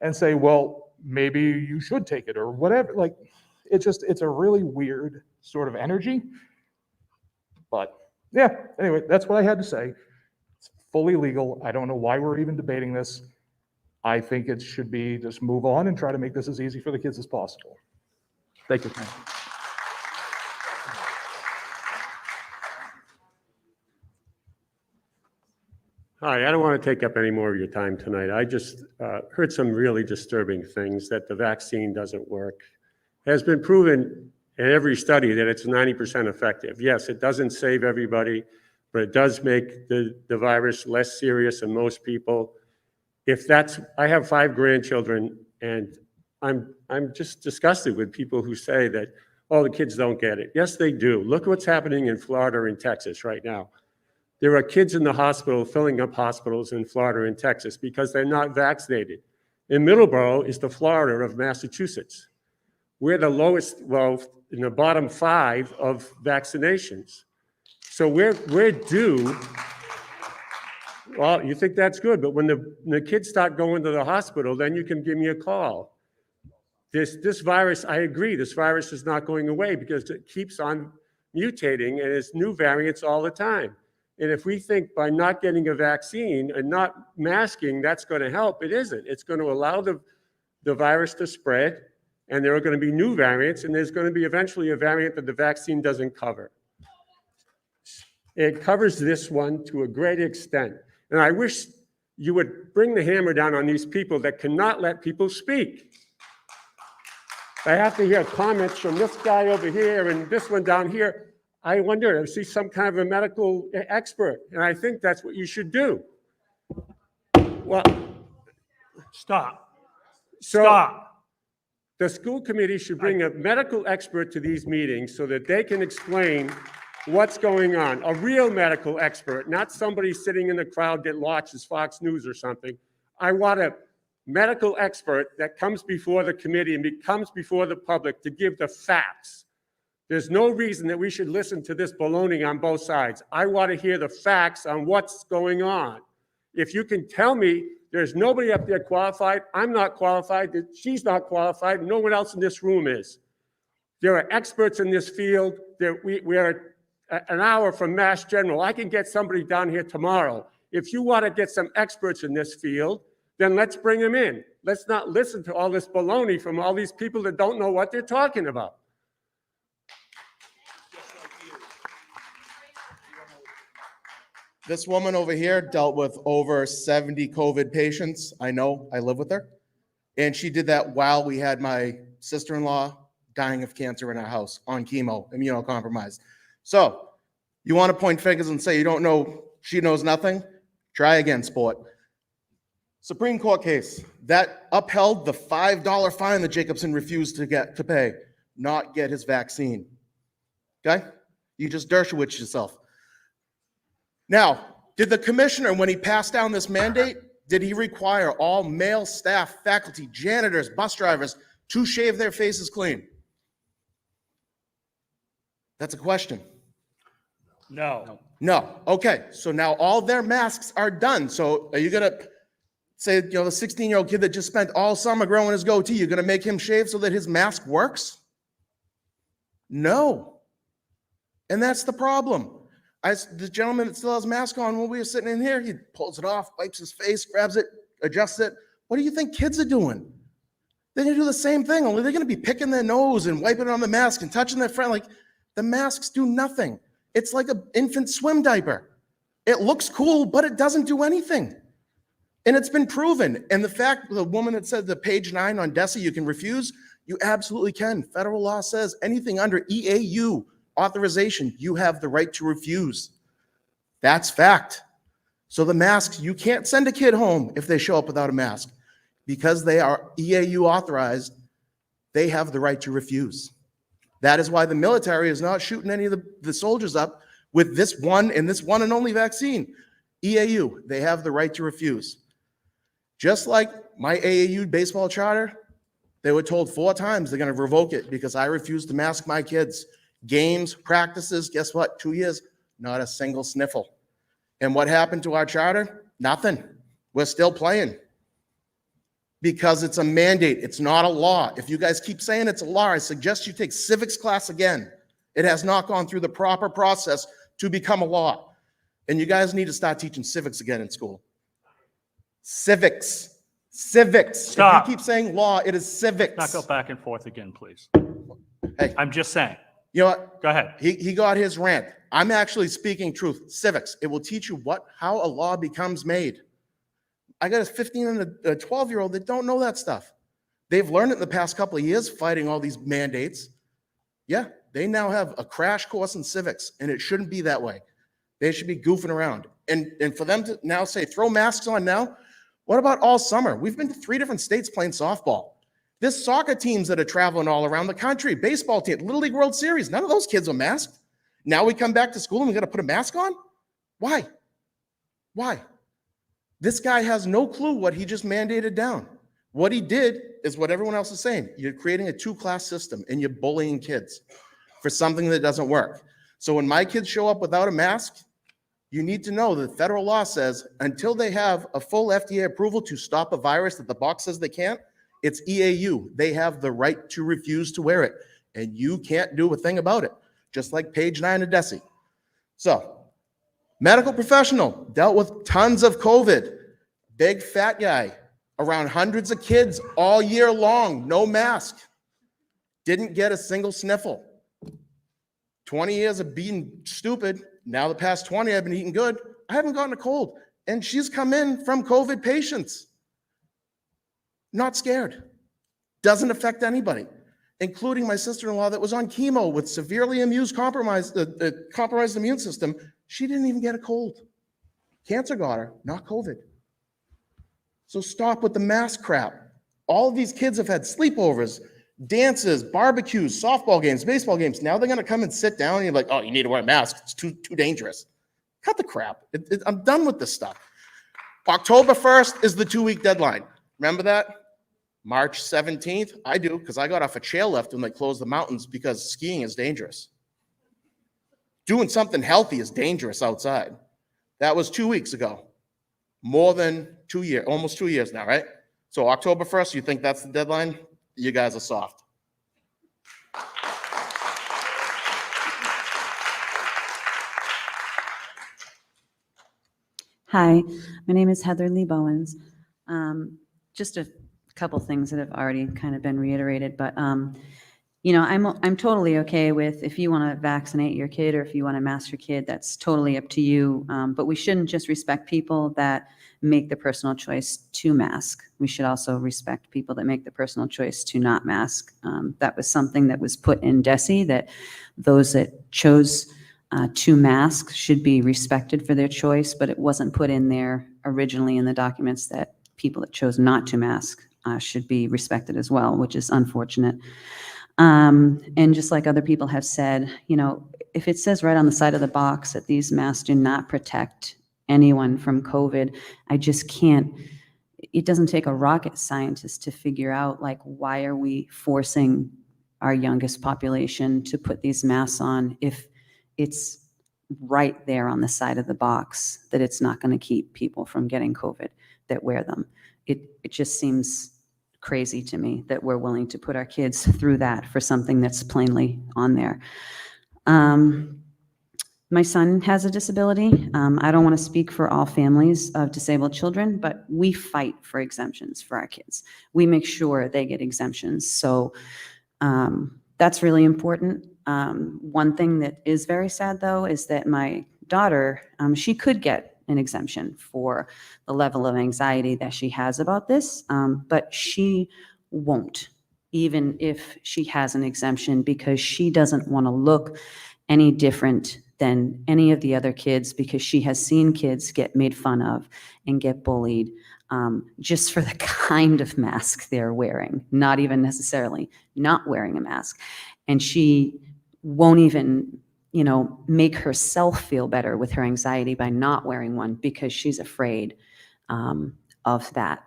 and say, well, maybe you should take it or whatever. Like, it's a really weird sort of energy. But yeah, anyway, that's what I had to say. It's fully legal. I don't know why we're even debating this. I think it should be just move on and try to make this as easy for the kids as possible. Thank you. Hi, I don't want to take up any more of your time tonight. I just heard some really disturbing things, that the vaccine doesn't work. It has been proven in every study that it's 90% effective. Yes, it doesn't save everybody, but it does make the virus less serious in most people. I have 5 grandchildren, and I'm just disgusted with people who say that, oh, the kids don't get it. Yes, they do. Look what's happening in Florida and Texas right now. There are kids in the hospital filling up hospitals in Florida and Texas because they're not vaccinated. And Middleborough is the Florida of Massachusetts. We're the lowest, well, in the bottom 5 of vaccinations. So we're due. Well, you think that's good, but when the kids start going to the hospital, then you can give me a call. This virus, I agree, this virus is not going away because it keeps on mutating and it's new variants all the time. And if we think by not getting a vaccine and not masking, that's going to help, it isn't. It's going to allow the virus to spread, and there are going to be new variants, and there's going to be eventually a variant that the vaccine doesn't cover. It covers this one to a great extent. And I wish you would bring the hammer down on these people that cannot let people speak. I have to hear comments from this guy over here and this one down here. I wonder if he's some kind of a medical expert, and I think that's what you should do. Well, Stop. so Stop. the school committee should bring a medical expert to these meetings so that they can explain what's going on. A real medical expert, not somebody sitting in the crowd that watches Fox News or something. I want a medical expert that comes before the committee and comes before the public to give the facts. There's no reason that we should listen to this baloney on both sides. I want to hear the facts on what's going on. If you can tell me there's nobody up there qualified, I'm not qualified, that she's not qualified, no one else in this room is. There are experts in this field. We are an hour from Mass General. I can get somebody down here tomorrow. If you want to get some experts in this field, then let's bring them in. Let's not listen to all this baloney from all these people that don't know what they're talking about. This woman over here dealt with over 70 COVID patients. I know, I live with her. And she did that while we had my sister-in-law dying of cancer in our house on chemo, immunocompromised. So you want to point fingers and say you don't know, she knows nothing? Try again, sport. Supreme Court case that upheld the $5 fine that Jacobson refused to pay, not get his vaccine. Okay? You just Dershowitz yourself. Now, did the commissioner, when he passed down this mandate, did he require all male staff, faculty, janitors, bus drivers to shave their faces clean? That's a question. No. No. Okay, so now all their masks are done. So are you going to say, the 16-year-old kid that just spent all summer growing his goatee, you're going to make him shave so that his mask works? No. And that's the problem. The gentleman that still has a mask on, when we were sitting in here, he pulls it off, wipes his face, grabs it, adjusts it. What do you think kids are doing? They're going to do the same thing, only they're going to be picking their nose and wiping it on the mask and touching their friend. Like, the masks do nothing. It's like an infant swim diaper. It looks cool, but it doesn't do anything. And it's been proven. And the fact, the woman that said the page 9 on DESI, you can refuse, you absolutely can. Federal law says anything under EAU authorization, you have the right to refuse. That's fact. So the masks, you can't send a kid home if they show up without a mask. Because they are EAU authorized, they have the right to refuse. That is why the military is not shooting any of the soldiers up with this one and only vaccine. EAU, they have the right to refuse. Just like my AAU baseball charter, they were told 4 times they're going to revoke it because I refused to mask my kids. Games, practices, guess what? 2 years, not a single sniffle. And what happened to our charter? Nothing. We're still playing. Because it's a mandate. It's not a law. If you guys keep saying it's a law, I suggest you take civics class again. It has not gone through the proper process to become a law. And you guys need to start teaching civics again in school. Civics. Civics. Stop. If you keep saying law, it is civics. Not go back and forth again, please. Hey. I'm just saying. You know what? Go ahead. He got his rant. I'm actually speaking truth. Civics. It will teach you how a law becomes made. I got a 15 and a 12-year-old that don't know that stuff. They've learned it in the past couple of years fighting all these mandates. Yeah, they now have a crash course in civics, and it shouldn't be that way. They should be goofing around. And for them to now say, throw masks on now, what about all summer? We've been to 3 different states playing softball. There's soccer teams that are traveling all around the country, baseball team, Little League World Series. None of those kids are masked. Now we come back to school and we got to put a mask on? Why? Why? This guy has no clue what he just mandated down. What he did is what everyone else is saying. You're creating a 2-class system and you're bullying kids for something that doesn't work. So when my kids show up without a mask, You need to know that federal law says until they have a full FDA approval to stop a virus that the box says they can't, it's EAU. They have the right to refuse to wear it, and you can't do a thing about it, just like page 9 of DESE. So, medical professional, dealt with tons of COVID, big fat guy, around hundreds of kids all year long, no mask, didn't get a single sniffle. 20 years of being stupid. Now the past 20, I've been eating good. I haven't gotten a cold. And she's come in from COVID patients. Not scared. Doesn't affect anybody, including my sister-in-law that was on chemo with severely compromised immune system. She didn't even get a cold. Cancer got her, not COVID. So stop with the mask crap. All of these kids have had sleepovers, dances, barbecues, softball games, baseball games. Now they're going to come and sit down and you're like, oh, you need to wear a mask. It's too dangerous. Cut the crap. I'm done with this stuff. October 1st is the 2-week deadline. Remember that? March 17th? I do, because I got off a chairlift when they closed the mountains because skiing is dangerous. Doing something healthy is dangerous outside. That was 2 weeks ago. More than 2 years, almost 2 years now, right? So October 1st, you think that's the deadline? You guys are soft. Hi, my name is Heather Lee Bowens. Just a couple things that have already kind of been reiterated, but you know, I'm totally okay with if you want to vaccinate your kid or if you want to mask your kid, that's totally up to you. But we shouldn't just respect people that make the personal choice to mask. We should also respect people that make the personal choice to not mask. That was something that was put in DESE, that those that chose to mask should be respected for their choice, but it wasn't put in there originally in the documents that people that chose not to mask should be respected as well, which is unfortunate. And just like other people have said, you know, if it says right on the side of the box that these masks do not protect anyone from COVID, I just can't, it doesn't take a rocket scientist to figure out, like, why are we forcing our youngest population to put these masks on if it's right there on the side of the box that it's not going to keep people from getting COVID that wear them. It just seems crazy to me that we're willing to put our kids through that for something that's plainly on there. My son has a disability. I don't want to speak for all families of disabled children, but we fight for exemptions for our kids. We make sure they get exemptions. So that's really important. One thing that is very sad, though, is that my daughter, she could get an exemption for the level of anxiety that she has about this, but she won't, even if she has an exemption, because she doesn't want to look any different than any of the other kids, because she has seen kids get made fun of and get bullied just for the kind of mask they're wearing, not even necessarily not wearing a mask. And she won't even, you know, make herself feel better with her anxiety by not wearing one because she's afraid of that.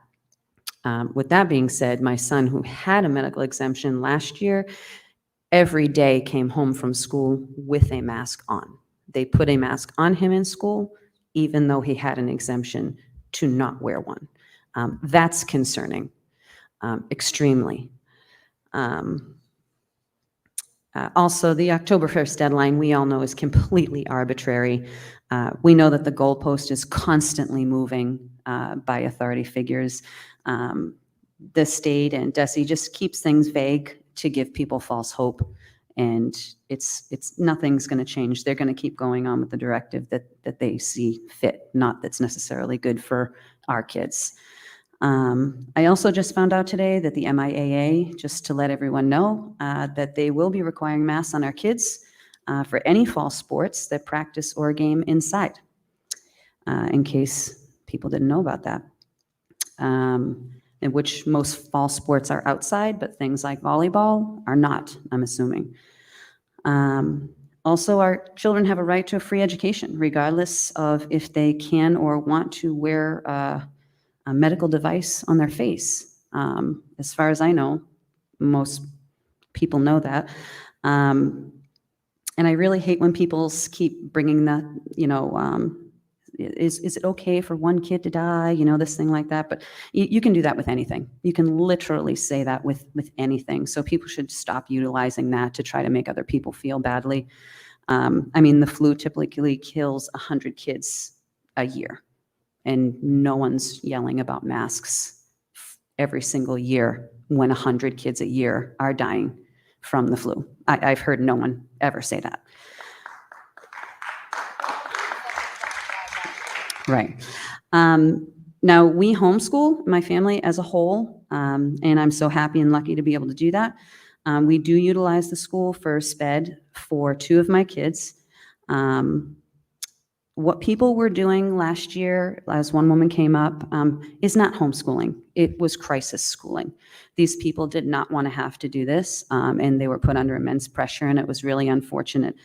With that being said, my son, who had a medical exemption last year, every day came home from school with a mask on. They put a mask on him in school, even though he had an exemption to not wear one. That's concerning, extremely. Also, the October 1st deadline, we all know, is completely arbitrary. We know that the goalpost is constantly moving by authority figures. The state and DESE just keeps things vague to give people false hope, and it's nothing's going to change. They're going to keep going on with the directive that they see fit, not that's necessarily good for our kids. I also just found out today that the MIAA, just to let everyone know, that they will be requiring masks on our kids for any fall sports that practice or game inside, in case people didn't know about that. In which most fall sports are outside, but things like volleyball are not, I'm assuming. Also, our children have a right to a free education, regardless of if they can or want to wear a medical device on their face. As far as I know, most people know that. And I really hate when people keep bringing that, you know, is it okay for one kid to die? You know, this thing like that. But you can do that with anything. You can literally say that with anything. So people should stop utilizing that to try to make other people feel badly. I mean, the flu typically kills 100 kids a year, and no one's yelling about masks every single year when 100 kids a year are dying from the flu. I've heard no one ever say that. Right. Now, we homeschool, my family as a whole, and I'm so happy and lucky to be able to do that. We do utilize the school for sped for 2 of my kids. What people were doing last year, as one woman came up, is not homeschooling. It was crisis schooling. These people did not want to have to do this, and they were put under immense pressure, and it was really unfortunate.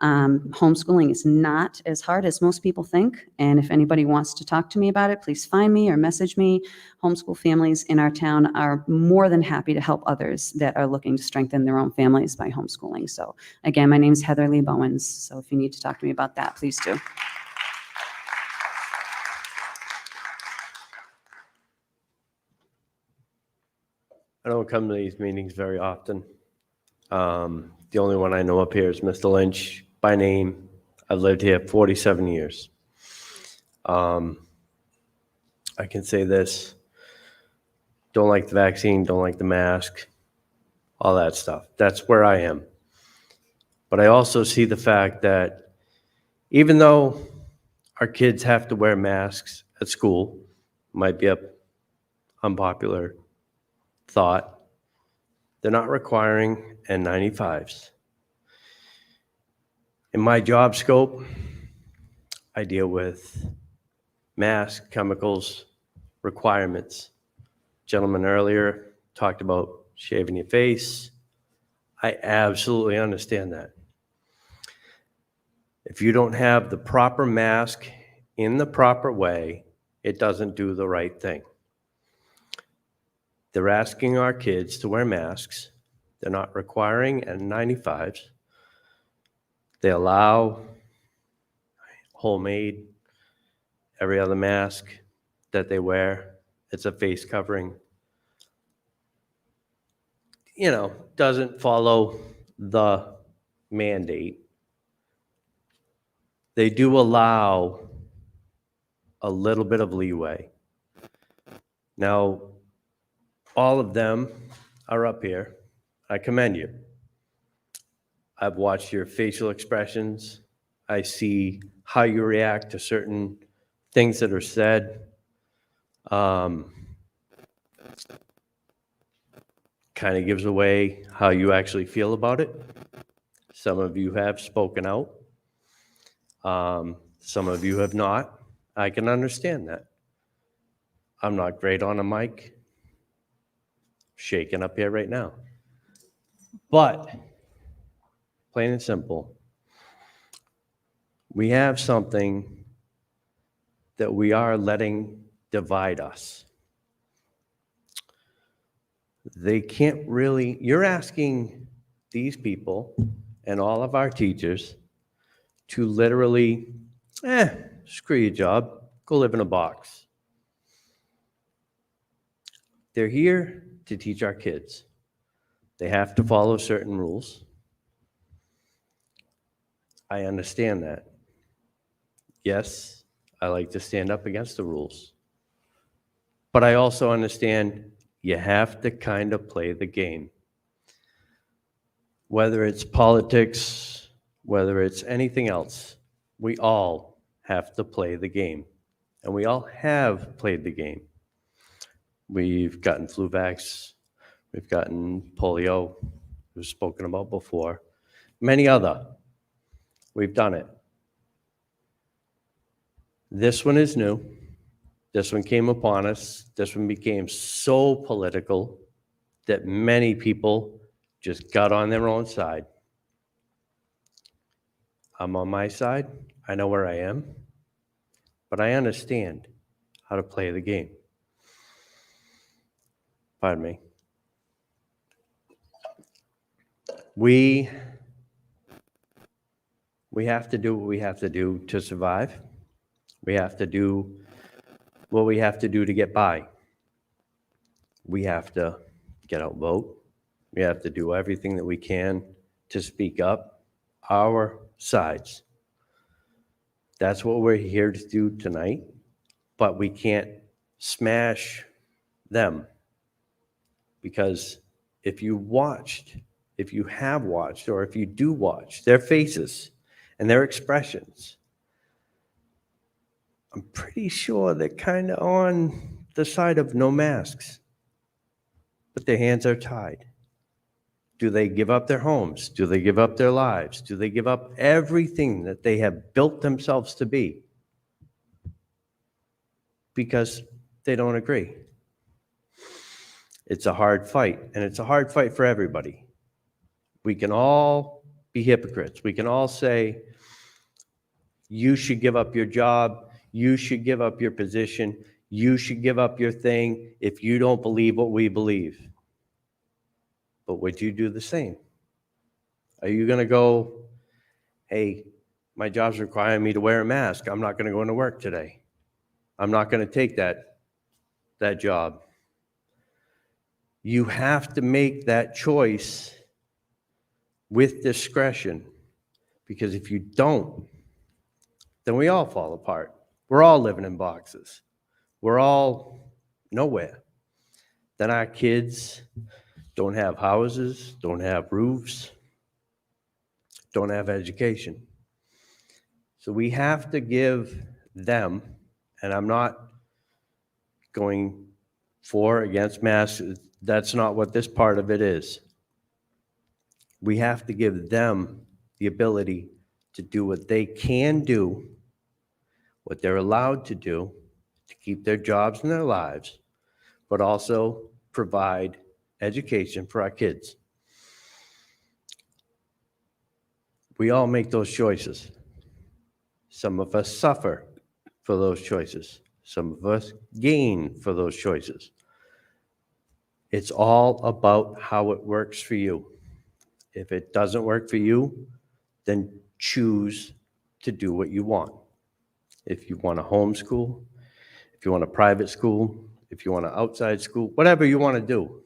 Homeschooling is not as hard as most people think, and if anybody wants to talk to me about it, please find me or message me. Homeschool families in our town are more than happy to help others that are looking to strengthen their own families by homeschooling. So again, my name is Heather Lee Bowens, so if you need to talk to me about that, please do. I don't come to these meetings very often. The only one I know up here is Mr. Lynch by name. I've lived here 47 years. I can say this: don't like the vaccine, don't like the mask, all that stuff. That's where I am. But I also see the fact that even though our kids have to wear masks at school, might be an unpopular thought, they're not requiring N95s. In my job scope, I deal with mask, chemicals, requirements. Gentleman earlier talked about shaving your face. I absolutely understand that. If you don't have the proper mask in the proper way, it doesn't do the right thing. They're asking our kids to wear masks. They're not requiring N95s. They allow homemade, every other mask that they wear. It's a face covering. You know, doesn't follow the mandate. They do allow a little bit of leeway. Now, all of them are up here. I commend you. I've watched your facial expressions. I see how you react to certain things that are said. Kind of gives away how you actually feel about it. Some of you have spoken out. Some of you have not. I can understand that. I'm not great on a mic. Shaking up here right now. But, plain and simple, we have something that we are letting divide us. They can't really, you're asking these people and all of our teachers to literally, screw your job, go live in a box. They're here to teach our kids. They have to follow certain rules. I understand that. Yes, I like to stand up against the rules. But I also understand you have to kind of play the game. Whether it's politics, whether it's anything else, we all have to play the game. And we all have played the game. We've gotten flu vax, we've gotten polio, it was spoken about before, many other. We've done it. This one is new. This one came upon us. This one became so political that many people just got on their own side. I'm on my side. I know where I am. But I understand how to play the game. Pardon me. We have to do what we have to do to survive. We have to do what we have to do to get by. We have to get out, vote. We have to do everything that we can to speak up our sides. That's what we're here to do tonight, but we can't smash them. Because if you have watched, or if you do watch their faces and their expressions, I'm pretty sure they're kind of on the side of no masks, but their hands are tied. Do they give up their homes? Do they give up their lives? Do they give up everything that they have built themselves to be because they don't agree? It's a hard fight, and it's a hard fight for everybody. We can all be hypocrites. We can all say, you should give up your job. You should give up your position. You should give up your thing if you don't believe what we believe. But would you do the same? Are you going to go, hey, my job's requiring me to wear a mask. I'm not going to go into work today. I'm not going to take that job. You have to make that choice with discretion, because if you don't, then we all fall apart. We're all living in boxes. We're all nowhere. Then our kids don't have houses, don't have roofs, don't have education. So we have to give them, and I'm not going for or against masks. That's not what this part of it is. We have to give them the ability to do what they can do, what they're allowed to do, to keep their jobs and their lives, but also provide education for our kids. We all make those choices. Some of us suffer for those choices. Some of us gain for those choices. It's all about how it works for you. If it doesn't work for you, then choose to do what you want. If you want a homeschool, if you want a private school, if you want an outside school, whatever you want to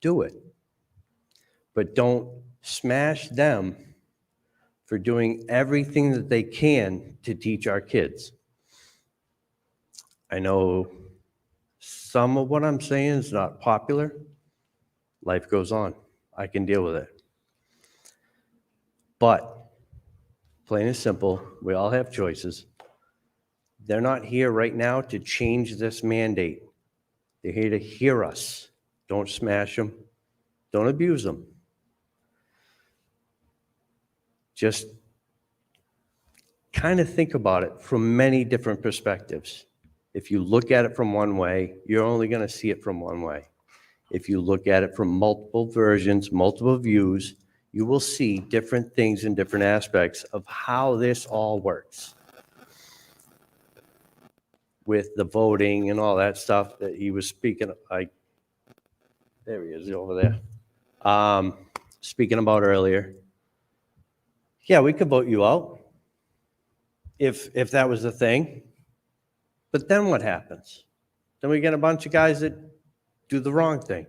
do it. But don't smash them for doing everything that they can to teach our kids. I know some of what I'm saying is not popular. Life goes on. I can deal with it. But plain and simple, we all have choices. They're not here right now to change this mandate. They're here to hear us. Don't smash them. Don't abuse them. Just kind of think about it from many different perspectives. If you look at it from one way, you're only going to see it from one way. If you look at it from multiple versions, multiple views, you will see different things and different aspects of how this all works. With the voting and all that stuff that he was speaking, there he is over there, speaking about earlier. Yeah, we could vote you out if that was the thing. But then what happens? Then we get a bunch of guys that do the wrong thing,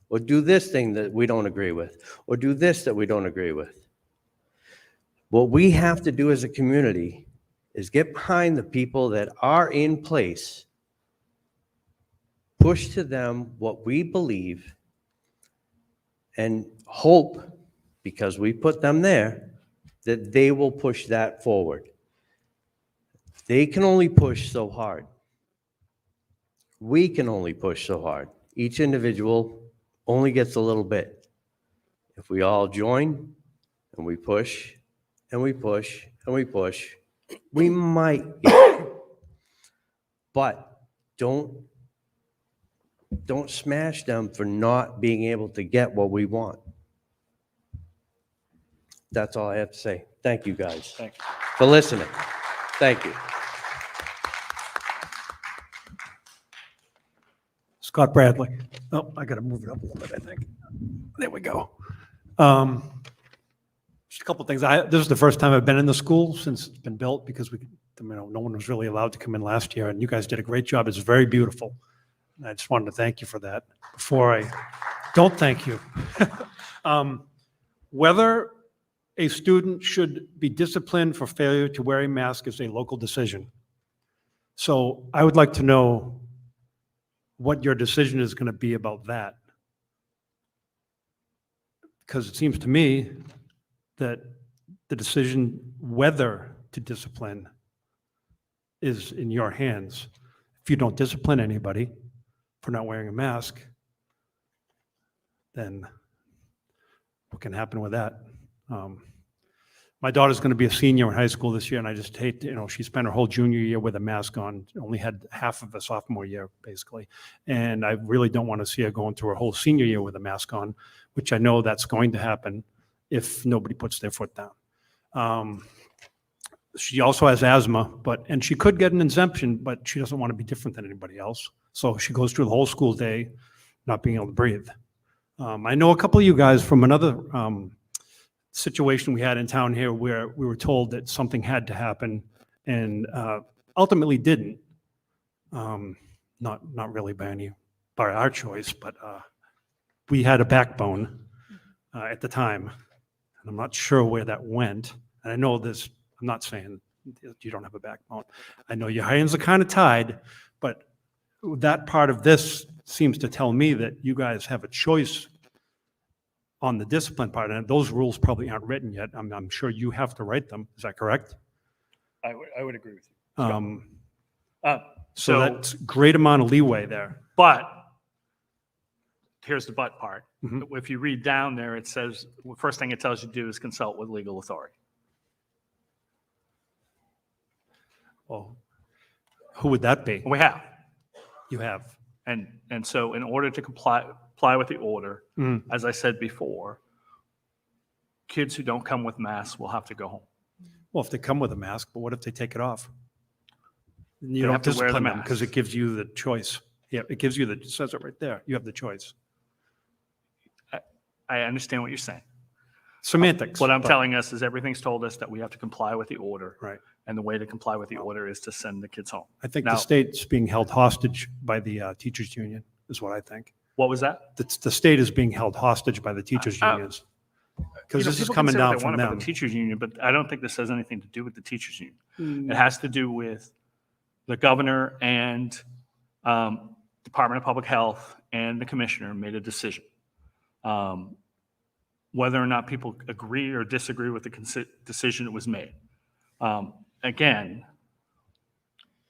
or do this thing that we don't agree with, or do this that we don't agree with. What we have to do as a community is get behind the people that are in place, push to them what we believe, and hope, because we put them there, that they will push that forward. They can only push so hard. We can only push so hard. Each individual only gets a little bit. If we all join and we push and we push and we push, we might get it. But don't smash them for not being able to get what we want. That's all I have to say. Thank you, guys, for listening. Thank you. Scott Bradley. Oh, I got to move it up a little bit, I think. There we go. Just a couple things. This is the first time I've been in the school since it's been built because no one was really allowed to come in last year, and you guys did a great job. It's very beautiful. And I just wanted to thank you for that. Before I don't thank you. Whether a student should be disciplined for failure to wear a mask is a local decision. So I would like to know what your decision is going to be about that. Because it seems to me that the decision whether to discipline is in your hands. If you don't discipline anybody for not wearing a mask, then what can happen with that? My daughter's going to be a senior in high school this year, and I just hate, she spent her whole junior year with a mask on, only had half of a sophomore year, basically. And I really don't want to see her going through her whole senior year with a mask on, which I know that's going to happen if nobody puts their foot down. She also has asthma, and she could get an exemption, but she doesn't want to be different than anybody else. So she goes through the whole school day not being able to breathe. I know a couple of you guys from another situation we had in town here where we were told that something had to happen and ultimately didn't. Not really by our choice, but we had a backbone at the time. And I'm not sure where that went. And I know this, I'm not saying you don't have a backbone. I know your hands are kind of tied, but that part of this seems to tell me that you guys have a choice on the discipline part, and those rules probably aren't written yet. I'm sure you have to write them. Is that correct? I would agree with you. So that's great amount of leeway there. But here's the but part. Mm-hmm. If you read down there, it says, the first thing it tells you to do is consult with legal authority. Well, who would that be? We have. You have. And so in order to comply with the order, as I said before, kids who don't come with masks will have to go home. Well, if they come with a mask, but what if they take it off? You They don't have to wear the discipline them mask. because it gives you the choice. Yeah, it gives you it says it right there. You have the choice. I understand what you're saying. Semantics. What I'm but- telling us is everything's told us that we have to comply with the order. Right. And the way to comply with the order is to send the kids home. I think Now- the state's being held hostage by the teachers union is what I think. What was that? The state is being held hostage by the teachers unions. Because this is people can coming say what down they from want about them. the teachers union, but I don't think this has anything to do with the teachers union. Mm. It has to do with the governor and Department of Public Health and the commissioner made a decision. Whether or not people agree or disagree with the decision that was made. Again,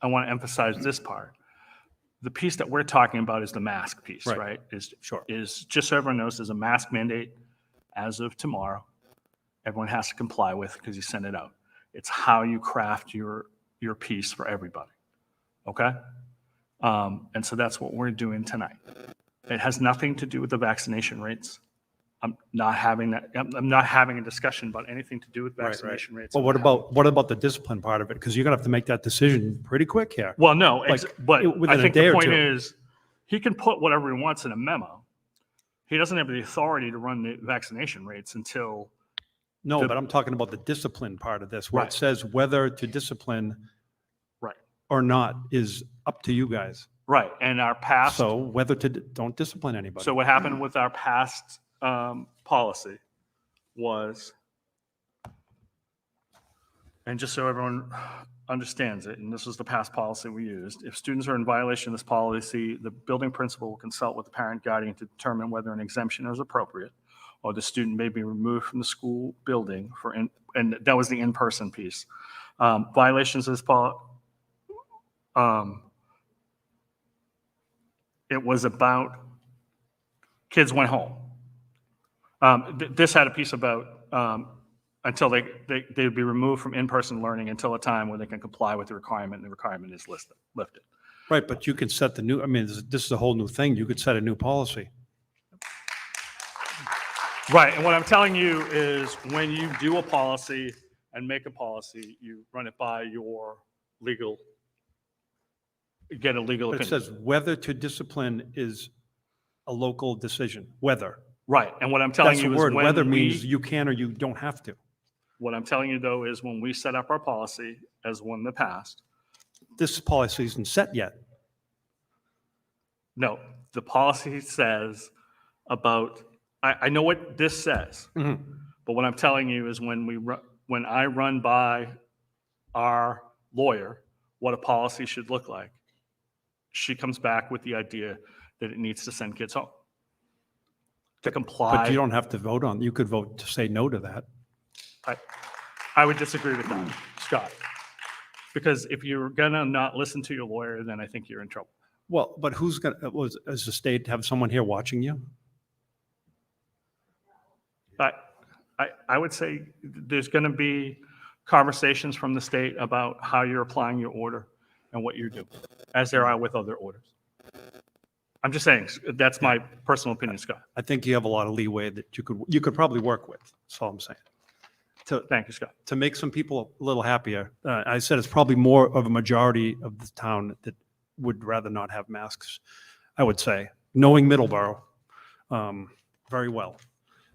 I want to emphasize this part. The piece that we're talking about is the mask piece, Right. right? Is Sure. just so everyone knows, there's a mask mandate as of tomorrow. Everyone has to comply with because you send it out. It's how you craft your piece for everybody. Okay? And so that's what we're doing tonight. It has nothing to do with the vaccination rates. I'm not having a discussion about anything to do with vaccination rates. Well, what about the discipline part of it? Because you're gonna have to make that decision pretty quick here. Well, no, but within I a think day the or point two. is, he can put whatever he wants in a memo. He doesn't have the authority to run the vaccination rates until. No, the- but I'm talking about the discipline part of this, where it Right. says whether to discipline Right. or not is up to you guys. Right, and our past. So whether to, don't discipline anybody. So what happened with our past policy was, and just so everyone understands it, and this was the past policy we used, if students are in violation of this policy, the building principal will consult with the parent guardian to determine whether an exemption is appropriate, or the student may be removed from the school building and that was the in-person piece. Violations of this policy, it was about kids went home. This had a piece about until they'd be removed from in-person learning until a time where they can comply with the requirement, and the requirement is lifted. Right, but you can set the new, I mean, this is a whole new thing. You could set a new policy. Right, and what I'm telling you is when you do a policy and make a policy, you run it by your get a legal But it opinion. says whether to discipline is a local decision, whether. Right, and what I'm telling That's you the is word. when Whether we- means you can or you don't have to. What I'm telling you, though, is when we set up our policy, as one in the past, This policy isn't set yet. no, the policy says about, I know what this says, but what I'm telling you is when I run by our lawyer what a policy should look like, she comes back with the idea that it needs to send kids home. To comply. But you don't have to vote on, you could vote to say no to that. I would disagree with that, Scott. Because if you're gonna not listen to your lawyer, then I think you're in trouble. Well, but who's going to, as the state, have someone here watching you? I would say there's gonna be conversations from the state about how you're applying your order and what you're doing, as there are with other orders. I'm just saying, that's my personal opinion, Scott. I think you have a lot of leeway that you could probably work with. That's all I'm saying. Thank you, Scott. To make some people a little happier, I said it's probably more of a majority of the town that would rather not have masks, I would say, knowing Middleborough very well.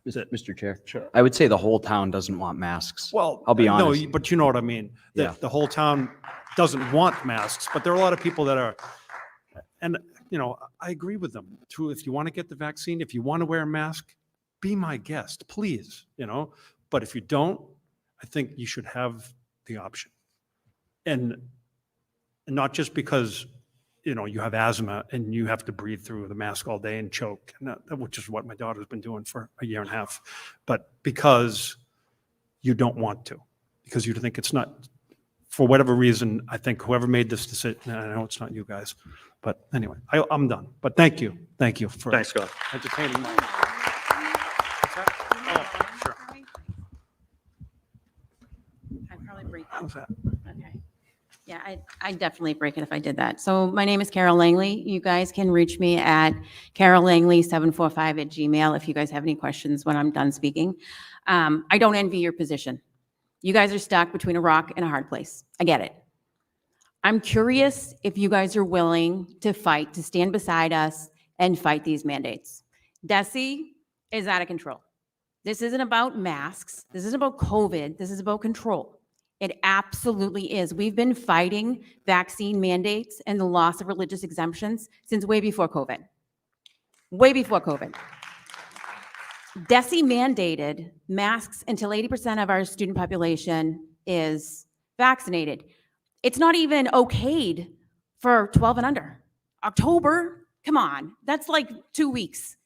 Mr. Chair, Sure. I would say the whole town doesn't want masks. Well, I'll be honest. No, but you know what I mean. Yeah. The whole town doesn't want masks, but there are a lot of people that are, and I agree with them. Too, if you want to get the vaccine, if you want to wear a mask, be my guest, please. But if you don't, I think you should have the option, and not just because you have asthma and you have to breathe through the mask all day and choke, which is what my daughter's been doing for a year and a half, but because you don't want to, because you think it's not, for whatever reason, I think whoever made this decision, I know it's not you guys, but anyway, I'm done. But thank you for Thanks, Scott. entertaining my. I'd probably break it. How's that? Okay. Yeah, I'd definitely break it if I did that. So my name is Carol Langley. You guys can reach me at carollangley745@gmail if you guys have any questions when I'm done speaking. I don't envy your position. You guys are stuck between a rock and a hard place. I get it. I'm curious if you guys are willing to fight, to stand beside us and fight these mandates. DESE is out of control. This isn't about masks. This isn't about COVID. This is about control. It absolutely is. We've been fighting vaccine mandates and the loss of religious exemptions since way before COVID. Way before COVID. DESE mandated masks until 80% of our student population is vaccinated. It's not even okayed for 12 and under. October, come on, that's like 2 weeks.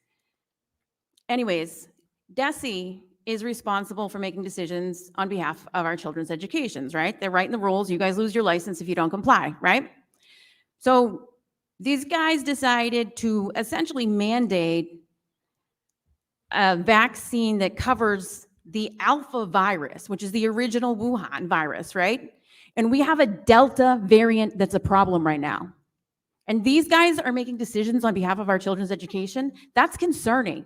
Anyways, DESE is responsible for making decisions on behalf of our children's educations, right? They're writing the rules. You guys lose your license if you don't comply, right? So these guys decided to essentially mandate a vaccine that covers the alpha virus, which is the original Wuhan virus, right? And we have a Delta variant that's a problem right now. And these guys are making decisions on behalf of our children's education. That's concerning.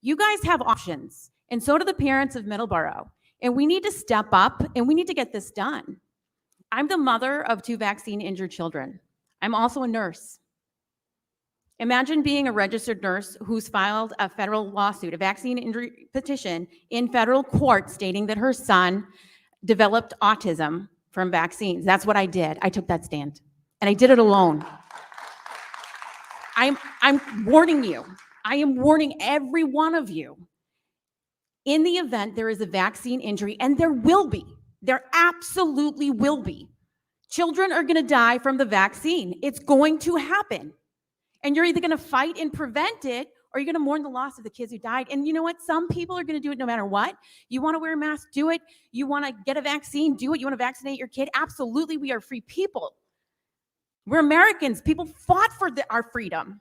You guys have options, and so do the parents of Middleborough. And we need to step up, and we need to get this done. I'm the mother of 2 vaccine-injured children. I'm also a nurse. Imagine being a registered nurse who's filed a federal lawsuit, a vaccine injury petition in federal court stating that her son developed autism from vaccines. That's what I did. I took that stand, and I did it alone. I'm warning you. I am warning every one of you. In the event there is a vaccine injury, and there will be, there absolutely will be, children are going to die from the vaccine. It's going to happen. And you're either going to fight and prevent it, or you're going to mourn the loss of the kids who died. And you know what? Some people are going to do it no matter what. You want to wear a mask, do it. You want to get a vaccine, do it. You want to vaccinate your kid? Absolutely. We are free people. We're Americans. People fought for our freedom.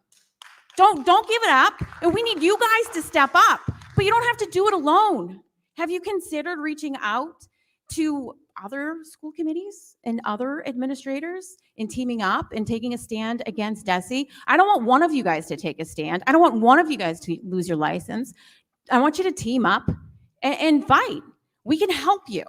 Don't give it up. And we need you guys to step up. But you don't have to do it alone. Have you considered reaching out to other school committees and other administrators and teaming up and taking a stand against DESE? I don't want one of you guys to take a stand. I don't want one of you guys to lose your license. I want you to team up and fight. We can help you.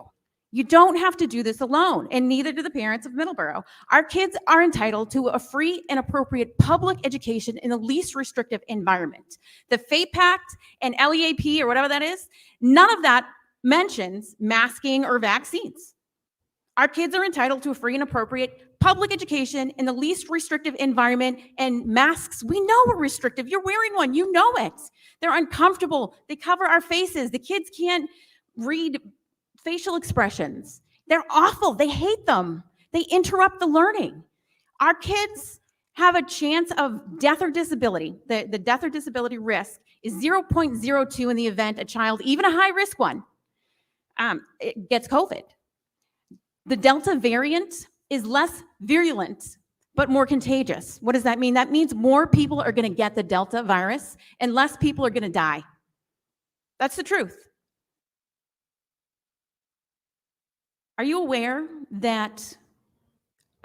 You don't have to do this alone, and neither do the parents of Middleborough. Our kids are entitled to a free and appropriate public education in the least restrictive environment. The FAPE Pact and LEAP or whatever that is, none of that mentions masking or vaccines. Our kids are entitled to a free and appropriate public education in the least restrictive environment, and masks, we know are restrictive. You're wearing one, you know it. They're uncomfortable. They cover our faces. The kids can't read facial expressions. They're awful. They hate them. They interrupt the learning. Our kids have a chance of death or disability. The death or disability risk is 0.02 in the event a child, even a high-risk one, it gets COVID. The Delta variant is less virulent, but more contagious. What does that mean? That means more people are going to get the Delta virus and less people are going to die. That's the truth. Are you aware that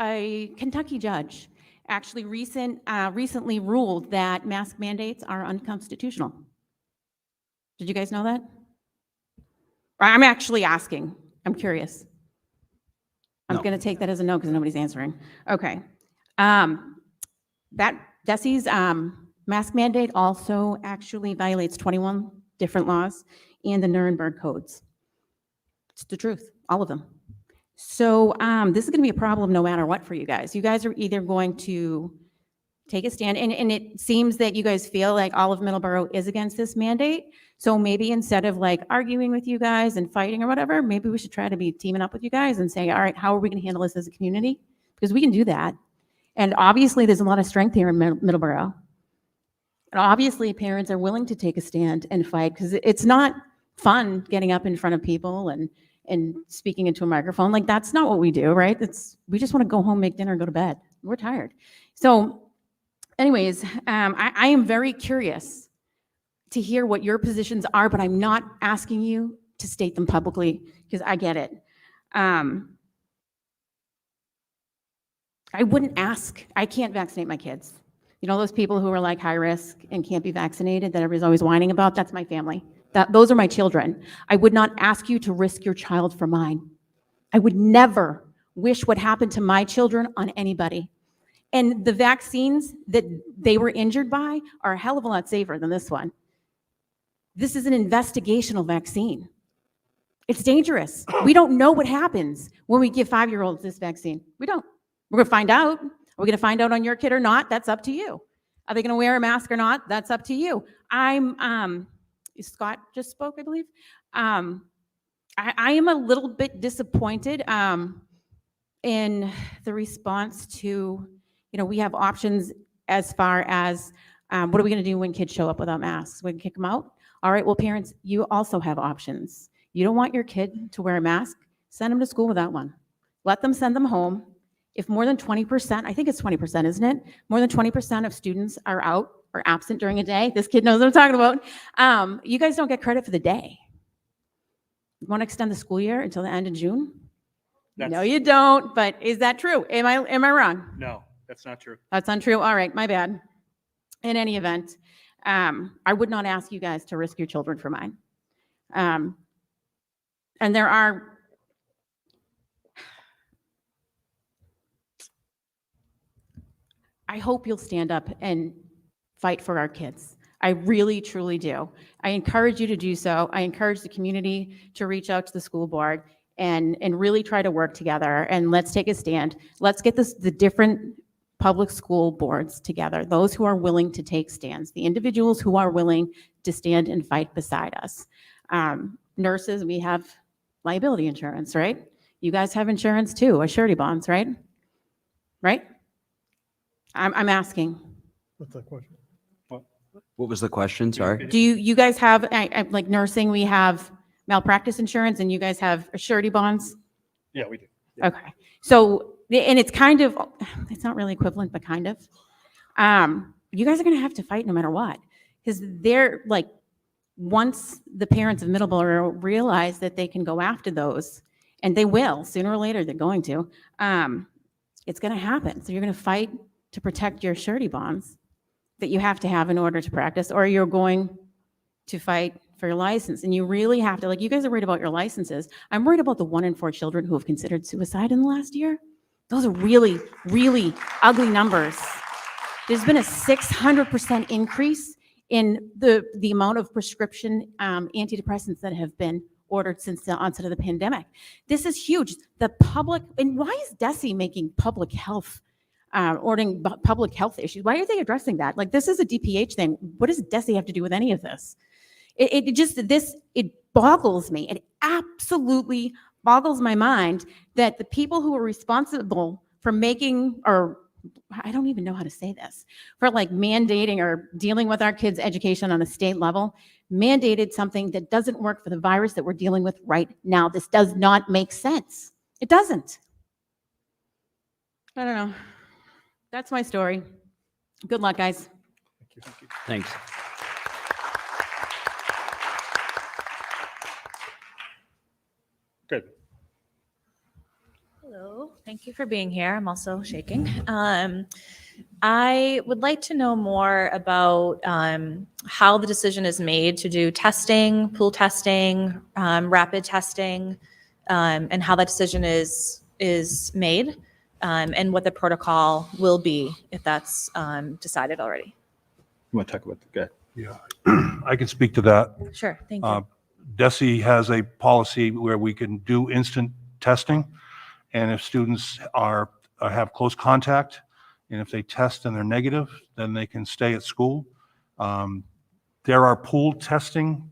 a Kentucky judge actually recently ruled that mask mandates are unconstitutional? Did you guys know that? I'm actually asking. I'm curious. I'm going to take that as a no because nobody's answering. Okay. That DESE's mask mandate also actually violates 21 different laws and the Nuremberg codes. It's the truth, all of them. So this is going to be a problem no matter what for you guys. You guys are either going to take a stand, and it seems that you guys feel like all of Middleborough is against this mandate. So maybe instead of like arguing with you guys and fighting or whatever, maybe we should try to be teaming up with you guys and say, all right, how are we going to handle this as a community? Because we can do that. And obviously there's a lot of strength here in Middleborough. And obviously parents are willing to take a stand and fight because it's not fun getting up in front of people and speaking into a microphone. Like, that's not what we do, right? We just want to go home, make dinner, go to bed. We're tired. So anyways, I am very curious to hear what your positions are, but I'm not asking you to state them publicly because I get it. I wouldn't ask. I can't vaccinate my kids. You know those people who are like high risk and can't be vaccinated that everybody's always whining about? That's my family. Those are my children. I would not ask you to risk your child for mine. I would never wish what happened to my children on anybody. And the vaccines that they were injured by are a hell of a lot safer than this one. This is an investigational vaccine. It's dangerous. We don't know what happens when we give 5-year-olds this vaccine. We don't. We're gonna find out. Are we gonna find out on your kid or not? That's up to you. Are they gonna wear a mask or not? That's up to you. Scott just spoke, I believe. I am a little bit disappointed in the response to, we have options as far as what are we going to do when kids show up without masks? We can kick them out? All right, well, parents, you also have options. You don't want your kid to wear a mask? Send them to school without one. Let them send them home. If more than 20%, I think it's 20%, isn't it? More than 20% of students are out or absent during a day. This kid knows what I'm talking about. You guys don't get credit for the day. You want to extend the school year until the end of June? No, you don't, but is that true? Am I wrong? No, that's not true. That's untrue. All right, my bad. In any event, I would not ask you guys to risk your children for mine. And there are, I hope you'll stand up and fight for our kids. I really, truly do. I encourage you to do so. I encourage the community to reach out to the school board and really try to work together, and let's take a stand. Let's get the different public school boards together, those who are willing to take stands, the individuals who are willing to stand and fight beside us. Nurses, we have liability insurance, right? You guys have insurance too, or surety bonds, right? Right? I'm asking. What's the question? What was the question? Sorry. Do you guys have, like nursing, we have malpractice insurance and you guys have surety bonds? Yeah, we do. Okay. So, and it's kind of, it's not really equivalent, but kind of. You guys are going to have to fight no matter what. Because they're like, once the parents of Middleborough realize that they can go after those, and they will, sooner or later they're going to, it's going to happen. So you're going to fight to protect your surety bonds that you have to have in order to practice, or you're going to fight for your license. And you really have to, like, you guys are worried about your licenses. I'm worried about the 1 in 4 children who have considered suicide in the last year. Those are really, really ugly numbers. There's been a 600% increase in the amount of prescription antidepressants that have been ordered since the onset of the pandemic. This is huge. The public, and why is DESE making public health, ordering public health issues? Why are they addressing that? Like, this is a DPH thing. What does DESE have to do with any of this? It boggles me. It absolutely boggles my mind that the people who are responsible for making, or I don't even know how to say this, for like mandating or dealing with our kids' education on a state level, mandated something that doesn't work for the virus that we're dealing with right now. This does not make sense. It doesn't. I don't know. That's my story. Good luck, guys. Thanks. Good. Hello, thank you for being here. I'm also shaking. I would like to know more about how the decision is made to do testing, pool testing, rapid testing, and how that decision is made, and what the protocol will be if that's decided already. You want to talk about the good? Yeah, I can speak to that. Sure, thank you. DESE has a policy where we can do instant testing, and if students have close contact, and if they test and they're negative, then they can stay at school. There are pool testing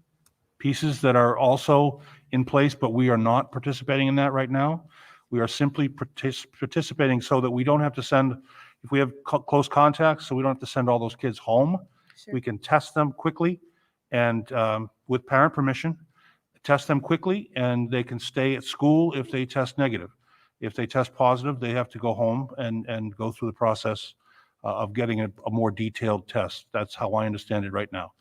pieces that are also in place, but we are not participating in that right now. We are simply participating so that we don't have to send, if we have close contacts, so we don't have to send all those kids home. Sure. We can test them quickly and with parent permission, test them quickly, and they can stay at school if they test negative. If they test positive, they have to go home and go through the process of getting a more detailed test. That's how I understand it right now.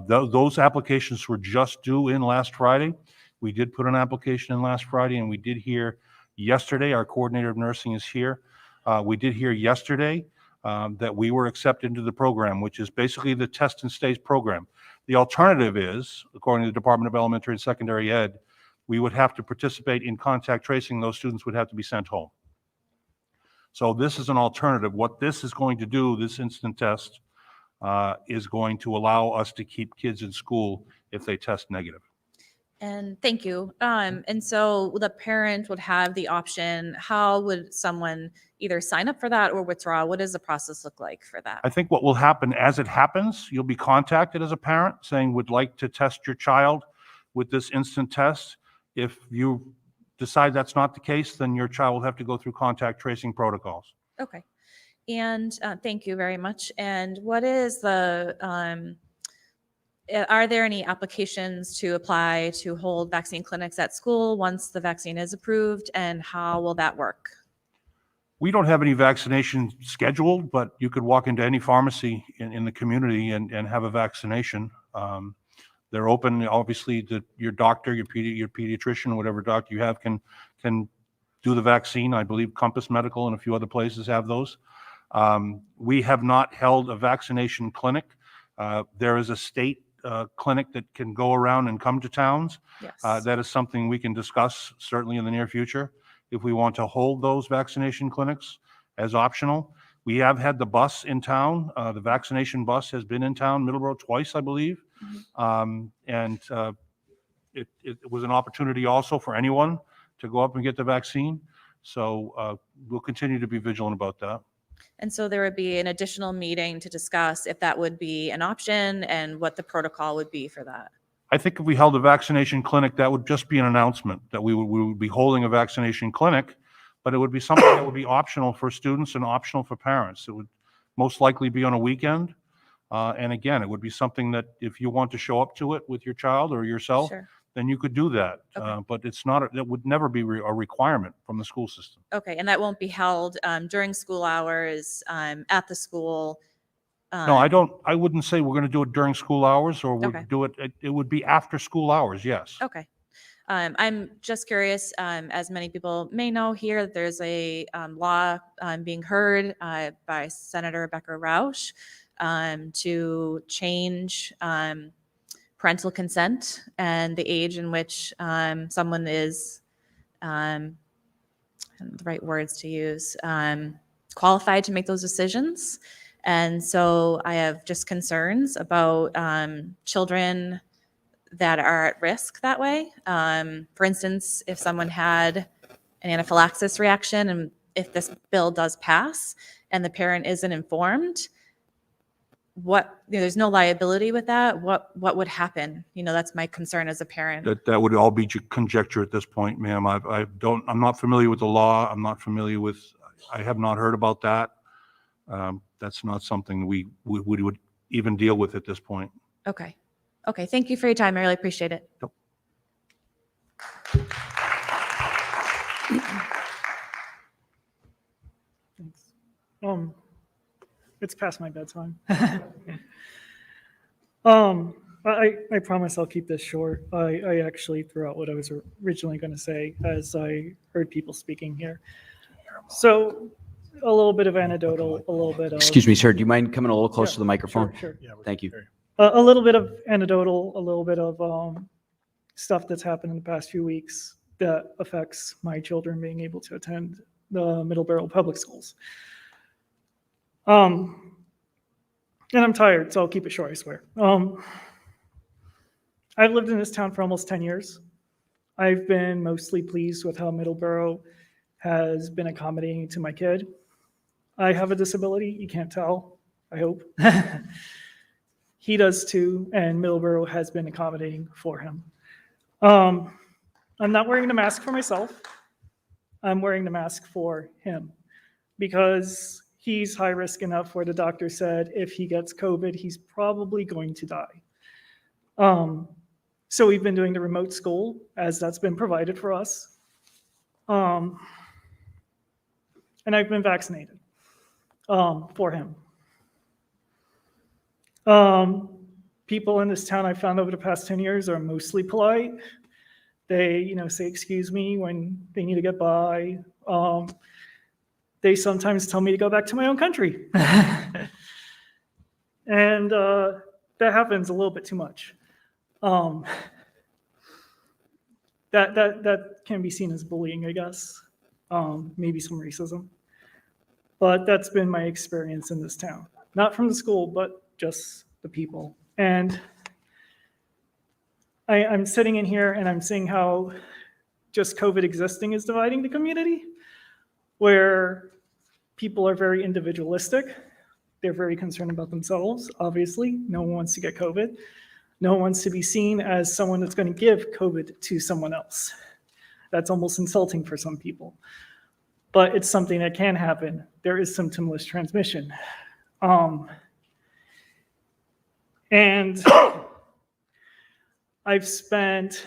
Those applications were just due in last Friday. We did put an application in last Friday, and we did hear yesterday, our coordinator of nursing is here. We did hear yesterday that we were accepted into the program, which is basically the test and stays program. The alternative is, according to the Department of Elementary and Secondary Ed, we would have to participate in contact tracing. Those students would have to be sent home. So this is an alternative. What this is going to do, this instant test, is going to allow us to keep kids in school if they test negative. And thank you. And so the parent would have the option. How would someone either sign up for that or withdraw? What does the process look like for that? I think what will happen as it happens, you'll be contacted as a parent saying, would like to test your child with this instant test. If you decide that's not the case, then your child will have to go through contact tracing protocols. Okay. And thank you very much. And what is the, are there any applications to apply to hold vaccine clinics at school once the vaccine is approved, and how will that work? We don't have any vaccination scheduled, but you could walk into any pharmacy in the community and have a vaccination. They're open, obviously, to your doctor, your pediatrician, whatever doctor you have can do the vaccine. I believe Compass Medical and a few other places have those. We have not held a vaccination clinic. There is a state clinic that can go around and come to towns. Yes. That is something we can discuss certainly in the near future if we want to hold those vaccination clinics as optional. We have had the bus in town. The vaccination bus has been in town, Middleborough, twice, I believe. It was an opportunity also for anyone to go up and get the vaccine. So we'll continue to be vigilant about that. And so there would be an additional meeting to discuss if that would be an option and what the protocol would be for that. I think if we held a vaccination clinic, that would just be an announcement that we would be holding a vaccination clinic, but it would be something that would be optional for students and optional for parents. It would most likely be on a weekend. And again, it would be something that if you want to show up to it with your child or yourself, Sure. then you could do that. Okay. But it's not, it would never be a requirement from the school system. Okay, and that won't be held during school hours at the school? No, I wouldn't say we're going to do it during school hours or Okay. we'd do it, it would be after school hours, yes. Okay. I'm just curious, as many people may know here, there's a law being heard by Senator Rebecca Rausch to change parental consent and the age in which someone is, the right words to use, qualified to make those decisions. And so I have just concerns about children that are at risk that way. For instance, if someone had an anaphylaxis reaction, and if this bill does pass and the parent isn't informed, there's no liability with that. What would happen? That's my concern as a parent. That would all be conjecture at this point, ma'am. I'm not familiar with the law. I have not heard about that. That's not something we would even deal with at this point. Okay. Thank you for your time. I really appreciate it. It's past my bedtime. I promise I'll keep this short. I actually threw out what I was originally going to say as I heard people speaking here. So a little bit of anecdotal, a little bit of... Excuse me, sir. Do you mind coming a little closer to the microphone? Sure. Thank you. A little bit of anecdotal, a little bit of stuff that's happened in the past few weeks that affects my children being able to attend the Middleborough public schools. And I'm tired, so I'll keep it short, I swear. I've lived in this town for almost 10 years. I've been mostly pleased with how Middleborough has been accommodating to my kid. I have a disability, you can't tell, I hope. He does too, and Middleborough has been accommodating for him. I'm not wearing the mask for myself. I'm wearing the mask for him because he's high risk enough where the doctor said if he gets COVID, he's probably going to die. So we've been doing the remote school as that's been provided for us. And I've been vaccinated for him. People in this town I found over the past 10 years are mostly polite. They, say excuse me when they need to get by. They sometimes tell me to go back to my own country. And that happens a little bit too much. That can be seen as bullying, I guess. Maybe some racism. But that's been my experience in this town. Not from the school, but just the people. And I'm sitting in here and I'm seeing how just COVID existing is dividing the community, where people are very individualistic. They're very concerned about themselves, obviously. No one wants to get COVID. No one wants to be seen as someone that's going to give COVID to someone else. That's almost insulting for some people. But it's something that can happen. There is symptomless transmission. And I've spent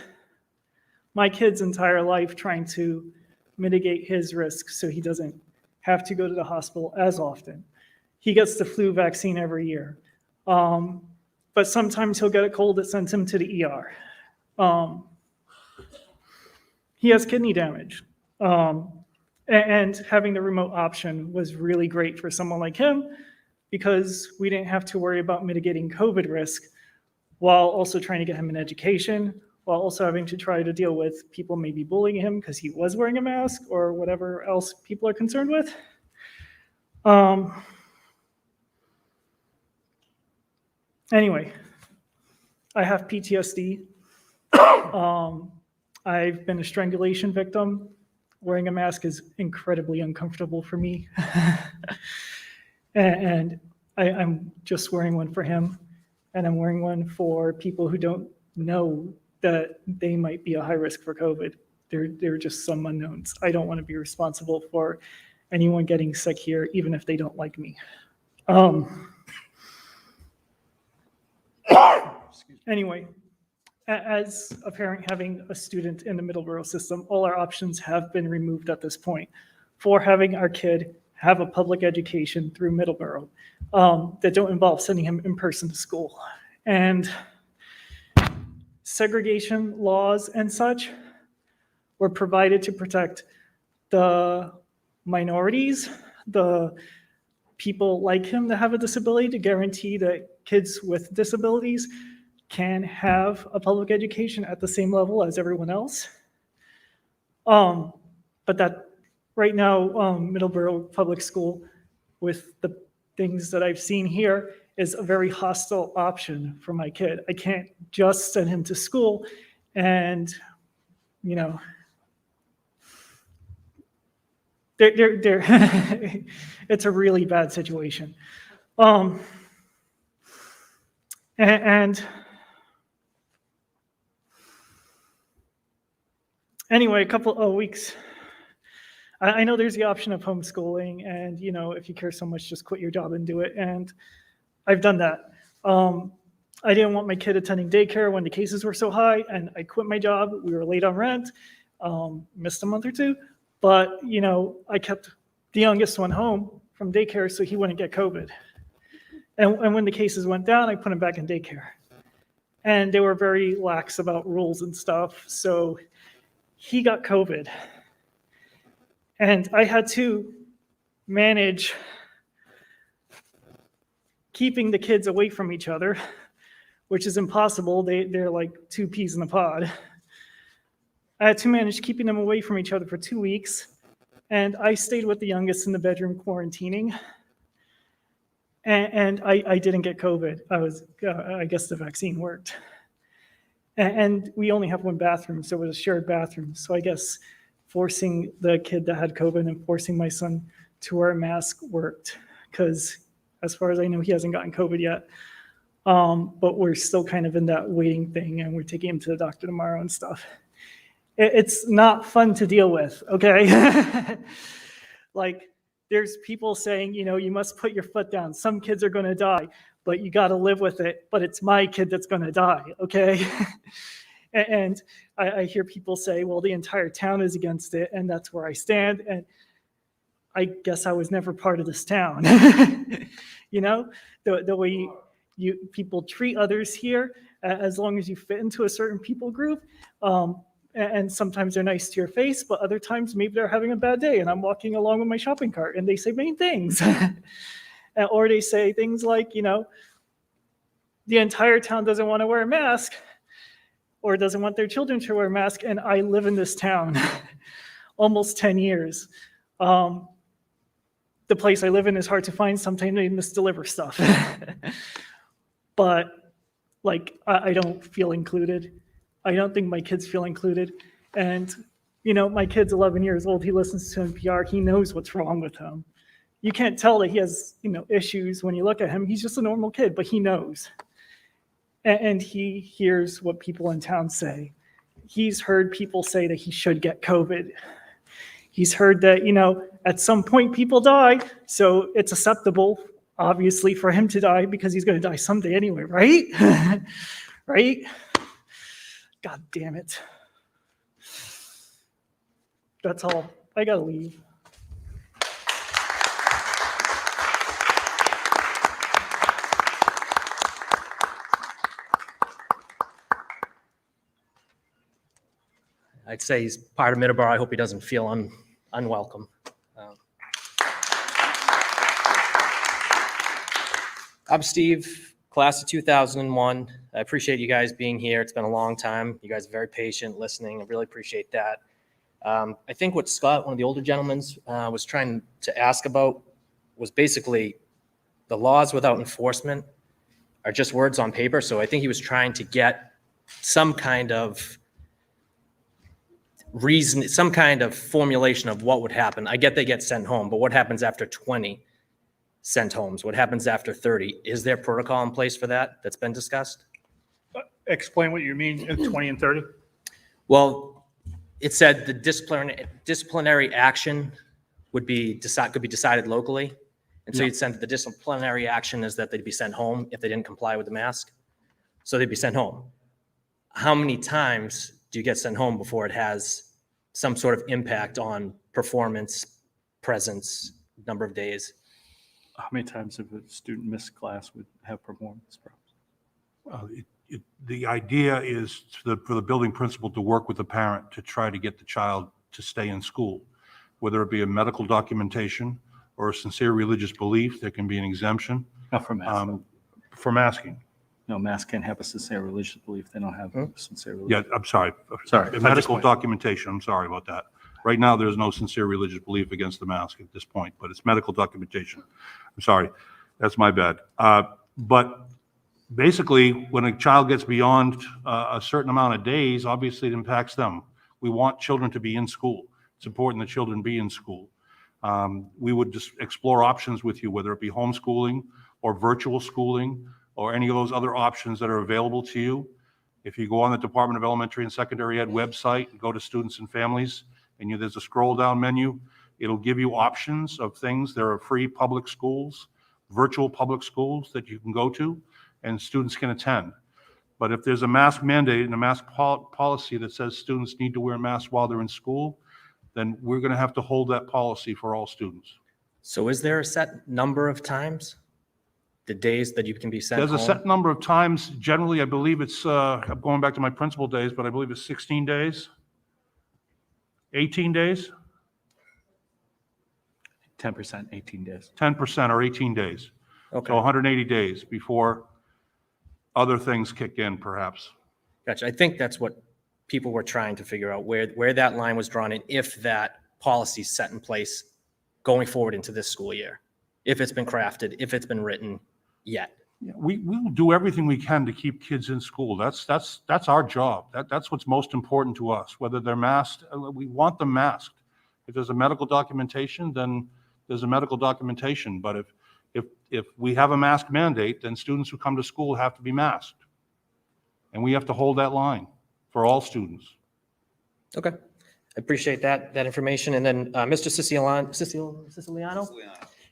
my kid's entire life trying to mitigate his risk so he doesn't have to go to the hospital as often. He gets the flu vaccine every year. But sometimes he'll get a cold that sends him to the ER. He has kidney damage. And having the remote option was really great for someone like him because we didn't have to worry about mitigating COVID risk while also trying to get him an education, while also having to try to deal with people maybe bullying him because he was wearing a mask or whatever else people are concerned with. Anyway, I have PTSD. I've been a strangulation victim. Wearing a mask is incredibly uncomfortable for me. And I'm just wearing one for him. And I'm wearing one for people who don't know that they might be a high risk for COVID. They're just some unknowns. I don't want to be responsible for anyone getting sick here, even if they don't like me. Anyway, as a parent having a student in the Middleborough system, all our options have been removed at this point for having our kid have a public education through Middleborough that don't involve sending him in person to school. And segregation laws and such were provided to protect the minorities, the people like him that have a disability, to guarantee that kids with disabilities can have a public education at the same level as everyone else. But that right now, Middleborough Public School, with the things that I've seen here, is a very hostile option for my kid. I can't just send him to school and, you know, it's a really bad situation. And anyway, a couple of weeks, I know there's the option of homeschooling, and, you know, if you care so much, just quit your job and do it. And I've done that. I didn't want my kid attending daycare when the cases were so high, and I quit my job. We were late on rent, missed a month or two. But, you know, I kept the youngest one home from daycare so he wouldn't get COVID. And when the cases went down, I put him back in daycare. And they were very lax about rules and stuff. So he got COVID. And I had to manage keeping the kids away from each other, which is impossible. They're like two peas in a pod. I had to manage keeping them away from each other for 2 weeks. And I stayed with the youngest in the bedroom quarantining. And I didn't get COVID. I guess the vaccine worked. And we only have one bathroom, so it was a shared bathroom. So I guess forcing the kid that had COVID and forcing my son to wear a mask worked, because as far as I know, he hasn't gotten COVID yet. But we're still kind of in that waiting thing, and we're taking him to the doctor tomorrow and stuff. It's not fun to deal with, okay? Like, there's people saying, you know, you must put your foot down. Some kids are going to die, but you got to live with it. But it's my kid that's going to die, okay? And I hear people say, well, the entire town is against it, and that's where I stand. And I guess I was never part of this town. You know, the way people treat others here, as long as you fit into a certain people group. And sometimes they're nice to your face, but other times maybe they're having a bad day and I'm walking along with my shopping cart and they say mean things. Or they say things like, you know, the entire town doesn't want to wear a mask or doesn't want their children to wear a mask, and I live in this town almost 10 years. The place I live in is hard to find. Sometimes they misdeliver stuff. But, like, I don't feel included. I don't think my kids feel included. And, you know, my kid's 11 years old. He listens to NPR. He knows what's wrong with him. You can't tell that he has, you know, issues when you look at him. He's just a normal kid, but he knows. And he hears what people in town say. He's heard people say that he should get COVID. He's heard that, you know, at some point people die, so it's acceptable, obviously, for him to die because he's going to die someday anyway, right? Right? God damn it. That's all. I gotta leave. I'd say he's part of Middleborough. I hope he doesn't feel unwelcome. I'm Steve, class of 2001. I appreciate you guys being here. It's been a long time. You guys are very patient, listening. I really appreciate that. I think what Scott, one of the older gentlemen, was trying to ask about was basically the laws without enforcement are just words on paper. So I think he was trying to get some kind of reason, some kind of formulation of what would happen. I get they get sent home, but what happens after 20 sent homes? What happens after 30? Is there protocol in place for that that's been discussed? Explain what you mean, 20 and 30? Well, it said the disciplinary action could be decided locally. And so No. you'd send the disciplinary action is that they'd be sent home if they didn't comply with the mask. So they'd be sent home. How many times do you get sent home before it has some sort of impact on performance, presence, number of days? How many times have a student missed class would have performance problems? The idea is for the building principal to work with the parent to try to get the child to stay in school, whether it be a medical documentation or a sincere religious belief. There can be an exemption. Not for mask. For masking. No, mask can't have a sincere religious belief. They don't have a sincere religious. Yeah, I'm sorry. Sorry. I Medical just- documentation, I'm sorry about that. Right now, there's no sincere religious belief against the mask at this point, but it's medical documentation. I'm sorry. That's my bad. But basically, when a child gets beyond a certain amount of days, obviously it impacts them. We want children to be in school. It's important that children be in school. We would just explore options with you, whether it be homeschooling or virtual schooling or any of those other options that are available to you. If you go on the Department of Elementary and Secondary Ed website, go to Students and Families, and there's a scroll down menu. It'll give you options of things. There are free public schools, virtual public schools that you can go to, and students can attend. But if there's a mask mandate and a mask policy that says students need to wear masks while they're in school, then we're going to have to hold that policy for all students. So is there a set number of times? The days that you can be sent There's home? a set number of times. Generally, I believe it's, I'm going back to my principal days, but I believe it's 16 days, 18 days, 10%, 18 days. 10% or 18 days. Okay. So 180 days before other things kick in, perhaps. Gotcha. I think that's what people were trying to figure out, where that line was drawn and if that policy is set in place going forward into this school year, if it's been crafted, if it's been written yet. Yeah, we will do everything we can to keep kids in school. That's our job. That's what's most important to us. Whether they're masked, we want them masked. If there's a medical documentation, then there's a medical documentation. But if we have a mask mandate, then students who come to school have to be masked. And we have to hold that line for all students. Okay. I appreciate that information. And then Mr. Siciliano?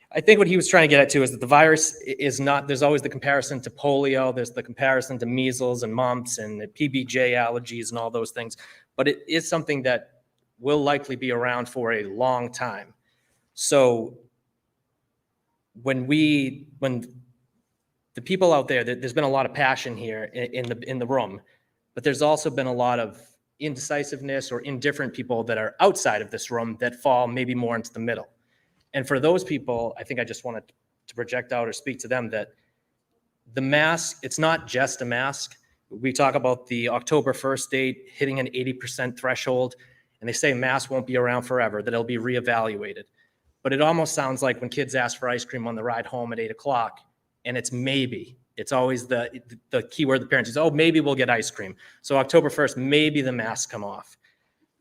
I think what he was trying to get at too is that the virus is not, there's always the comparison to polio, there's the comparison to measles and mumps and the PBJ allergies and all those things, but it is something that will likely be around for a long time. So when the people out there, there's been a lot of passion here in the room, but there's also been a lot of indecisiveness or indifferent people that are outside of this room that fall maybe more into the middle. And for those people, I think I just wanted to project out or speak to them that the mask, it's not just a mask. We talk about the October 1st date hitting an 80% threshold, and they say masks won't be around forever, that it'll be reevaluated. But it almost sounds like when kids ask for ice cream on the ride home at 8 o'clock, and it's maybe. It's always the key word the parents use, oh, maybe we'll get ice cream. So October 1st, maybe the masks come off.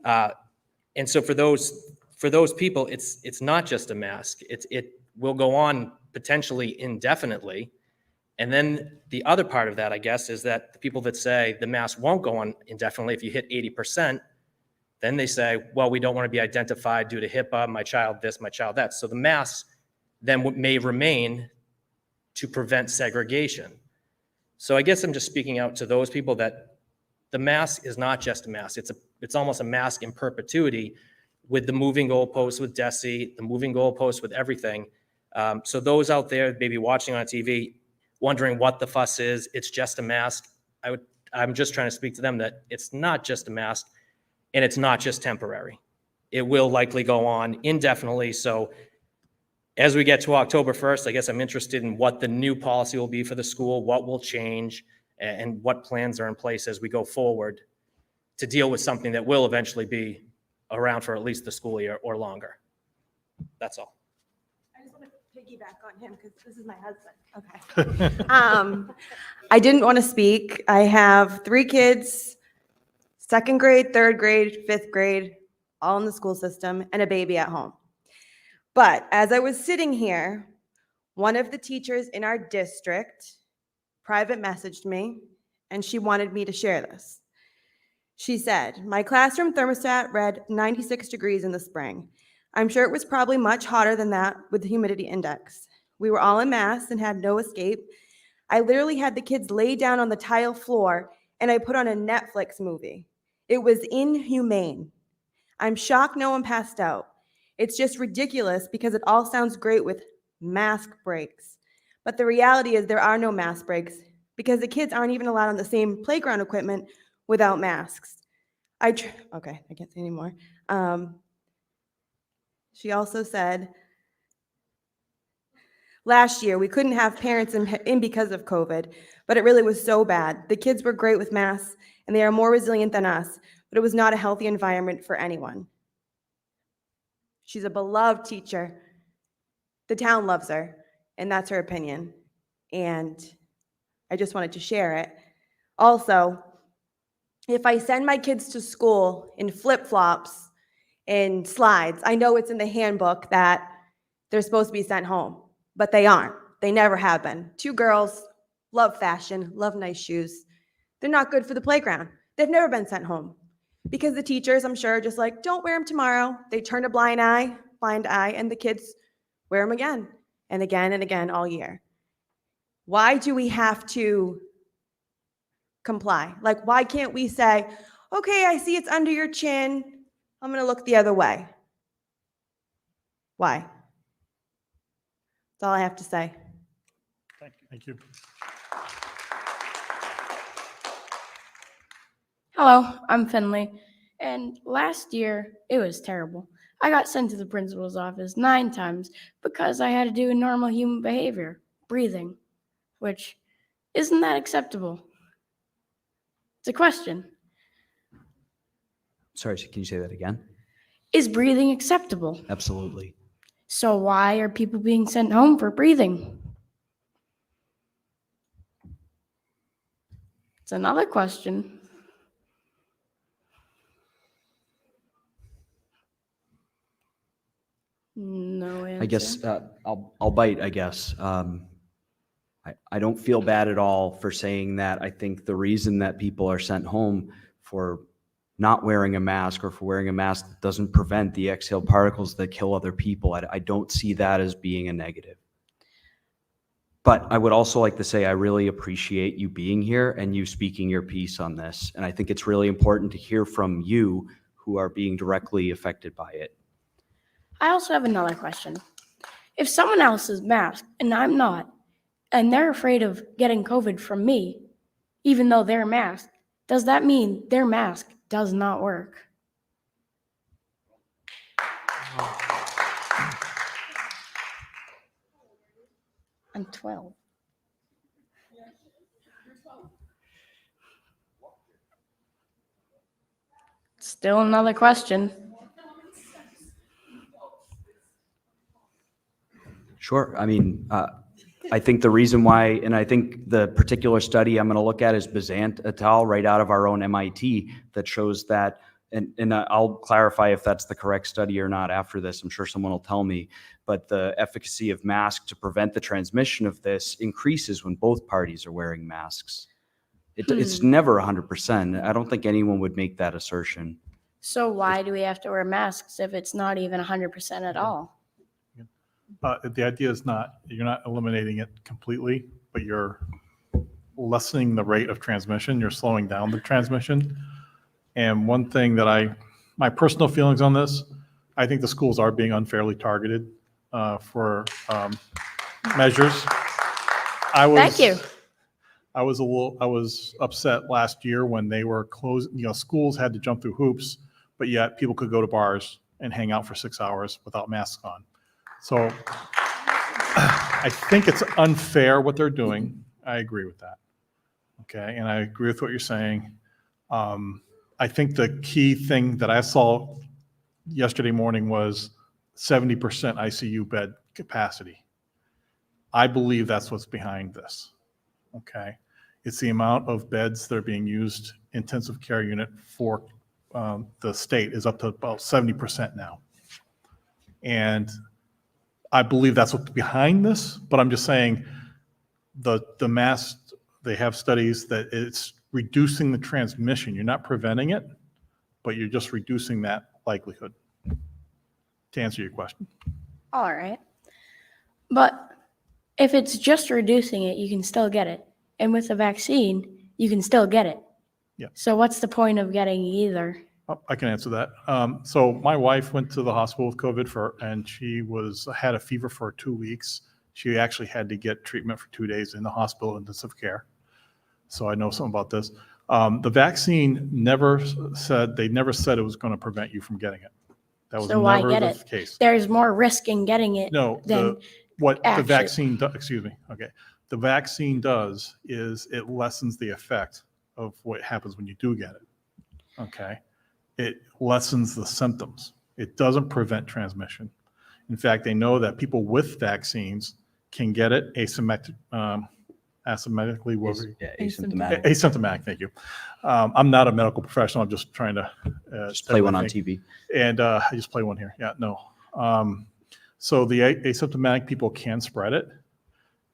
And so for those people, it's not just a mask. It will go on potentially indefinitely. And then the other part of that, I guess, is that the people that say the mask won't go on indefinitely, if you hit 80%, then they say, well, we don't want to be identified due to HIPAA, my child this, my child that. So the masks then may remain to prevent segregation. So I guess I'm just speaking out to those people that the mask is not just a mask. It's almost a mask in perpetuity, with the moving goalposts with DESE, the moving goalposts with everything. So those out there maybe watching on TV, wondering what the fuss is, it's just a mask. I'm just trying to speak to them that it's not just a mask and it's not just temporary. It will likely go on indefinitely. So as we get to October 1st, I guess I'm interested in what the new policy will be for the school, what will change, and what plans are in place as we go forward to deal with something that will eventually be around for at least the school year or longer. That's all. I just want to piggyback on him because this is my husband. Okay. I didn't want to speak. I have 3 kids, 2nd grade, 3rd grade, 5th grade, all in the school system, and a baby at home. But as I was sitting here, one of the teachers in our district private messaged me, and she wanted me to share this. She said, my classroom thermostat read 96 degrees in the spring. I'm sure it was probably much hotter than that with the humidity index. We were all in masks and had no escape. I literally had the kids lay down on the tile floor and I put on a Netflix movie. It was inhumane. I'm shocked no one passed out. It's just ridiculous because it all sounds great with mask breaks. But the reality is there are no mask breaks because the kids aren't even allowed on the same playground equipment without masks. Okay, I can't say anymore. She also said, last year we couldn't have parents in because of COVID, but it really was so bad. The kids were great with masks and they are more resilient than us, but it was not a healthy environment for anyone. She's a beloved teacher. The town loves her, and that's her opinion. and I just wanted to share it. Also, if I send my kids to school in flip-flops and slides, I know it's in the handbook that they're supposed to be sent home, but they aren't. They never have been. 2 girls, love fashion, love nice shoes. They're not good for the playground. They've never been sent home because the teachers, I'm sure, are just like, don't wear them tomorrow. They turn a blind eye, and the kids wear them again and again and again all year. Why do we have to comply? Like, why can't we say, okay, I see it's under your chin. I'm going to look the other way. Why? That's all I have to say. Thank you. Hello, I'm Finley, and last year it was terrible. I got sent to the principal's office 9 times because I had to do a normal human behavior, breathing, which isn't that acceptable. It's a question. Sorry, can you say that again? Is breathing acceptable? Absolutely. So why are people being sent home for breathing? It's another question. No answer. I guess I'll bite, I guess. I don't feel bad at all for saying that. I think the reason that people are sent home for not wearing a mask or for wearing a mask that doesn't prevent the exhaled particles that kill other people, I don't see that as being a negative. But I would also like to say I really appreciate you being here and you speaking your piece on this. And I think it's really important to hear from you who are being directly affected by it. I also have another question. If someone else is masked and I'm not, and they're afraid of getting COVID from me, even though they're masked, does that mean their mask does not work? I'm 12. Still another question. Sure. I mean, I think the reason why, and I think the particular study I'm going to look at is Bazant et al. Right out of our own MIT that shows that, and I'll clarify if that's the correct study or not after this. I'm sure someone will tell me, but the efficacy of masks to prevent the transmission of this increases when both parties are wearing masks. It's never 100%. I don't think anyone would make that assertion. So why do we have to wear masks if it's not even 100% at all? The idea is you're not eliminating it completely, but you're lessening the rate of transmission. You're slowing down the transmission. And one thing that my personal feelings on this, I think the schools are being unfairly targeted for measures. Thank you. I was upset last year when they were closed. Schools had to jump through hoops, but yet people could go to bars and hang out for 6 hours without masks on. So I think it's unfair what they're doing. I agree with that. Okay, and I agree with what you're saying. I think the key thing that I saw yesterday morning was 70% ICU bed capacity. I believe that's what's behind this. Okay, it's the amount of beds that are being used, intensive care unit for the state is up to about 70% now. And I believe that's what's behind this, but I'm just saying the mask, they have studies that it's reducing the transmission. You're not preventing it, but you're just reducing that likelihood, to answer your question. All right. But if it's just reducing it, you can still get it. And with a vaccine, you can still get it. Yeah. So what's the point of getting either? Oh, I can answer that. So my wife went to the hospital with COVID and she had a fever for 2 weeks. She actually had to get treatment for 2 days in the hospital intensive care. So I know something about this. The vaccine never said it was going to prevent you from getting it. That was So why never get the it? case. There's more risk in getting it No, than what the actually- vaccine does, excuse me, okay. The vaccine does is it lessens the effect of what happens when you do get it, okay? It lessens the symptoms. It doesn't prevent transmission. In fact, they know that people with vaccines can get it asymptomatically, Asymptomatic. asymptomatic, thank you. I'm not a medical professional, I'm just trying to. Just play one on think. TV. And I just play one here, yeah, no. So the asymptomatic people can spread it.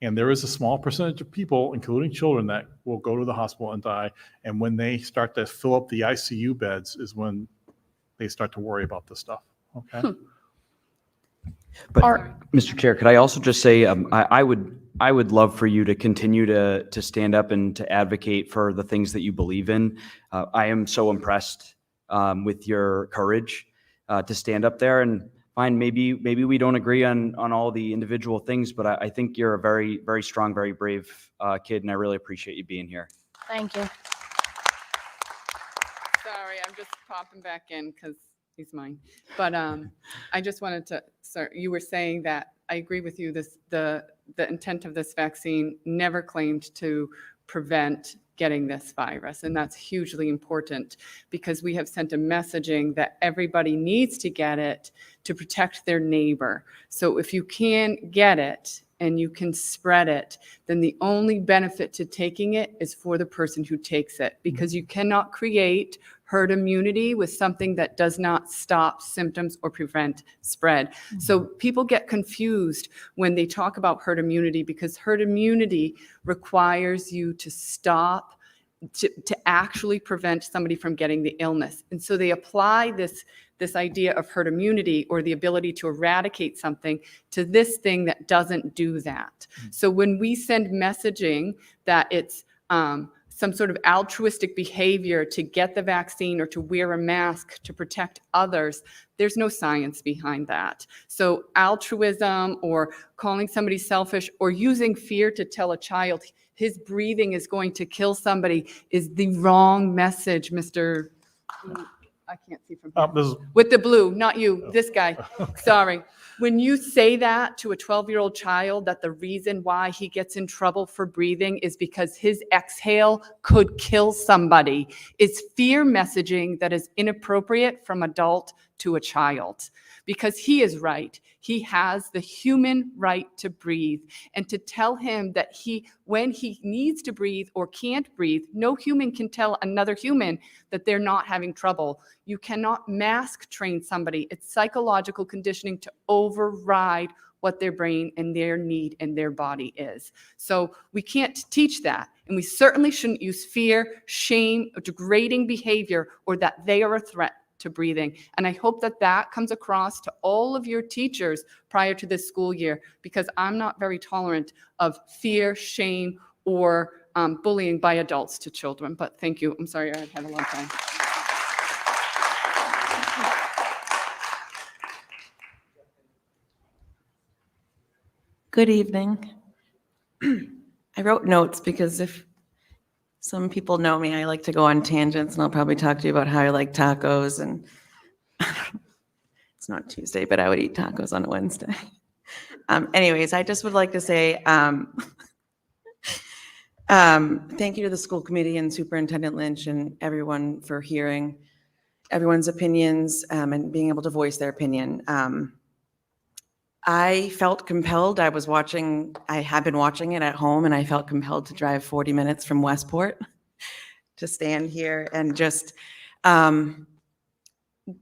And there is a small percentage of people, including children, that will go to the hospital and die. And when they start to fill up the ICU beds is when they start to worry about this stuff, okay? But Mr. Chair, could I also just say, I would love for you to continue to stand up and to advocate for the things that you believe in. I am so impressed with your courage to stand up there, and fine, maybe we don't agree on all the individual things, but I think you're a very, very strong, very brave kid, and I really appreciate you being here. Thank you. Sorry, I'm just popping back in because he's mine. But I just wanted to, sir, you were saying that I agree with you. The intent of this vaccine never claimed to prevent getting this virus, and that's hugely important because we have sent a messaging that everybody needs to get it to protect their neighbor. So if you can get it and you can spread it, then the only benefit to taking it is for the person who takes it, because you cannot create herd immunity with something that does not stop symptoms or prevent spread. So people get confused when they talk about herd immunity, because herd immunity requires you to stop, to actually prevent somebody from getting the illness. And so they apply this idea of herd immunity, or the ability to eradicate something, to this thing that doesn't do that. So when we send messaging that it's some sort of altruistic behavior to get the vaccine or to wear a mask to protect others, there's no science behind that. So altruism, or calling somebody selfish, or using fear to tell a child his breathing is going to kill somebody is the wrong message, Mr. I can't see from here. With the blue, not you, this guy. Sorry. When you say that to a 12-year-old child, that the reason why he gets in trouble for breathing is because his exhale could kill somebody, is fear messaging that is inappropriate from adult to a child. Because he is right. He has the human right to breathe. And to tell him that when he needs to breathe or can't breathe, no human can tell another human that they're not having trouble. You cannot mask train somebody. It's psychological conditioning to override what their brain and their need and their body is. So we can't teach that. And we certainly shouldn't use fear, shame, or degrading behavior, or that they are a threat to breathing. And I hope that that comes across to all of your teachers prior to this school year, because I'm not very tolerant of fear, shame, or bullying by adults to children. But thank you. I'm sorry I had a long time. Good evening. I wrote notes because if some people know me, I like to go on tangents, and I'll probably talk to you about how I like tacos, and it's not Tuesday, but I would eat tacos on a Wednesday. Anyways, I just would like to say thank you to the school committee and Superintendent Lynch and everyone for hearing everyone's opinions and being able to voice their opinion. I felt compelled. I have been watching it at home, and I felt compelled to drive 40 minutes from Westport to stand here and just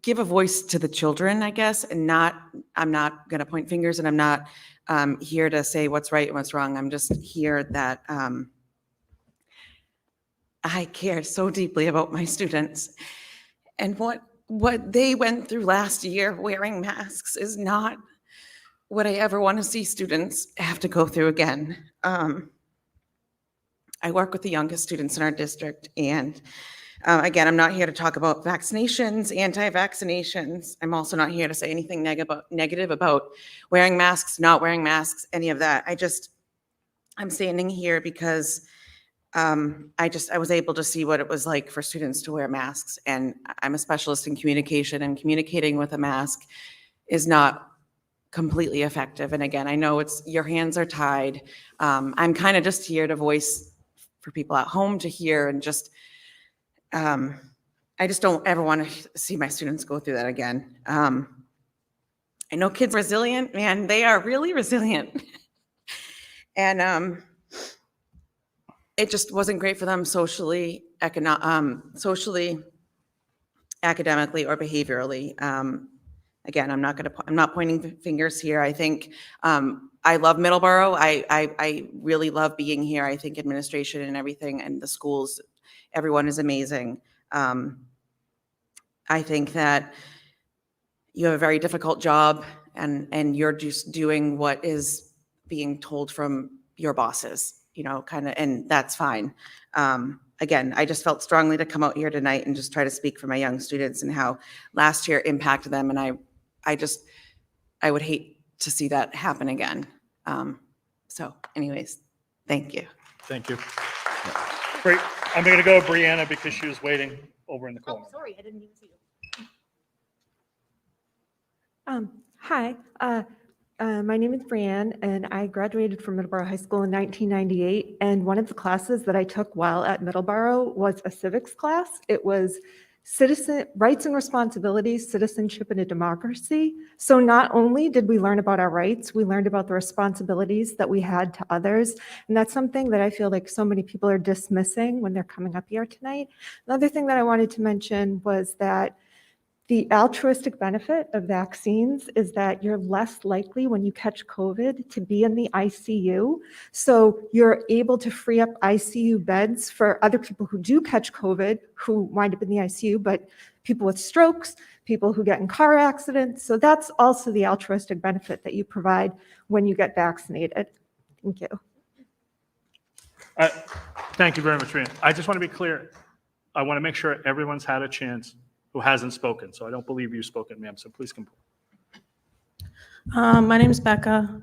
give a voice to the children, I guess, and I'm not going to point fingers, and I'm not here to say what's right and what's wrong. I'm just here that I care so deeply about my students, and what they went through last year wearing masks is not what I ever want to see students have to go through again. I work with the youngest students in our district, and again, I'm not here to talk about vaccinations, anti-vaccinations. I'm also not here to say anything negative about wearing masks, not wearing masks, any of that. I'm standing here because I was able to see what it was like for students to wear masks, and I'm a specialist in communication, and communicating with a mask is not completely effective. And again, I know your hands are tied. I'm kind of just here to voice for people at home to hear, and just, I just don't ever want to see my students go through that again. I know kids are resilient, man, they are really resilient. And it just wasn't great for them socially, socially, academically, or behaviorally. Again, I'm not pointing fingers here. I think I love Middleborough. I really love being here. I think administration and everything and the schools, everyone is amazing. I think that you have a very difficult job, and you're just doing what is being told from your bosses, kind of, and that's fine. Again, I just felt strongly to come out here tonight and just try to speak for my young students and how last year impacted them. And I would hate to see that happen again. So anyways, thank you. Thank you. Great. I'm going to go to Brianna because she was waiting over in the corner. Sorry, I didn't even see you. Hi, my name is Brianne, and I graduated from Middleborough High School in 1998. And one of the classes that I took while at Middleborough was a civics class. It was citizen rights and responsibilities, citizenship in a democracy. So not only did we learn about our rights, we learned about the responsibilities that we had to others. And that's something that I feel like so many people are dismissing when they're coming up here tonight. Another thing that I wanted to mention was that the altruistic benefit of vaccines is that you're less likely when you catch COVID to be in the ICU. So you're able to free up ICU beds for other people who do catch COVID, who wind up in the ICU, but people with strokes, people who get in car accidents. So that's also the altruistic benefit that you provide when you get vaccinated. Thank you. Thank you very much, Brianna. I just want to be clear. I want to make sure everyone's had a chance who hasn't spoken. So I don't believe you've spoken, ma'am. So please come. My name is Becca.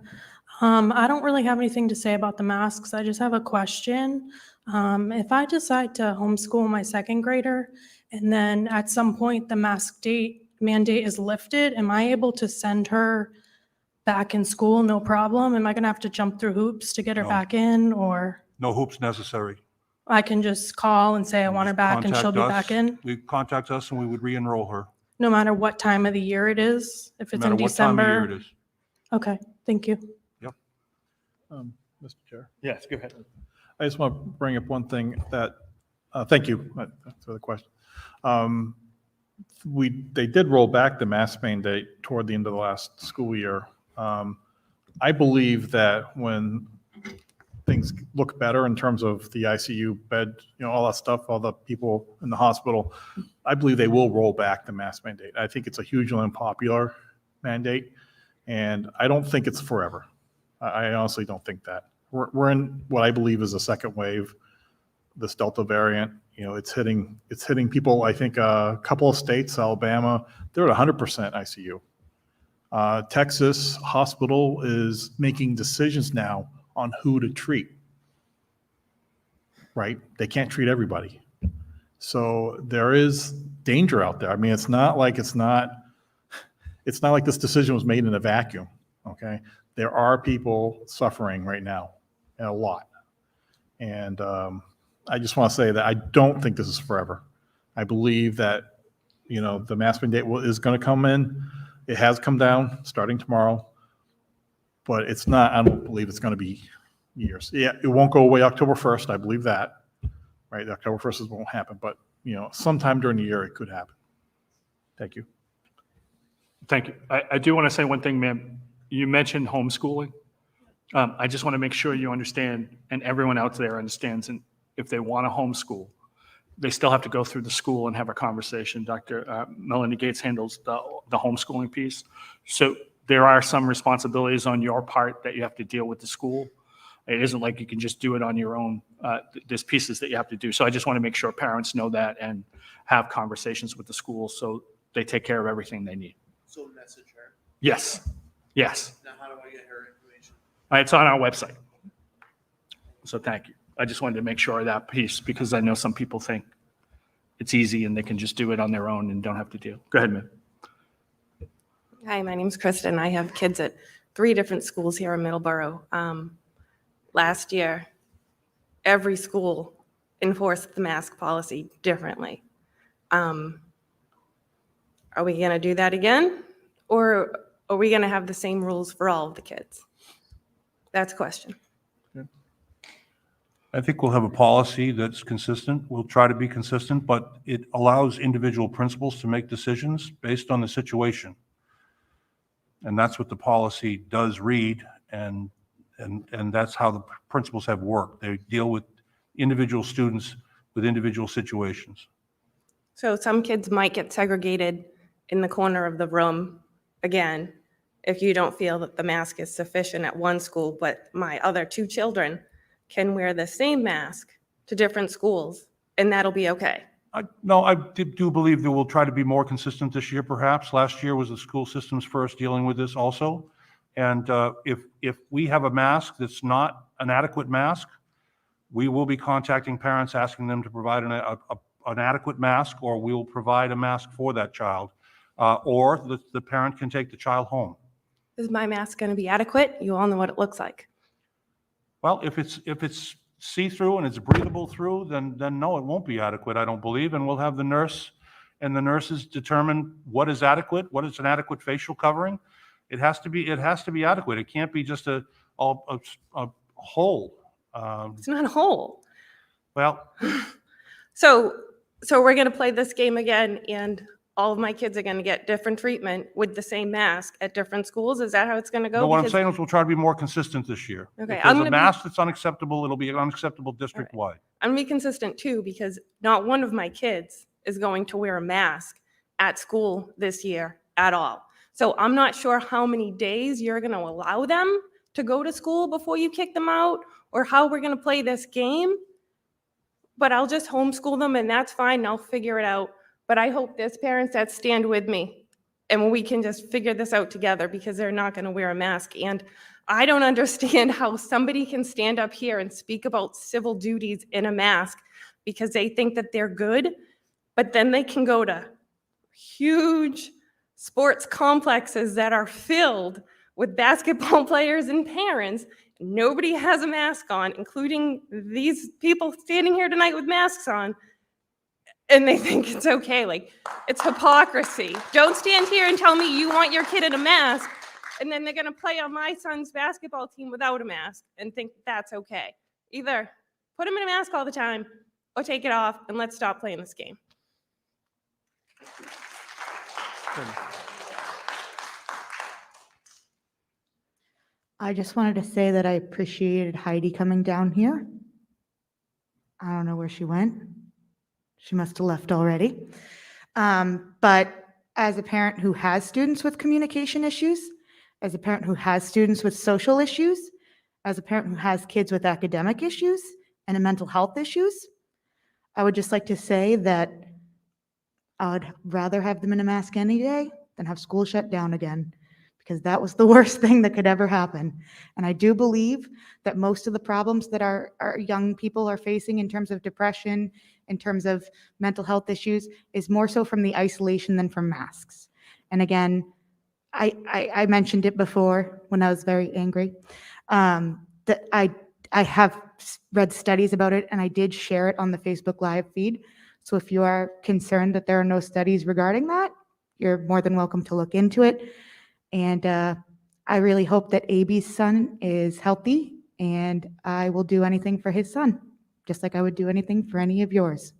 I don't really have anything to say about the masks. I just have a question. If I decide to homeschool my second grader and then at some point the mask mandate is lifted, am I able to send her back in school? No problem. Am I going to have to jump through hoops to get her No. back in, or No hoops necessary. I can just call and say I want her back and she'll be back in? You contact us and we would re-enroll her. No matter what time of the year it is, if it's No in matter what time of year December? it is. Okay, thank you. Mr. Chair. Yes, go ahead. I just want to bring up one thing that, thank you for the question. They did roll back the mask mandate toward the end of the last school year. I believe that when things look better in terms of the ICU bed, all that stuff, all the people in the hospital, I believe they will roll back the mask mandate. I think it's a hugely unpopular mandate, and I don't think it's forever. I honestly don't think that. We're in what I believe is a second wave, this Delta variant. It's hitting people. I think a couple of states, Alabama, they're at 100% ICU. Texas hospital is making decisions now on who to treat, right? They can't treat everybody. So there is danger out there. I mean, it's not like this decision was made in a vacuum, okay? There are people suffering right now, and a lot. And I just want to say that I don't think this is forever. I believe that, the mask mandate is going to come in. It has come down starting tomorrow. But it's not, I don't believe it's going to be years. Yeah, it won't go away October 1st. I believe that, right? October 1st won't happen, but sometime during the year it could happen. Thank you. Thank you. I do want to say one thing, ma'am. You mentioned homeschooling. I just want to make sure you understand, and everyone out there understands, and if they want to homeschool, they still have to go through the school and have a conversation. Dr. Melanie Gates handles the homeschooling piece. So there are some responsibilities on your part that you have to deal with the school. It isn't like you can just do it on your own. There's pieces that you have to do. So I just want to make sure parents know that and have conversations with the school so they take care of everything they need. So message her. Yes, yes. Now, how do I get her information? It's on our website. So thank you. I just wanted to make sure of that piece because I know some people think it's easy and they can just do it on their own and don't have to deal. Go ahead, ma'am. Hi, my name's Kristen. I have kids at 3 different schools here in Middleborough. Last year, every school enforced the mask policy differently. Are we going to do that again? Or are we going to have the same rules for all of the kids? That's a question. I think we'll have a policy that's consistent. We'll try to be consistent, but it allows individual principals to make decisions based on the situation. And that's what the policy does read, and that's how the principals have worked. They deal with individual students with individual situations. So some kids might get segregated in the corner of the room, again, if you don't feel that the mask is sufficient at one school, but my other 2 children can wear the same mask to different schools, and that'll be okay. No, I do believe that we'll try to be more consistent this year, perhaps. Last year was the school system's first dealing with this also. And if we have a mask that's not an adequate mask, we will be contacting parents, asking them to provide an adequate mask, or we'll provide a mask for that child. Or the parent can take the child home. Is my mask going to be adequate? You all know what it looks like. Well, if it's see-through and it's breathable through, then no, it won't be adequate, I don't believe, and we'll have the nurse and the nurses determine what is adequate, what is an adequate facial covering. It has to be adequate. It can't be just a hole. It's not a hole. Well, So we're going to play this game again, and all of my kids are going to get different treatment with the same mask at different schools? Is that how it's going to go? no, what I'm Because- saying is we'll try to be more consistent this year. Okay, If I'm there's gonna a be- mask that's unacceptable, it'll be unacceptable district-wide. I'm gonna be consistent too, because not one of my kids is going to wear a mask at school this year at all. So I'm not sure how many days you're gonna allow them to go to school before you kick them out, or how we're gonna play this game. But I'll just homeschool them, and that's fine, I'll figure it out. But I hope there's parents that stand with me, and we can just figure this out together, because they're not gonna wear a mask. And I don't understand how somebody can stand up here and speak about civil duties in a mask because they think that they're good, but then they can go to huge sports complexes that are filled with basketball players and parents. Nobody has a mask on, including these people standing here tonight with masks on, and they think it's okay. Like, it's hypocrisy. Don't stand here and tell me you want your kid in a mask, and then they're going to play on my son's basketball team without a mask and think that's okay. Either put him in a mask all the time or take it off, and let's stop playing this game. I just wanted to say that I appreciated Heidi coming down here. I don't know where she went. She must have left already. But as a parent who has students with communication issues, as a parent who has students with social issues, as a parent who has kids with academic issues and mental health issues, I would just like to say that I would rather have them in a mask any day than have school shut down again, because that was the worst thing that could ever happen. And I do believe that most of the problems that our young people are facing in terms of depression, in terms of mental health issues, is more so from the isolation than from masks. And again, I mentioned it before when I was very angry, that I have read studies about it, and I did share it on the Facebook Live feed. So if you are concerned that there are no studies regarding that, you're more than welcome to look into it. And I really hope that AB's son is healthy, and I will do anything for his son, just like I would do anything for any of yours.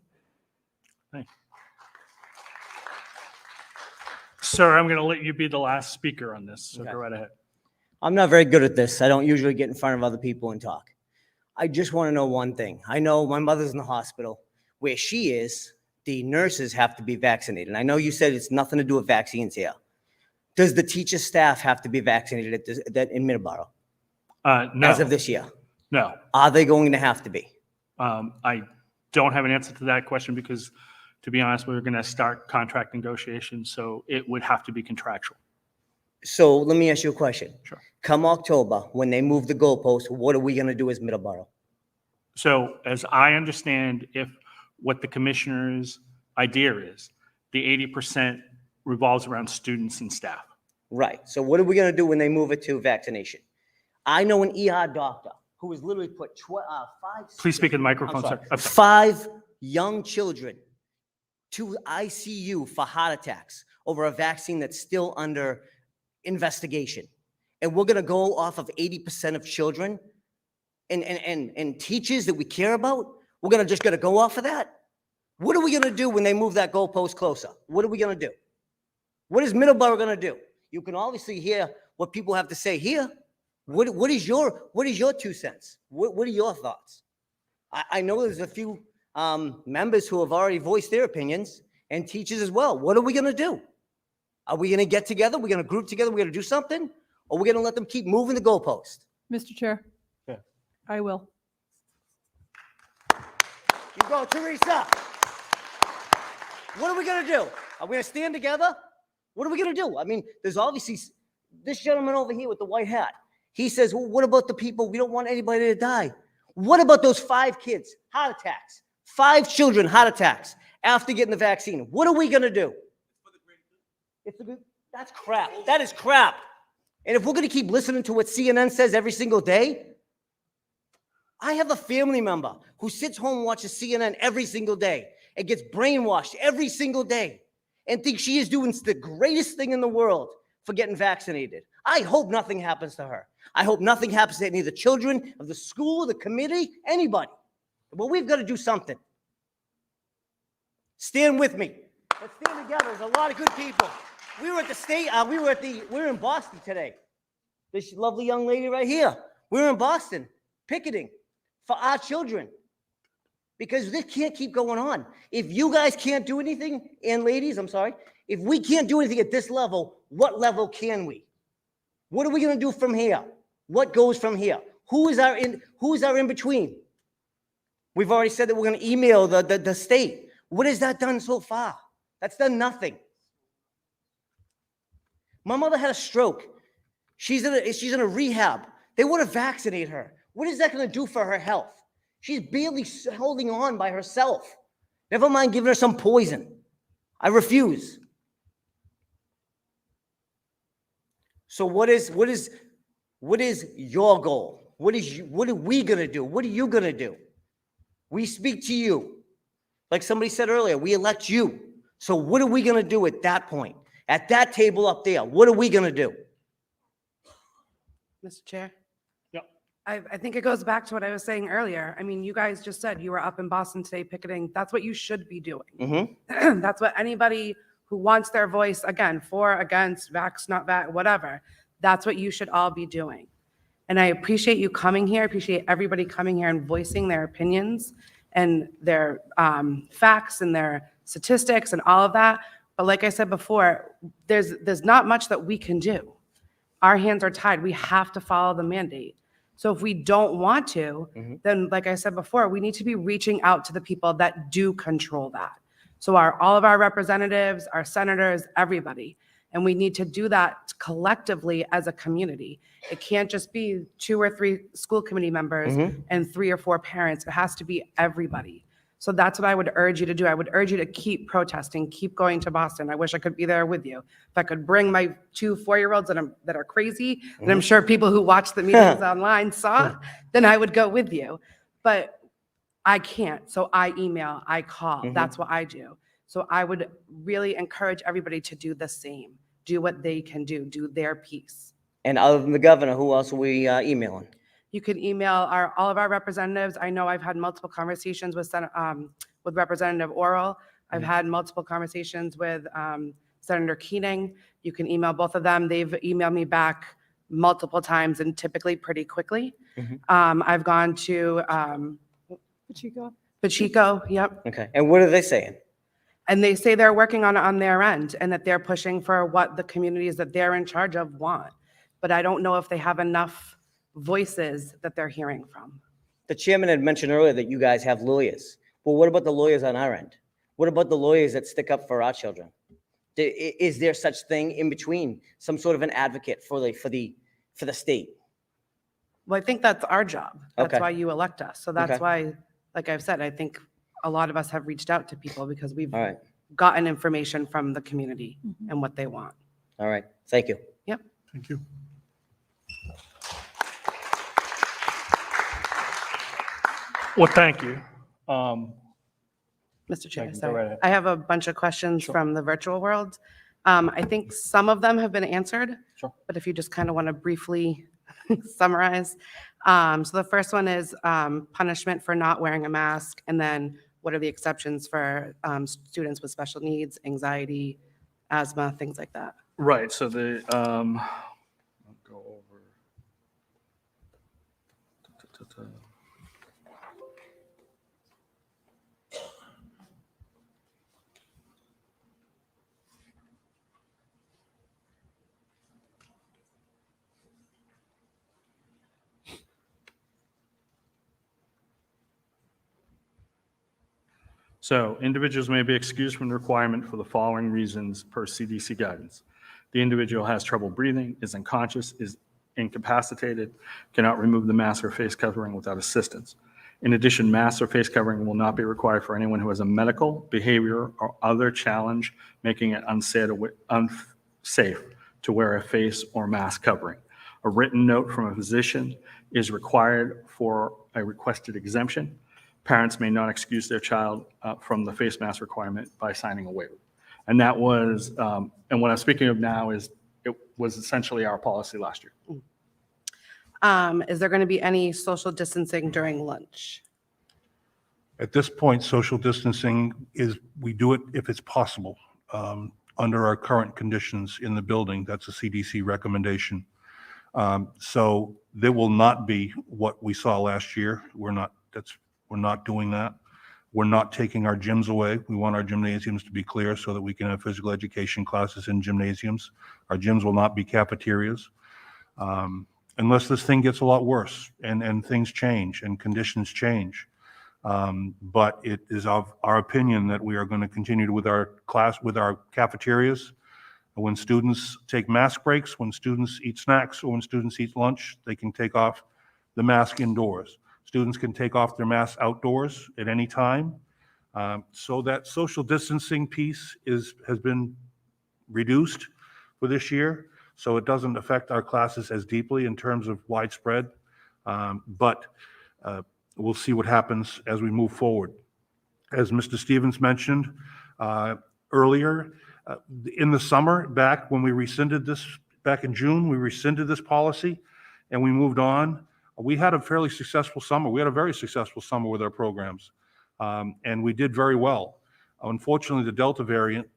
Sir, I'm going to let you be the last speaker on this, so Okay. go right ahead. I'm not very good at this. I don't usually get in front of other people and talk. I just want to know one thing. I know my mother's in the hospital. Where she is, the nurses have to be vaccinated. I know you said it's nothing to do with vaccines here. Does the teacher staff have to be vaccinated in Middleborough No. as of this year? No. Are they going to have to be? I don't have an answer to that question because, to be honest, we're going to start contract negotiations, so it would have to be contractual. So let me ask you a question. Sure. Come October, when they move the goalposts, what are we going to do as Middleborough? So as I understand, if what the commissioner's idea is, the 80% revolves around students and staff. Right. So what are we going to do when they move it to vaccination? I know an ER doctor who has literally put five. Please speak in the microphone, I'm sorry, sir. I'm sorry. 5 young children to ICU for heart attacks over a vaccine that's still under investigation. And we're going to go off of 80% of children and teachers that we care about, we're gonna go off of that? What are we gonna do when they move that goalpost closer? What are we gonna do? What is Middleborough gonna do? You can obviously hear what people have to say here. What is your 2 cents? What are your thoughts? I know there's a few members who have already voiced their opinions, and teachers as well. What are we gonna do? Are we gonna get together? We're gonna group together, we're gonna do something? Or we're gonna let them keep moving the goalpost? Mr. Chair. Yeah. I will. You go, Teresa. What are we gonna do? Are we gonna stand together? What are we gonna do? I mean, there's obviously this gentleman over here with the white hat. He says, well, what about the people? We don't want anybody to die. What about those 5 kids? Heart attacks. 5 children, heart attacks after getting the vaccine. What are we gonna do? That's crap. That is crap. And if we're gonna keep listening to what CNN says every single day, I have a family member who sits home and watches CNN every single day and gets brainwashed every single day and thinks she is doing the greatest thing in the world for getting vaccinated. I hope nothing happens to her. I hope nothing happens to any of the children of the school, the committee, anybody. But we've got to do something. Stand with me. Let's stand together. There's a lot of good people. We were at the state, we were in Boston today. This lovely young lady right here. We were in Boston picketing for our children because this can't keep going on. If you guys can't do anything, and ladies, I'm sorry, if we can't do anything at this level, what level can we? What are we going to do from here? What goes from here? Who is our in between? We've already said that we're going to email the state. What has that done so far? That's done nothing. My mother had a stroke. She's in a rehab. They want to vaccinate her. What is that going to do for her health? She's barely holding on by herself. Never mind giving her some poison. I refuse. So what is your goal? What are we going to do? What are you going to do? We speak to you. Like somebody said earlier, we elect you. So what are we going to do at that point? At that table up there, what are we going to do? Mr. Chair? Yep. I think it goes back to what I was saying earlier. I mean, you guys just said you were up in Boston today picketing. That's what you should be doing. Mm-hmm. That's what anybody who wants their voice, again, for, against, vax, not vax, whatever, that's what you should all be doing. And I appreciate you coming here. I appreciate everybody coming here and voicing their opinions and their facts and their statistics and all of that. But like I said before, there's not much that we can do. Our hands are tied. We have to follow the mandate. So if we don't want to, then like I said before, we need to be reaching out to the people that do control that. So all of our representatives, our senators, everybody. And we need to do that collectively as a community. It can't just be 2 or 3 school committee members and 3 or 4 parents. It has to be everybody. So that's what I would urge you to do. I would urge you to keep protesting, keep going to Boston. I wish I could be there with you. If I could bring my 2 4-year-olds that are crazy, and I'm sure people who watch the meetings online saw, then I would go with you. But I can't. So I email, I call. That's what I do. So I would really encourage everybody to do the same. Do what they can do their piece. And other than the governor, who else are we emailing? You can email all of our representatives. I know I've had multiple conversations with Representative Oral. I've had multiple conversations with Senator Keating. You can email both of them. They've emailed me back multiple times and typically pretty quickly. I've gone to Pacheco, yep. Okay. And what are they saying? And they say they're working on their end and that they're pushing for what the communities that they're in charge of want. But I don't know if they have enough voices that they're hearing from. The chairman had mentioned earlier that you guys have lawyers. Well, what about the lawyers on our end? What about the lawyers that stick up for our children? Is there such thing in between, some sort of an advocate for the state? Well, I think that's our job. That's Okay. why you elect us. So that's Okay. why, like I've said, I think a lot of us have reached out to people because we've All right. gotten information from the community and what they want. All right. Thank you. Yep. Thank you. Well, thank you. Mr. Chair, Megan, go sorry. right ahead. I have a bunch of questions from the virtual world. I think some of them have been answered. Sure. But if you just kind of want to briefly summarize. So the first one is punishment for not wearing a mask, and then what are the exceptions for students with special needs, anxiety, asthma, things like that. Right, so the, I'll go over. So individuals may be excused from the requirement for the following reasons per CDC guidance. The individual has trouble breathing, is unconscious, is incapacitated, cannot remove the mask or face covering without assistance. In addition, masks or face covering will not be required for anyone who has a medical, behavior, or other challenge making it unsafe to wear a face or mask covering. A written note from a physician is required for a requested exemption. Parents may not excuse their child from the face mask requirement by signing a waiver. And that was, and what I'm speaking of now is, it was essentially our policy last year. Is there going to be any social distancing during lunch? At this point, social distancing is, we do it if it's possible, under our current conditions in the building. That's a CDC recommendation. So there will not be what we saw last year. We're not doing that. We're not taking our gyms away. We want our gymnasiums to be clear so that we can have physical education classes in gymnasiums. Our gyms will not be cafeterias. Unless this thing gets a lot worse and things change and conditions change. But it is of our opinion that we are going to continue with our cafeterias. When students take mask breaks, when students eat snacks, or when students eat lunch, they can take off the mask indoors. Students can take off their masks outdoors at any time. So that social distancing piece has been reduced for this year. So it doesn't affect our classes as deeply in terms of widespread. But we'll see what happens as we move forward. As Mr. Stevens mentioned earlier, in the summer, back when we rescinded this, back in June, we rescinded this policy and we moved on. We had a fairly successful summer. We had a very successful summer with our programs, and we did very well. Unfortunately, the Delta variant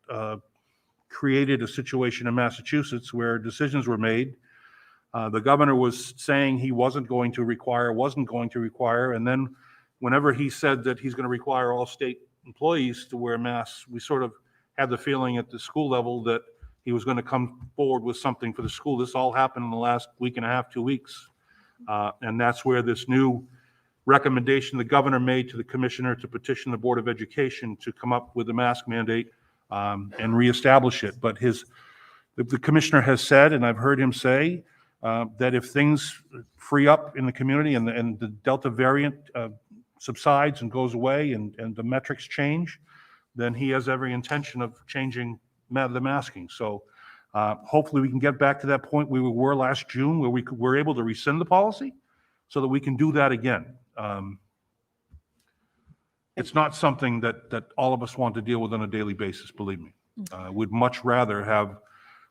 created a situation in Massachusetts where decisions were made. The governor was saying he wasn't going to require, and then whenever he said that he's going to require all state employees to wear masks, we sort of had the feeling at the school level that he was going to come forward with something for the school. This all happened in the last week and a half, 2 weeks. And that's where this new recommendation the governor made to the commissioner to petition the Board of Education to come up with a mask mandate and reestablish it. But the commissioner has said, and I've heard him say, that if things free up in the community and the Delta variant subsides and goes away and the metrics change, then he has every intention of changing the masking. So hopefully we can get back to that point we were last June, where we were able to rescind the policy so that we can do that again. It's not something that all of us want to deal with on a daily basis, believe me. We'd much rather have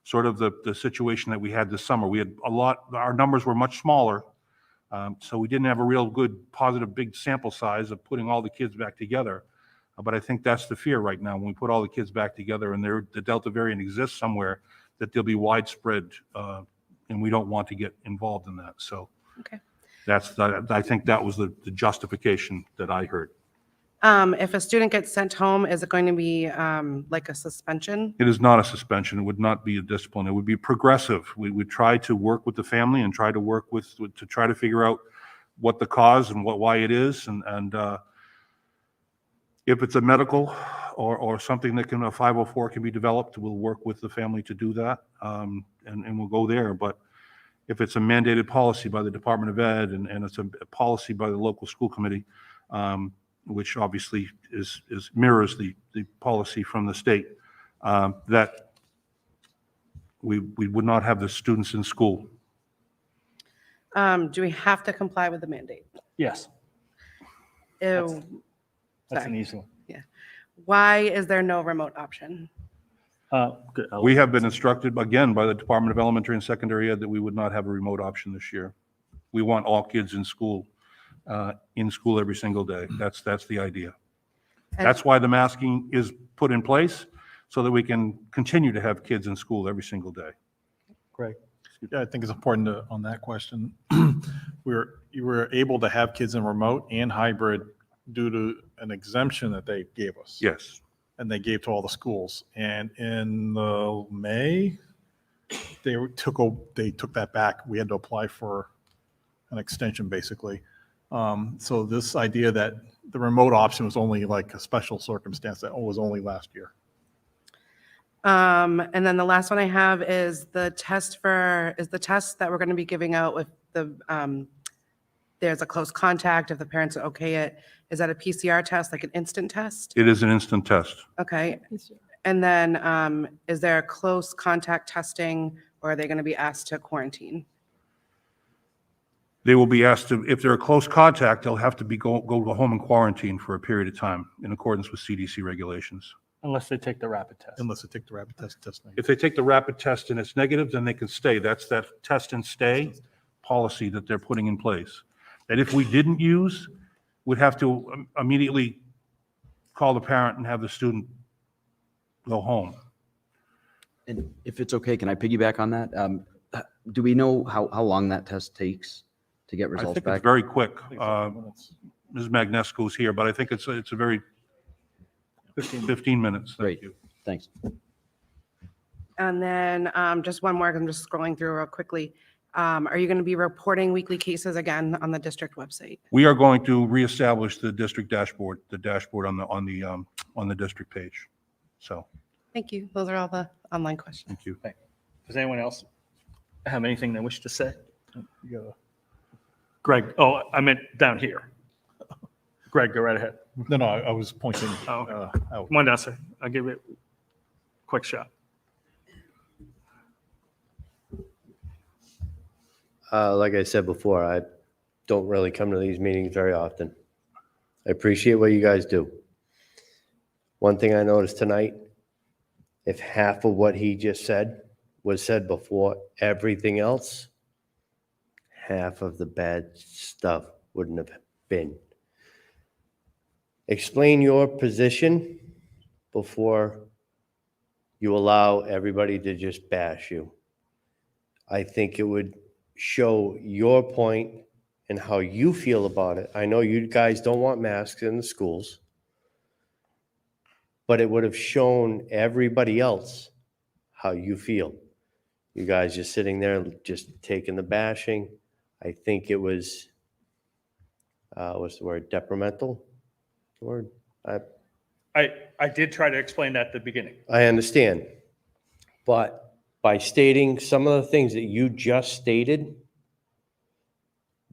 sort of the situation that we had this summer. We had our numbers were much smaller, so we didn't have a real good, positive, big sample size of putting all the kids back together. But I think that's the fear right now. When we put all the kids back together and the Delta variant exists somewhere, that there'll be widespread, and we don't want to get involved in that. So Okay. I think that was the justification that I heard. If a student gets sent home, is it going to be like a suspension? It is not a suspension. It would not be a discipline. It would be progressive. We would try to work with the family and try to work to try to figure out what the cause and why it is. And if it's a medical or something that a 504 can be developed, we'll work with the family to do that. And we'll go there. But if it's a mandated policy by the Department of Ed and it's a policy by the local school committee, which obviously mirrors the policy from the state, that we would not have the students in school. Do we have to comply with the mandate? Yes, Ew. that's Sorry. an easy one. Yeah. Why is there no remote option? We have been instructed again by the Department of Elementary and Secondary Ed that we would not have a remote option this year. We want all kids in school every single day. That's the idea. That's why the masking is put in place, so that we can continue to have kids in school every single day. Greg? Yeah, I think it's important on that question. You were able to have kids in remote and hybrid due to an exemption that they gave us. Yes. And they gave to all the schools. And in May, they took that back. We had to apply for an extension, basically. So this idea that the remote option was only like a special circumstance, that was only last year. And then the last one I have is the test that we're going to be giving out with there's a close contact, if the parents okay it. Is that a PCR test, like an instant test? It is an instant test. Okay. And then is there a close contact testing, or are they going to be asked to quarantine? They will be asked to, if they're a close contact, they'll have to go home and quarantine for a period of time in accordance with CDC regulations. Unless they take the rapid test. Unless they take the rapid test. If they take the rapid test and it's negative, then they can stay. That's that test and stay policy that they're putting in place. That if we didn't use, we'd have to immediately call the parent and have the student go home. And if it's okay, can I piggyback on that? Do we know how long that test takes to get I results think back? it's very quick. Ms. Magnescu's here, but I think it's a very 15 minutes. Thank you. Thanks. And then just one more, I'm just scrolling through real quickly. Are you going to be reporting weekly cases again on the district website? We are going to reestablish the district dashboard, on the district page. So, Thank you. Those are all the online questions. thank you. Does anyone else have anything they wish to say? You gotta- Greg, oh, I meant down here. Greg, go right ahead. No, I was pointing Oh, out. Come on down, sir. I'll give it a quick shot. Like I said before, I don't really come to these meetings very often. I appreciate what you guys do. One thing I noticed tonight, if half of what he just said was said before everything else, half of the bad stuff wouldn't have been. Explain your position before you allow everybody to just bash you. I think it would show your point and how you feel about it. I know you guys don't want masks in the schools, but it would have shown everybody else how you feel. You guys just sitting there, just taking the bashing. I think it was, what's the word, detrimental? Word? I did try to explain that at the beginning. I understand. But by stating some of the things that you just stated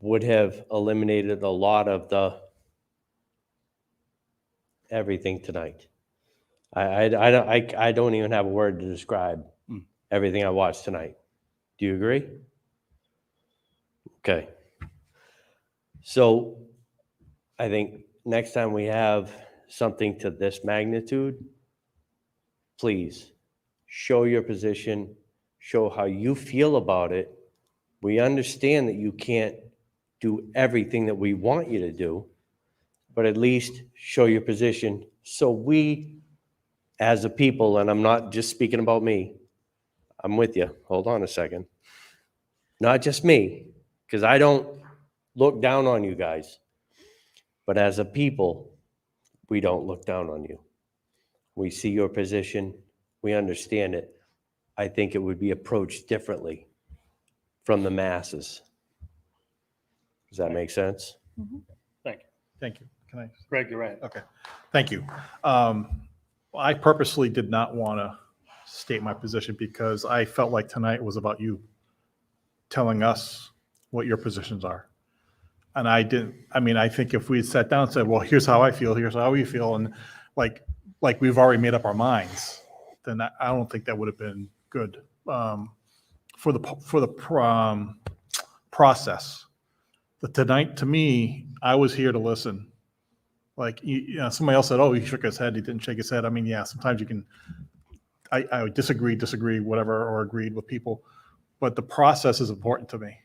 would have eliminated a lot of the everything tonight. I don't even have a word to describe everything I watched tonight. Do you agree? Okay. So I think next time we have something to this magnitude, please show your position, show how you feel about it. We understand that you can't do everything that we want you to do, but at least show your position so we, as a people, and I'm not just speaking about me, I'm with you. Hold on a second. Not just me, because I don't look down on you guys, but as a people, we don't look down on you. We see your position. We understand it. I think it would be approached differently from the masses. Does that make sense? Thank you. Thank you. Can I? Greg, you're right. Okay. Thank you. I purposely did not want to state my position because I felt like tonight was about you telling us what your positions are. And I didn't, I mean, I think if we had sat down and said, well, here's how I feel, here's how we feel, and like we've already made up our minds, then I don't think that would have been good for the process. But tonight, to me, I was here to listen. Like, you know, somebody else said, oh, he shook his head, he didn't shake his head. I mean, yeah, sometimes you can, I would disagree, whatever, or agreed with people, but the process is important to me.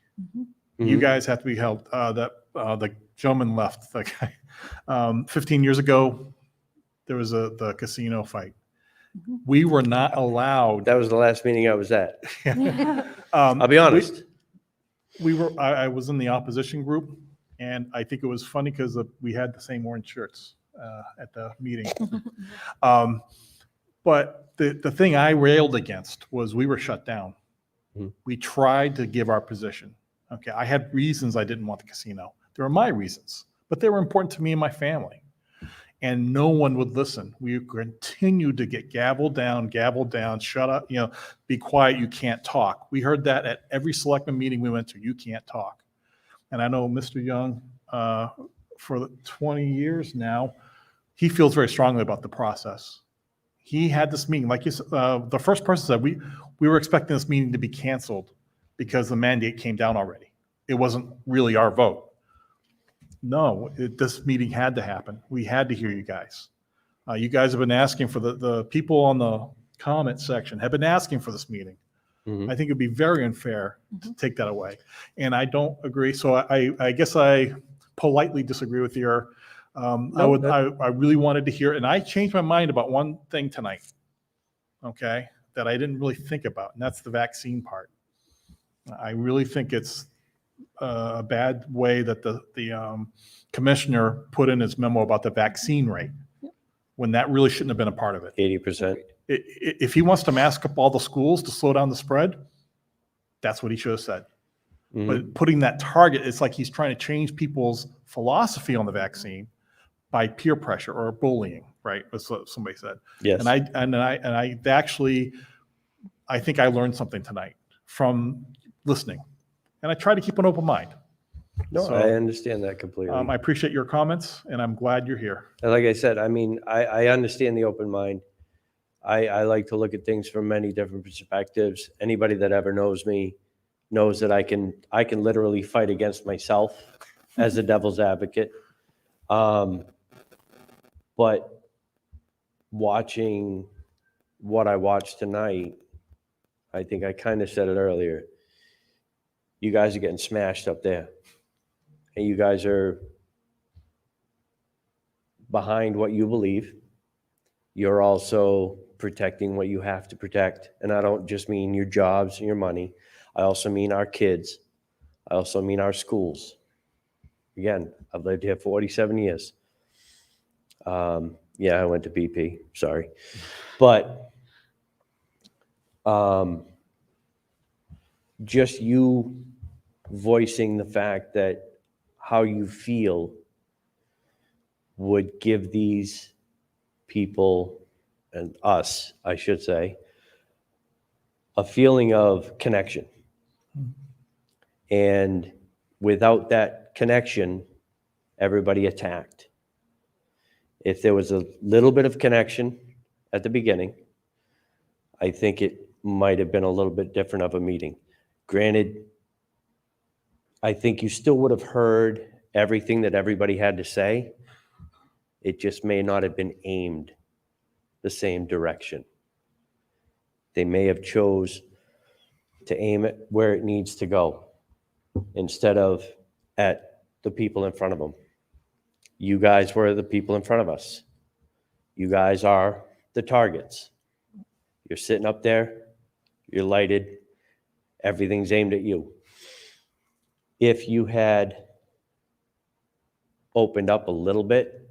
You Mhm. guys have to be held, the gentleman left, the guy. 15 years ago, there was the casino fight. We were not allowed. That was the last meeting I was at. I'll be honest. I was in the opposition group, and I think it was funny because we had the same orange shirts at the meeting. But the thing I railed against was we were shut down. We tried to give our position. Okay, I had reasons I didn't want the casino. They were my reasons, but they were important to me and my family. And no one would listen. We continued to get gabbled down, shut up, be quiet, you can't talk. We heard that at every selectman meeting we went to, you can't talk. And I know Mr. Young, for 20 years now, he feels very strongly about the process. He had this meeting, like you said, the first person said, we were expecting this meeting to be canceled because the mandate came down already. It wasn't really our vote. No, this meeting had to happen. We had to hear you guys. You guys have been asking for the people on the comment section have been asking for this meeting. I think it'd be very unfair to take that away. And I don't agree. So I guess I politely disagree with your, I really wanted to hear, and I changed my mind about one thing tonight, okay, that I didn't really think about, and that's the vaccine part. I really think it's a bad way that the commissioner put in his memo about the vaccine rate, when that really shouldn't have been a part of it. 80%. If he wants to mask up all the schools to slow down the spread, that's what he should have said. But putting that target, it's like he's trying to change people's philosophy on the vaccine by peer pressure or bullying, right? That's what somebody said. Yes. And I actually, I think I learned something tonight from listening. And I try to keep an open mind. No, So, I understand that completely. I appreciate your comments, and I'm glad you're here. And like I said, I mean, I understand the open mind. I like to look at things from many different perspectives. Anybody that ever knows me knows that I can literally fight against myself as a devil's advocate. But watching what I watched tonight, I think I kind of said it earlier. You guys are getting smashed up there. And you guys are behind what you believe. You're also protecting what you have to protect. And I don't just mean your jobs and your money. I also mean our kids. I also mean our schools. Again, I've lived here 47 years. Yeah, I went to BP, sorry. But just you voicing the fact that how you feel would give these people, and us, I should say, a feeling of connection. And without that connection, everybody attacked. If there was a little bit of connection at the beginning, I think it might have been a little bit different of a meeting. Granted, I think you still would have heard everything that everybody had to say. It just may not have been aimed the same direction. They may have chose to aim it where it needs to go instead of at the people in front of them. You guys were the people in front of us. You guys are the targets. You're sitting up there, you're lighted, everything's aimed at you. If you had opened up a little bit,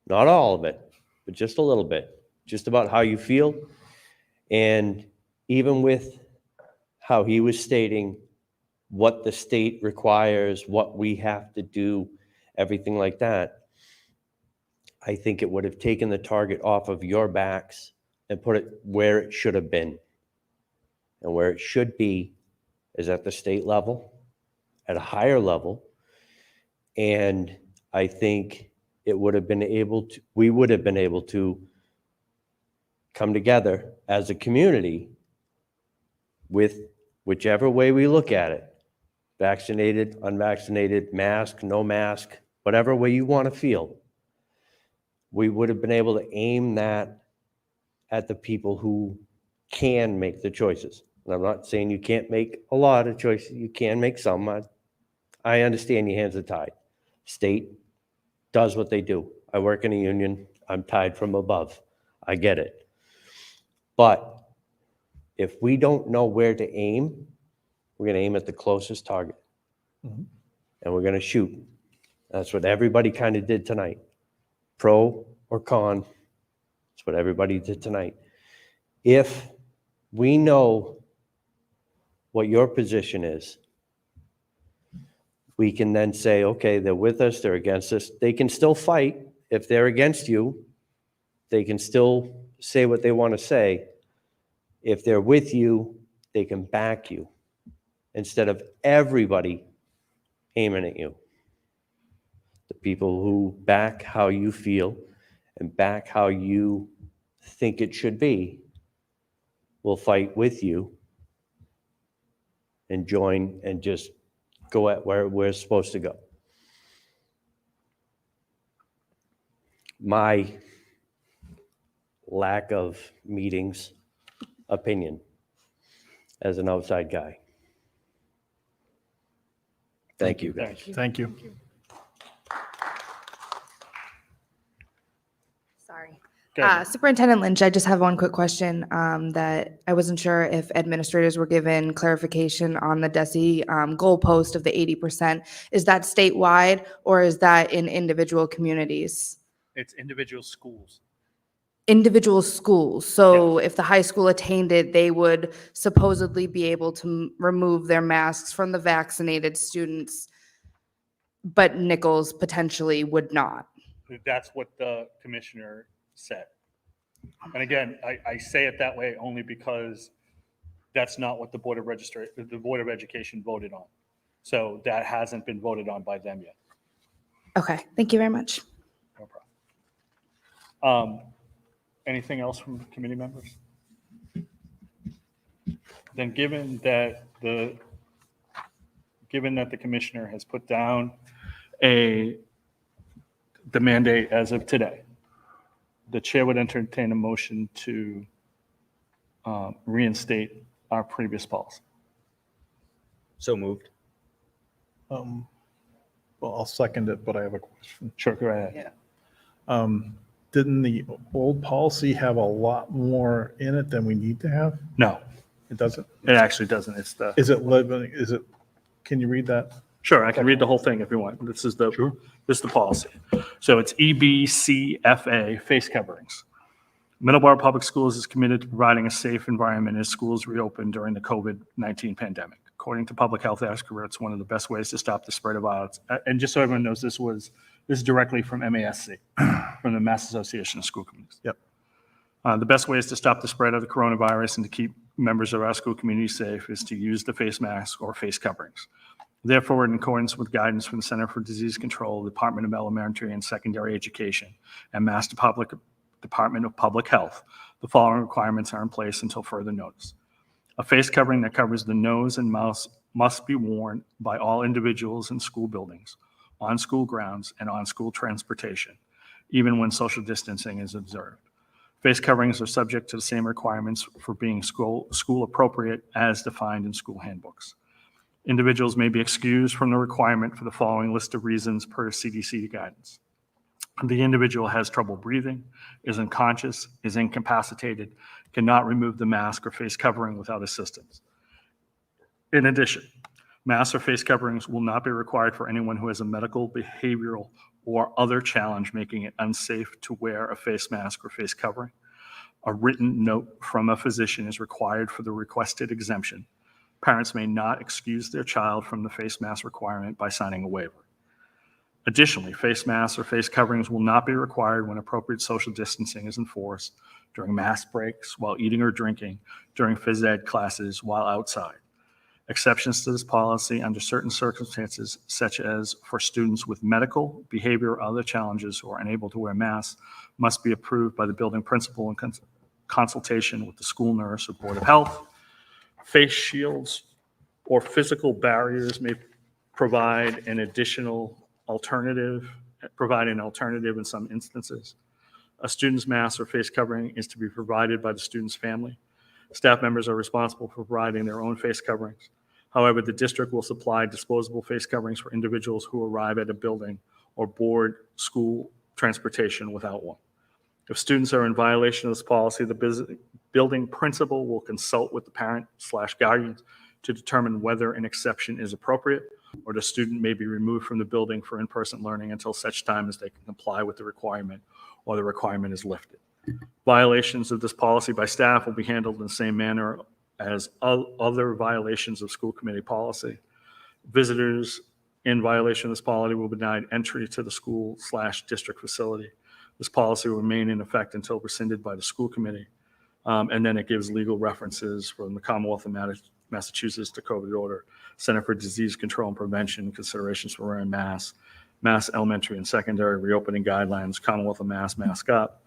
not all of it, but just a little bit, just about how you feel, and even with how he was stating what the state requires, what we have to do, everything like that, I think it would have taken the target off of your backs and put it where it should have been. And where it should be is at the state level, at a higher level. And I think it would have been able to, we would have been able to come together as a community with whichever way we look at it, vaccinated, unvaccinated, mask, no mask, whatever way you want to feel. We would have been able to aim that at the people who can make the choices. And I'm not saying you can't make a lot of choices. You can make some. I understand your hands are tied. State does what they do. I work in a union. I'm tied from above. I get it. But if we don't know where to aim, we're going to aim at the closest target. Mhm. And we're going to shoot. That's what everybody kind of did tonight. Pro or con, that's what everybody did tonight. If we know what your position is, we can then say, okay, they're with us, they're against us. They can still fight. If they're against you, they can still say what they want to say. If they're with you, they can back you instead of everybody aiming at you. The people who back how you feel and back how you think it should be will fight with you and join and just go at where we're supposed to go. My lack of meetings opinion as an outside guy. Thank you, guys. Thank you. Sorry. Go ahead. Superintendent Lynch, I just have one quick question that I wasn't sure if administrators were given clarification on the DESE goalpost of the 80%. Is that statewide or is that in individual communities? It's individual schools. Individual schools. So if the high school attained it, they would supposedly be able to remove their masks from the vaccinated students, but Nichols potentially would not. That's what the commissioner said. And again, I say it that way only because that's not what the Board of Education voted on. So that hasn't been voted on by them yet. Okay, thank you very much. No problem. Anything else from committee members? Then given that the commissioner has put down the mandate as of today, the chair would entertain a motion to reinstate our previous policy. So moved. Well, I'll second it, but I have a question. Sure, go ahead. Didn't the old policy have a lot more in it than we need to have? No, It doesn't? it actually doesn't. It's the. Is it living, can you read that? Sure, I can read the whole thing if you want. This is the policy. So it's EBCFA, face coverings. Middleborough Public Schools is committed to providing a safe environment as schools reopen during the COVID-19 pandemic. According to public health experts, one of the best ways to stop the spread of violence. And just so everyone knows, this is directly from MASC, from the Mass Association of School Communities. Yep. The best ways to stop the spread of the coronavirus and to keep members of our school community safe is to use the face mask or face coverings. Therefore, in accordance with guidance from the Center for Disease Control, Department of Elementary and Secondary Education, and Mass Department of Public Health, the following requirements are in place until further notice. A face covering that covers the nose and mouth must be worn by all individuals in school buildings, on school grounds, and on school transportation, even when social distancing is observed. Face coverings are subject to the same requirements for being school appropriate as defined in school handbooks. Individuals may be excused from the requirement for the following list of reasons per CDC guidance. The individual has trouble breathing, is unconscious, is incapacitated, cannot remove the mask or face covering without assistance. In addition, masks or face coverings will not be required for anyone who has a medical, behavioral, or other challenge making it unsafe to wear a face mask or face covering. A written note from a physician is required for the requested exemption. Parents may not excuse their child from the face mask requirement by signing a waiver. Additionally, face masks or face coverings will not be required when appropriate social distancing is enforced during mass breaks, while eating or drinking, during phys ed classes, while outside. Exceptions to this policy under certain circumstances, such as for students with medical, behavior, or other challenges who are unable to wear masks, must be approved by the building principal in consultation with the school nurse or board of health. Face shields or physical barriers may provide an alternative in some instances. A student's mask or face covering is to be provided by the student's family. Staff members are responsible for providing their own face coverings. However, the district will supply disposable face coverings for individuals who arrive at a building or board school transportation without one. If students are in violation of this policy, the building principal will consult with the parent/guardians to determine whether an exception is appropriate, or the student may be removed from the building for in-person learning until such time as they can comply with the requirement or the requirement is lifted. Violations of this policy by staff will be handled in the same manner as other violations of school committee policy. Visitors in violation of this policy will be denied entry to the school/district facility. This policy will remain in effect until rescinded by the school committee. And then it gives legal references from the Commonwealth of Massachusetts to COVID order, Center for Disease Control and Prevention, considerations for wearing masks, Mass Elementary and Secondary reopening guidelines, Commonwealth of Mass, Mask Up,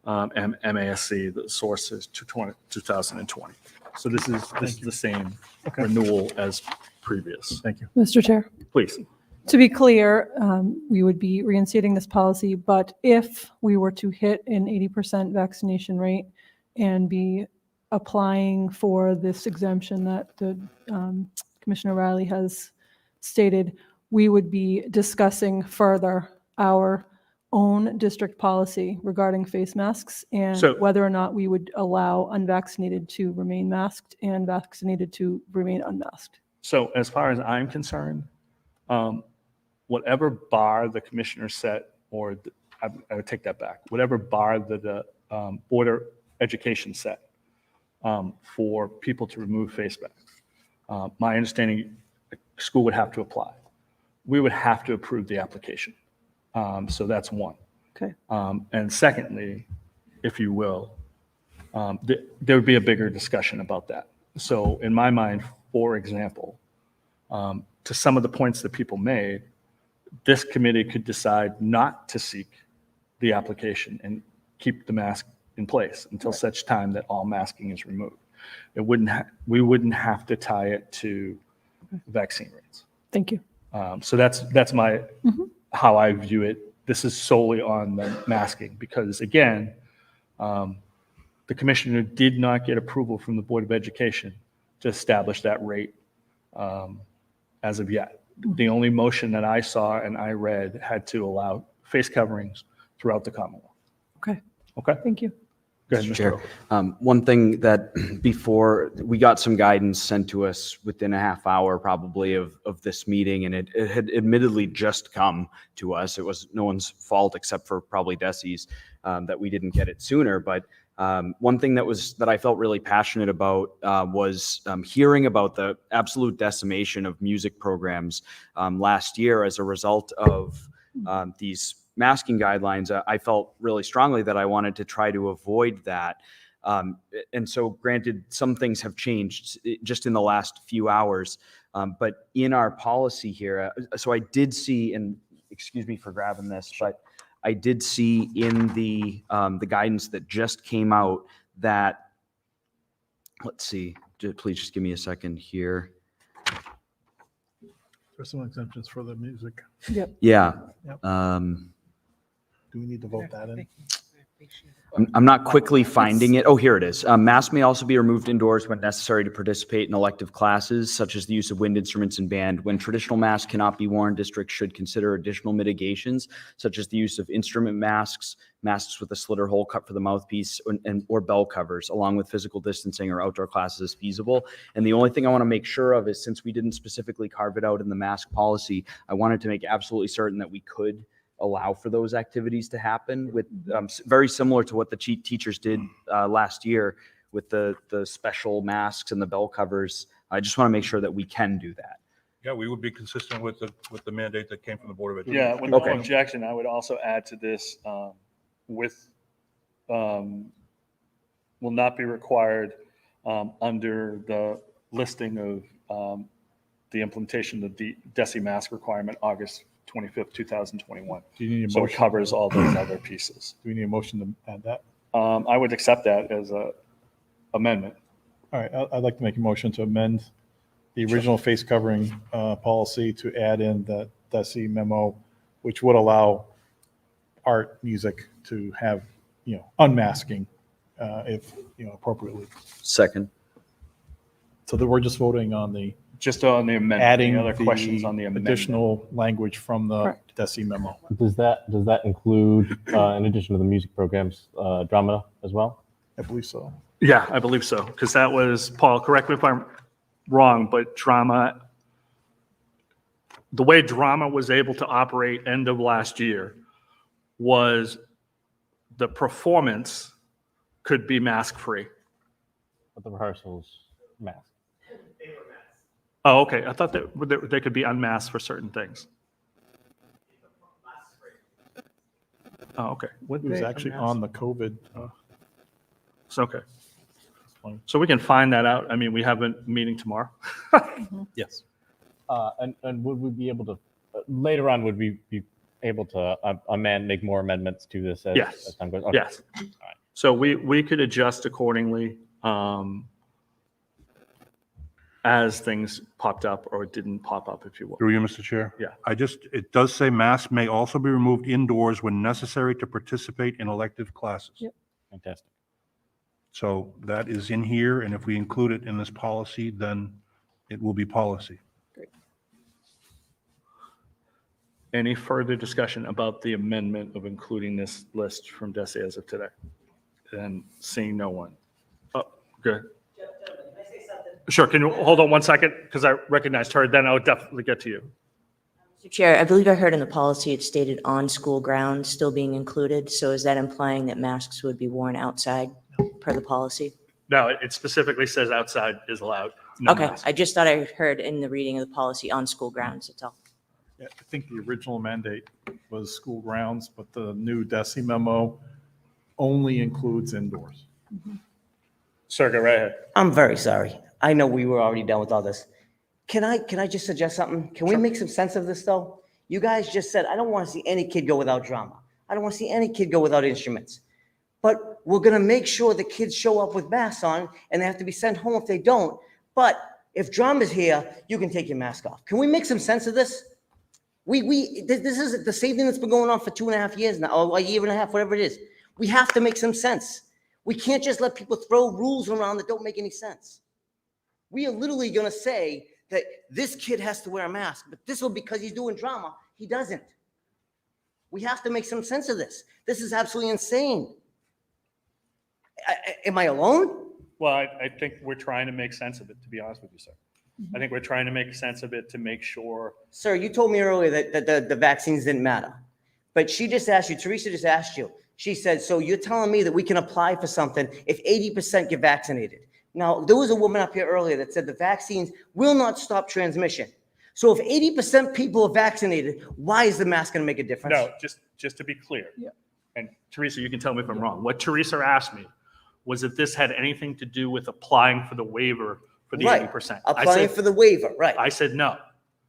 and MASC, the source is 2020. So this is the same renewal as previous. Thank you. Mr. Chair, Please. to be clear, we would be reinstating this policy, but if we were to hit an 80% vaccination rate and be applying for this exemption that the Commissioner Riley has stated, we would be discussing further our own district policy regarding face masks and So- whether or not we would allow unvaccinated to remain masked and vaccinated to remain unmasked. So as far as I'm concerned, whatever bar the commissioner set, or I would take that back, whatever bar the Board of Education set for people to remove face masks, my understanding, the school would have to apply. We would have to approve the application. So that's one. Okay. And secondly, if you will, there would be a bigger discussion about that. So in my mind, for example, to some of the points that people made, this committee could decide not to seek the application and keep the mask in place until such time that all masking is removed. We wouldn't have to tie it to vaccine rates. Thank you. So that's my how I view it. This is solely on the masking because, again, the commissioner did not get approval from the Board of Education to establish that rate as of yet. The only motion that I saw and I read had to allow face coverings throughout the Commonwealth. Okay. Okay. Thank you. Go ahead, Mr. Mr. Chair, Earl. one thing that before we got some guidance sent to us within a half hour probably of this meeting, and it had admittedly just come to us. It was no one's fault except for probably Desi's that we didn't get it sooner. But one thing that I felt really passionate about was hearing about the absolute decimation of music programs last year as a result of these masking guidelines. I felt really strongly that I wanted to try to avoid that. And so granted, some things have changed just in the last few hours, but in our policy here, so I did see, and excuse me for grabbing this, but I did see in the guidance that just came out that, let's see, please just give me a second here. There's some exemptions for the music. Yep. Yeah. Yep. Do we need to vote that in? I'm not quickly finding it. Oh, here it is. Masks may also be removed indoors when necessary to participate in elective classes, such as the use of wind instruments and band. When traditional masks cannot be worn, districts should consider additional mitigations, such as the use of instrument masks, masks with a slit or hole cut for the mouthpiece, or bell covers, along with physical distancing or outdoor classes as feasible. And the only thing I want to make sure of is, since we didn't specifically carve it out in the mask policy, I wanted to make absolutely certain that we could allow for those activities to happen, with very similar to what the teachers did last year with the special masks and the bell covers. I just want to make sure that we can do that. Yeah, we would be consistent with the mandate that came from the Board of Education. Yeah, with no objection, I would also add to this will not be required under the listing of the implementation of the DESI mask requirement, August 25th, 2021. Do you need a So it motion? covers all those other pieces. Do we need a motion to add that? I would accept that as a amendment. All right, I'd like to make a motion to amend the original face covering policy to add in the DESI memo, which would allow art, music to have, unmasking if, appropriately. Second. So that we're just voting on the Just on the amendment, adding any other questions on the the amendment? additional language from the Correct. DESI memo. Does that include, in addition to the music programs, drama as well? I believe so. Yeah, I believe so, because that was, Paul, correct me if I'm wrong, but drama, the way drama was able to operate end of last year was the performance could be mask-free. But the rehearsals, mask. Oh, okay. I thought that they could be unmasked for certain things. Oh, okay. It was actually on the COVID. It's okay. So we can find that out. I mean, we have a meeting tomorrow. Yes. And would we be able to, later on, would we be able to make more amendments to this as Yes. time goes? Okay. Yes. So we could adjust accordingly as things popped up or didn't pop up, if you will. Through you, Mr. Chair? Yeah. It does say masks may also be removed indoors when necessary to participate in elective classes. Yep. Fantastic. So that is in here, and if we include it in this policy, then it will be policy. Any further discussion about the amendment of including this list from DESI as of today? And seeing no one. Oh, good. Sure, can you hold on one second? Because I recognized her, then I'll definitely get to you. Mr. Chair, I believe I heard in the policy it stated on school grounds still being included. So is that implying that masks would be worn outside per the policy? No, it specifically says outside is allowed. No Okay, mask. I just thought I heard in the reading of the policy on school grounds, that's all. Yeah, I think the original mandate was school grounds, but the new DESI memo only includes indoors. Sir, go right ahead. I'm very sorry. I know we were already done with all this. Can I just suggest something? Can we make some sense of this, though? You guys just said, I don't want to see any kid go without drama. I don't want to see any kid go without instruments. But we're going to make sure the kids show up with masks on, and they have to be sent home if they don't. But if drama's here, you can take your mask off. Can we make some sense of this? This is the same thing that's been going on for 2.5 years now, or a year and a half, whatever it is. We have to make some sense. We can't just let people throw rules around that don't make any sense. We are literally going to say that this kid has to wear a mask, but this will because he's doing drama. He doesn't. We have to make some sense of this. This is absolutely insane. Am I alone? Well, I think we're trying to make sense of it, to be honest with you, sir. I think we're trying to make sense of it to make sure. Sir, you told me earlier that the vaccines didn't matter. But she just asked you, Teresa just asked you. She said, so you're telling me that we can apply for something if 80% get vaccinated. Now, there was a woman up here earlier that said the vaccines will not stop transmission. So if 80% people are vaccinated, why is the mask going to make a difference? No, just to be clear. Yeah. And Teresa, you can tell me if I'm wrong. What Teresa asked me was if this had anything to do with applying for the waiver for the Right. 80%. Applying for the waiver, right. I said no.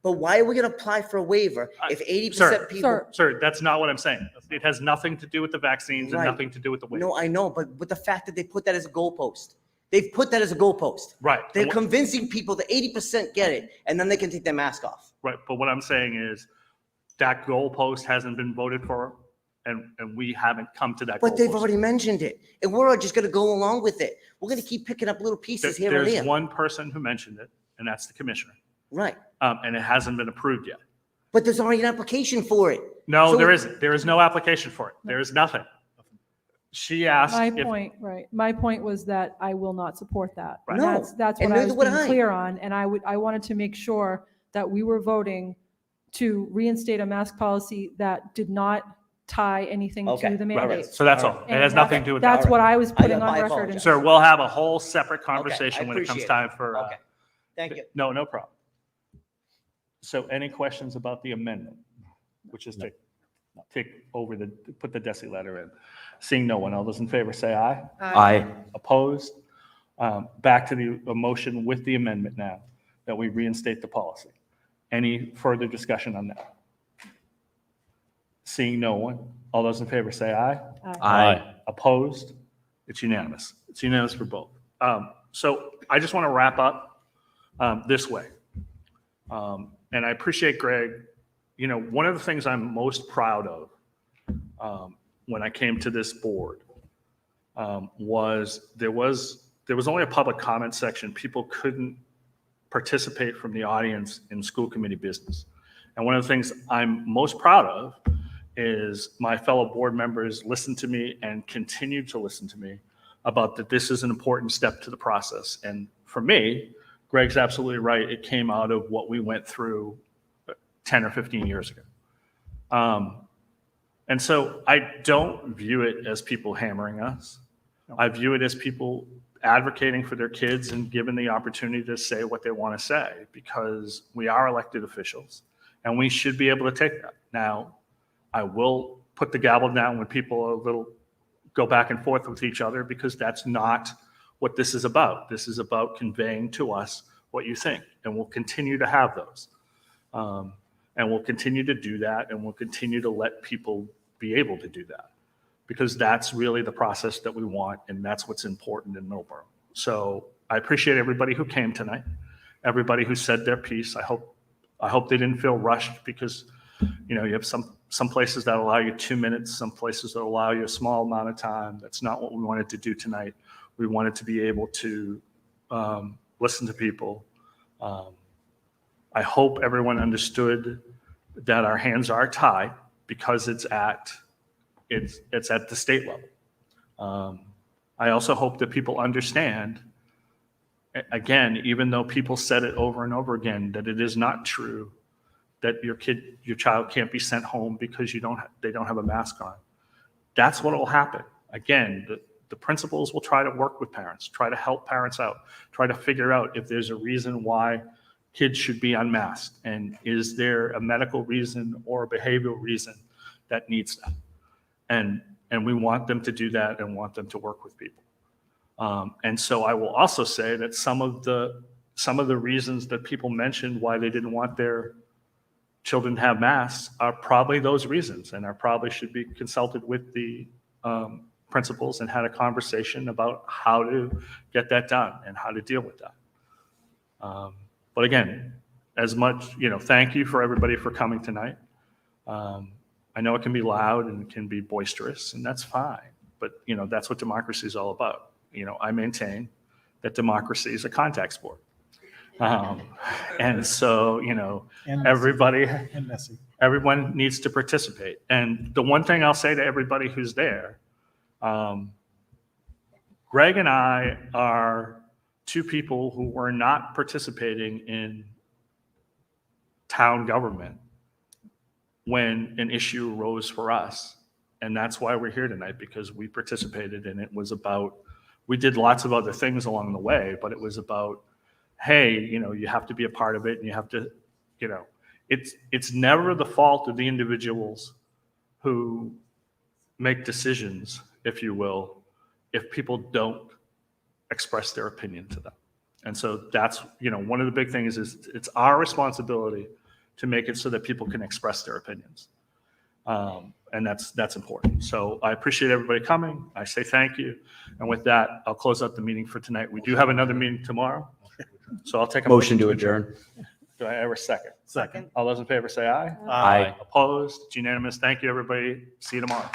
But why are we going to apply for a waiver if 80% Sir, people? Sir, that's not what I'm saying. It has nothing to do with the vaccines and Right. nothing to do with the waiver. No, I know, but with the fact that they put that as a goalpost. They've put that as a goalpost. Right. They're And what- convincing people that 80% get it, and then they can take their mask off. Right, but what I'm saying is that goalpost hasn't been voted for, and we haven't come to that But they've goalpost. already mentioned it, and we're just going to go along with it. We're going to keep picking up little pieces here and There's there. one person who mentioned it, and that's the commissioner. Right. And it hasn't been approved yet. But there's already an application for it. No, So- there isn't. There is no application for it. There is nothing. She asked My if, point, right. My point was that I will not support that. Right. And No, that's and what I neither was would being I. clear on. And I wanted to make sure that we were voting to reinstate a mask policy that did not tie anything Okay. to the right, mandate. right. So that's all. It And has nothing to do with That's that. what I was putting I on record. apologize. and- Sir, we'll have a whole separate Okay, conversation I when it comes appreciate time for. Okay. Thank you. No, no problem. So any questions about the amendment, which is to take over put the DESI letter in? Seeing no one, all those in favor say aye. Aye. Opposed? Back to the motion with the amendment now, that we reinstate the policy. Any further discussion on that? Seeing no one, all those in favor say aye. Aye. Opposed? It's unanimous. It's unanimous for both. So I just want to wrap up this way. And I appreciate Greg. You know, one of the things I'm most proud of when I came to this board was there was only a public comment section. People couldn't participate from the audience in school committee business. And one of the things I'm most proud of is my fellow board members listened to me and continue to listen to me about that this is an important step to the process. And for me, Greg's absolutely right. It came out of what we went through 10 or 15 years ago. And so I don't view it as people hammering us. I view it as people advocating for their kids and given the opportunity to say what they want to say, because we are elected officials and we should be able to take that. Now, I will put the gavel down when people are a little go back and forth with each other, because that's not what this is about. This is about conveying to us what you think, and we'll continue to have those. And we'll continue to do that, and we'll continue to let people be able to do that, because that's really the process that we want, and that's what's important in Middleborough. So I appreciate everybody who came tonight, everybody who said their piece. I hope they didn't feel rushed, because you have some places that allow you 2 minutes, some places that allow you a small amount of time. That's not what we wanted to do tonight. We wanted to be able to listen to people. I hope everyone understood that our hands are tied, because it's at the state level. I also hope that people understand, again, even though people said it over and over again, that it is not true that your child can't be sent home because they don't have a mask on. That's what will happen. Again, the principals will try to work with parents, try to help parents out, try to figure out if there's a reason why kids should be unmasked, and is there a medical reason or a behavioral reason that needs that. And we want them to do that and want them to work with people. And so I will also say that some of the reasons that people mentioned why they didn't want their children to have masks are probably those reasons, and probably should be consulted with the principals and had a conversation about how to get that done and how to deal with that. But again, as much, thank you for everybody for coming tonight. I know it can be loud and it can be boisterous, and that's fine. But, that's what democracy is all about. I maintain that democracy is a contact sport. And so, everyone needs to participate. And the one thing I'll say to everybody who's there, Greg and I are two people who were not participating in town government when an issue arose for us. And that's why we're here tonight, because we participated, and it was about, we did lots of other things along the way, but it was about, hey, you have to be a part of it, and you have to, it's never the fault of the individuals who make decisions, if you will, if people don't express their opinion to them. And so that's, one of the big things is it's our responsibility to make it so that people can express their opinions. And that's important. So I appreciate everybody coming. I say thank you. And with that, I'll close out the meeting for tonight. We do have another meeting tomorrow. So I'll take a Motion to adjourn. Do I ever second? Second. All those in favor say aye. Aye. Opposed? It's unanimous. Thank you, everybody. See you tomorrow.